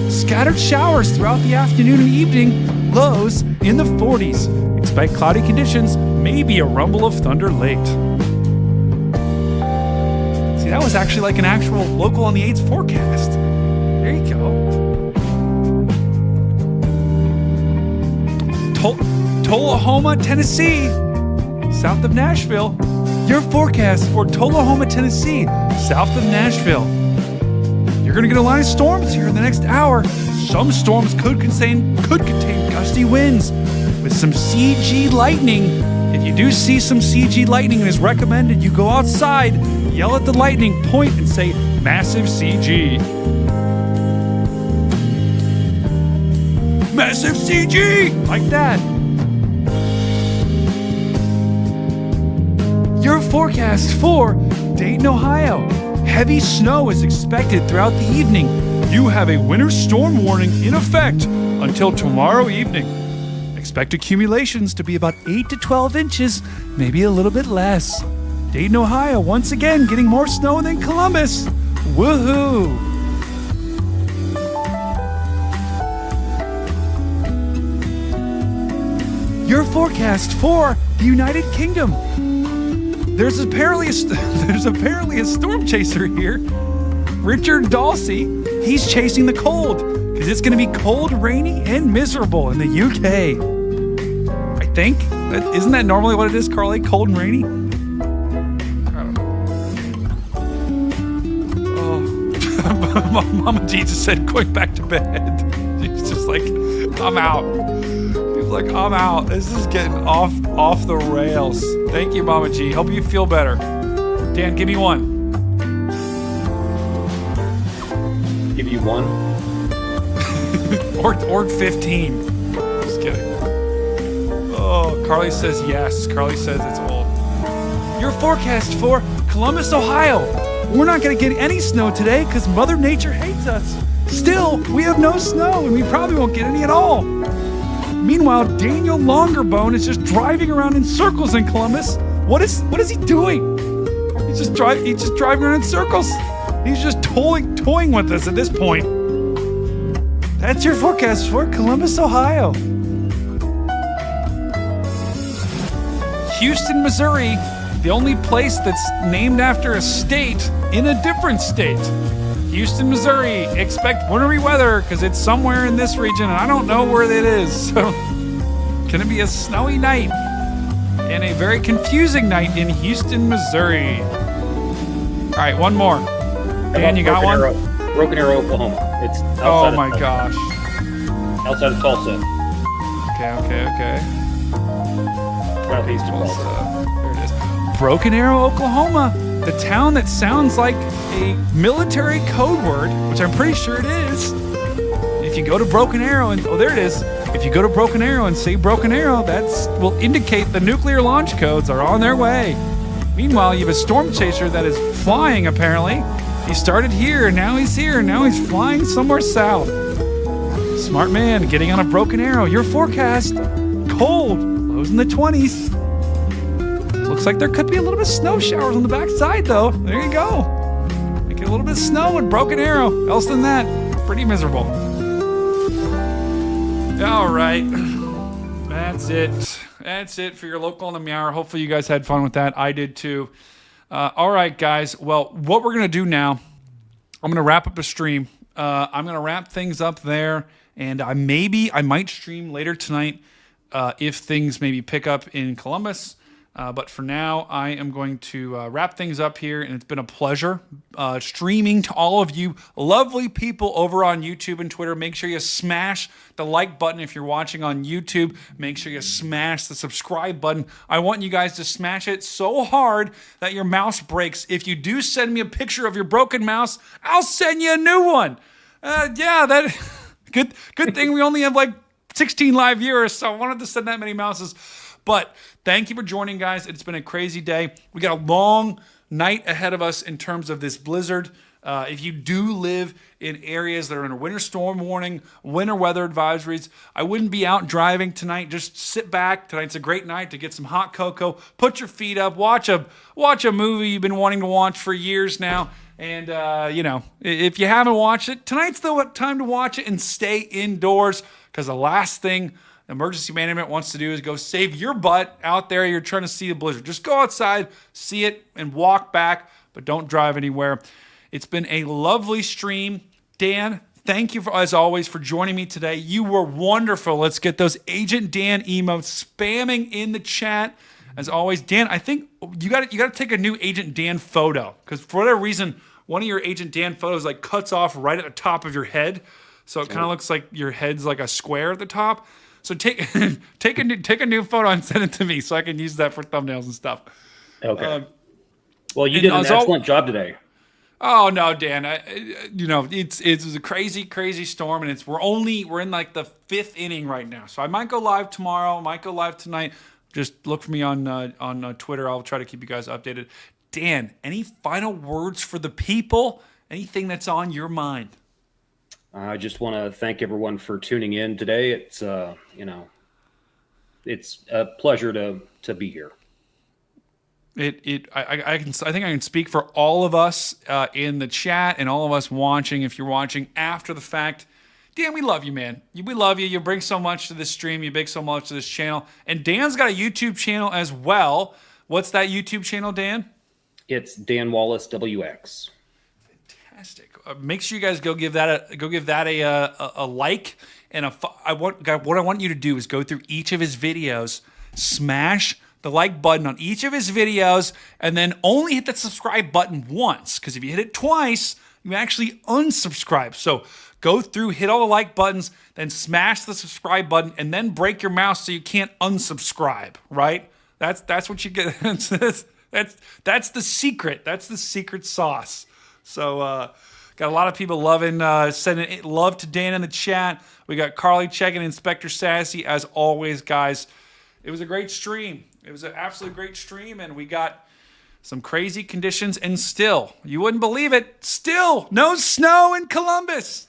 Scattered showers throughout the afternoon and evening. Lows in the 40s. Expect cloudy conditions, maybe a rumble of thunder late. See, that was actually like an actual local on the 8's forecast. There you go. Tullahoma, Tennessee, south of Nashville. Your forecast for Tullahoma, Tennessee, south of Nashville. You're going to get a line of storms here in the next hour. Some storms could contain gusty winds with some CG lightning. If you do see some CG lightning, it is recommended you go outside, yell at the lightning, point, and say, massive CG. Massive CG! Like that. Your forecast for Dayton, Ohio. Heavy snow is expected throughout the evening. You have a winter storm warning in effect until tomorrow evening. Expect accumulations to be about 8 to 12 inches, maybe a little bit less. Dayton, Ohio, once again getting more snow than Columbus. Woohoo! Your forecast for the United Kingdom. There's apparently a storm chaser here. Richard Dalsey, he's chasing the cold because it's going to be cold, rainy, and miserable in the UK. I think. Isn't that normally what it is, Carly? Cold and rainy? I don't know. Oh. Mama G just said, going back to bed. She's just like, I'm out. He's like, I'm out. This is getting off the rails. Thank you, Mama G. Hope you feel better. Dan, give me one. Give you 1. or 15. Just kidding. Oh, Carly says yes. Carly says it's old. Your forecast for Columbus, Ohio. We're not going to get any snow today because Mother Nature hates us. Still, we have no snow and we probably won't get any at all. Meanwhile, Daniel Longerbone is just driving around in circles in Columbus. What is he doing? He's just driving around in circles. He's just toying with us at this point. That's your forecast for Columbus, Ohio. Houston, Missouri, the only place that's named after a state in a different state. Houston, Missouri, expect wintry weather because it's somewhere in this region and I don't know where it is. So, gonna be a snowy night and a very confusing night in Houston, Missouri. All right, one more. Dan, you got one? Broken Arrow, Oklahoma. It's outside oh my gosh. Outside of Tulsa. Okay. Southeast of Tulsa. There it is. Broken Arrow, Oklahoma. The town that sounds like a military code word, which I'm pretty sure it is. If you go to Broken Arrow and, oh, there it is. If you go to Broken Arrow and say Broken Arrow, that will indicate the nuclear launch codes are on their way. Meanwhile, you have a storm chaser that is flying, apparently. He started here, and now he's here, and now he's flying somewhere south. Smart man, getting on a Broken Arrow. Your forecast, cold, lows in the 20s. Looks like there could be a little bit of snow showers on the backside, though. There you go. Get a little bit of snow and Broken Arrow. Else than that, pretty miserable. All right. That's it. That's it for your local on the Meow. Hopefully you guys had fun with that. I did too. All right, guys. Well, what we're going to do now, I'm going to wrap up the stream. I'm going to wrap things up there. And I might stream later tonight if things maybe pick up in Columbus. But for now, I am going to wrap things up here, and it's been a pleasure streaming to all of you lovely people over on YouTube and Twitter. Make sure you smash the like button if you're watching on YouTube. Make sure you smash the subscribe button. I want you guys to smash it so hard that your mouse breaks. If you do send me a picture of your broken mouse, I'll send you a new one. That good thing we only have like 16 live viewers, so I wanted to send that many mouses. But thank you for joining, guys. It's been a crazy day. We got a long night ahead of us in terms of this blizzard. If you do live in areas that are in a winter storm warning, winter weather advisories, I wouldn't be out driving tonight. Just sit back. Tonight's a great night to get some hot cocoa, put your feet up, watch a movie you've been wanting to watch for years now. And, if you haven't watched it, tonight's the time to watch it and stay indoors, because the last thing emergency management wants to do is go save your butt out there. You're trying to see the blizzard. Just go outside, see it, and walk back, but don't drive anywhere. It's been a lovely stream. Dan, thank you, as always, for joining me today. You were wonderful. Let's get those Agent Dan emotes spamming in the chat. As always, Dan, I think you got to take a new Agent Dan photo, because for whatever reason, one of your Agent Dan photos like cuts off right at the top of your head, so it kind of looks like your head's like a square at the top. So take a new photo and send it to me so I can use that for thumbnails and stuff. Okay. Well, you did an excellent job today. Oh no, Dan! It was a crazy storm, and we're in like the 5th inning right now. So I might go live tomorrow. Might go live tonight. Just look for me on Twitter. I'll try to keep you guys updated. Dan, any final words for the people? Anything that's on your mind? I just want to thank everyone for tuning in today. It's it's a pleasure to be here. I think I can speak for all of us in the chat and all of us watching. If you're watching after the fact, Dan, we love you, man. We love you. You bring so much to this stream. You bring so much to this channel. And Dan's got a YouTube channel as well. What's that YouTube channel, Dan? It's Dan Wallace WX. Fantastic. Make sure you guys go give that a like, and what I want you to do is go through each of his videos, smash the like button on each of his videos, and then only hit that subscribe button once, because if you hit it twice, you actually unsubscribe. So go through, hit all the like buttons, then smash the subscribe button, and then break your mouse so you can't unsubscribe. Right? That's what you get. That's the secret. That's the secret sauce. So. Got a lot of people sending love to Dan in the chat. We got Carly checking Inspector Sassy as always, guys. It was a great stream. It was an absolutely great stream, and we got some crazy conditions, and still, you wouldn't believe it, still no snow in Columbus.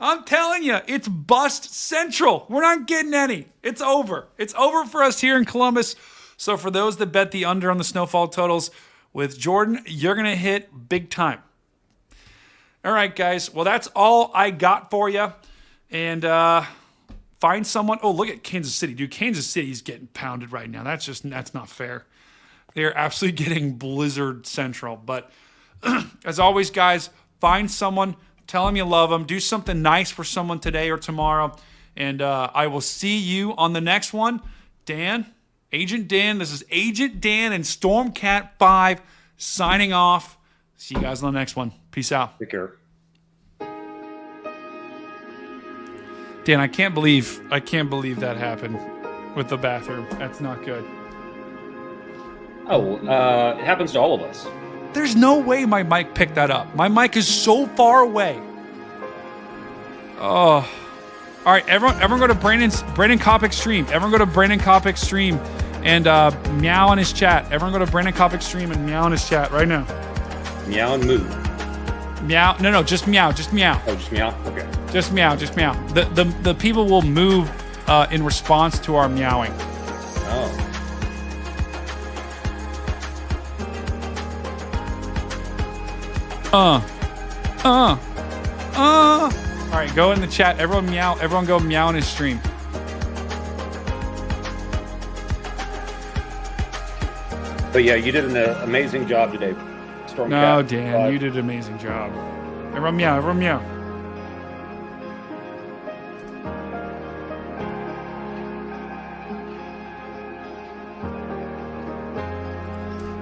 I'm telling you, it's bust central. We're not getting any. It's over. It's over for us here in Columbus. So for those that bet the under on the snowfall totals with Jordan, you're going to hit big time. All right, guys. Well, that's all I got for you. And find someone. Oh, look at Kansas City. Dude, Kansas City's getting pounded right now. That's not fair. They're absolutely getting blizzard central. But as always, guys, find someone. Tell them you love them. Do something nice for someone today or tomorrow. And I will see you on the next one. Dan, Agent Dan. This is Agent Dan and STORMCAT 5 signing off. See you guys on the next one. Peace out. Take care. Dan, I can't believe that happened with the bathroom. That's not good. Oh, it happens to all of us. There's no way my mic picked that up. My mic is so far away. Oh. All right, everyone go to Brandon Kopic's stream. Everyone go to Brandon Kopic's stream and meow in his chat. Everyone go to Brandon Kopic's stream and meow in his chat right now. Meow and moo. Meow. No, just meow. Just meow. Oh, just meow? Okay. Just meow. Just meow. The people will move in response to our meowing. Oh. All right, go in the chat. Everyone meow. Everyone go meow in his stream. But yeah, you did an amazing job today, STORMCAT. No, Dan, you did an amazing job. Everyone meow. Everyone meow.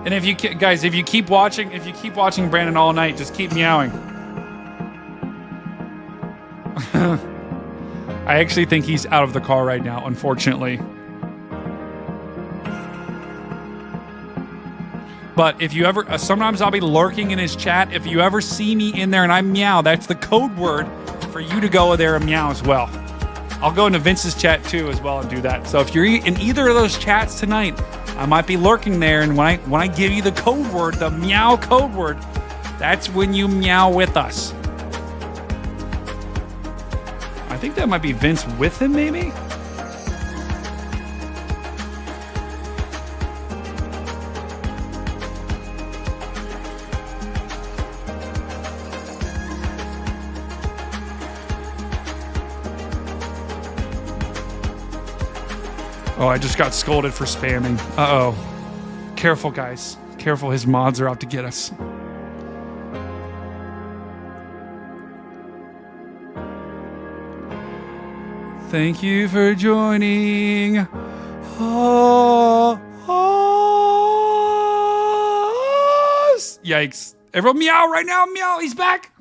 And if you guys, if you keep watching Brandon all night, just keep meowing. I actually think he's out of the car right now, unfortunately. But if you ever, sometimes I'll be lurking in his chat. If you ever see me in there and I meow, that's the code word for you to go there and meow as well. I'll go into Vince's chat too as well and do that. So if you're in either of those chats tonight, I might be lurking there, and when I give you the code word, the meow code word, that's when you meow with us. I think that might be Vince with him, maybe? Oh, I just got scolded for spamming. Uh-oh. Careful, guys. Careful, his mods are out to get us. Thank you for joining. Yikes. Everyone meow right now. Meow. He's back.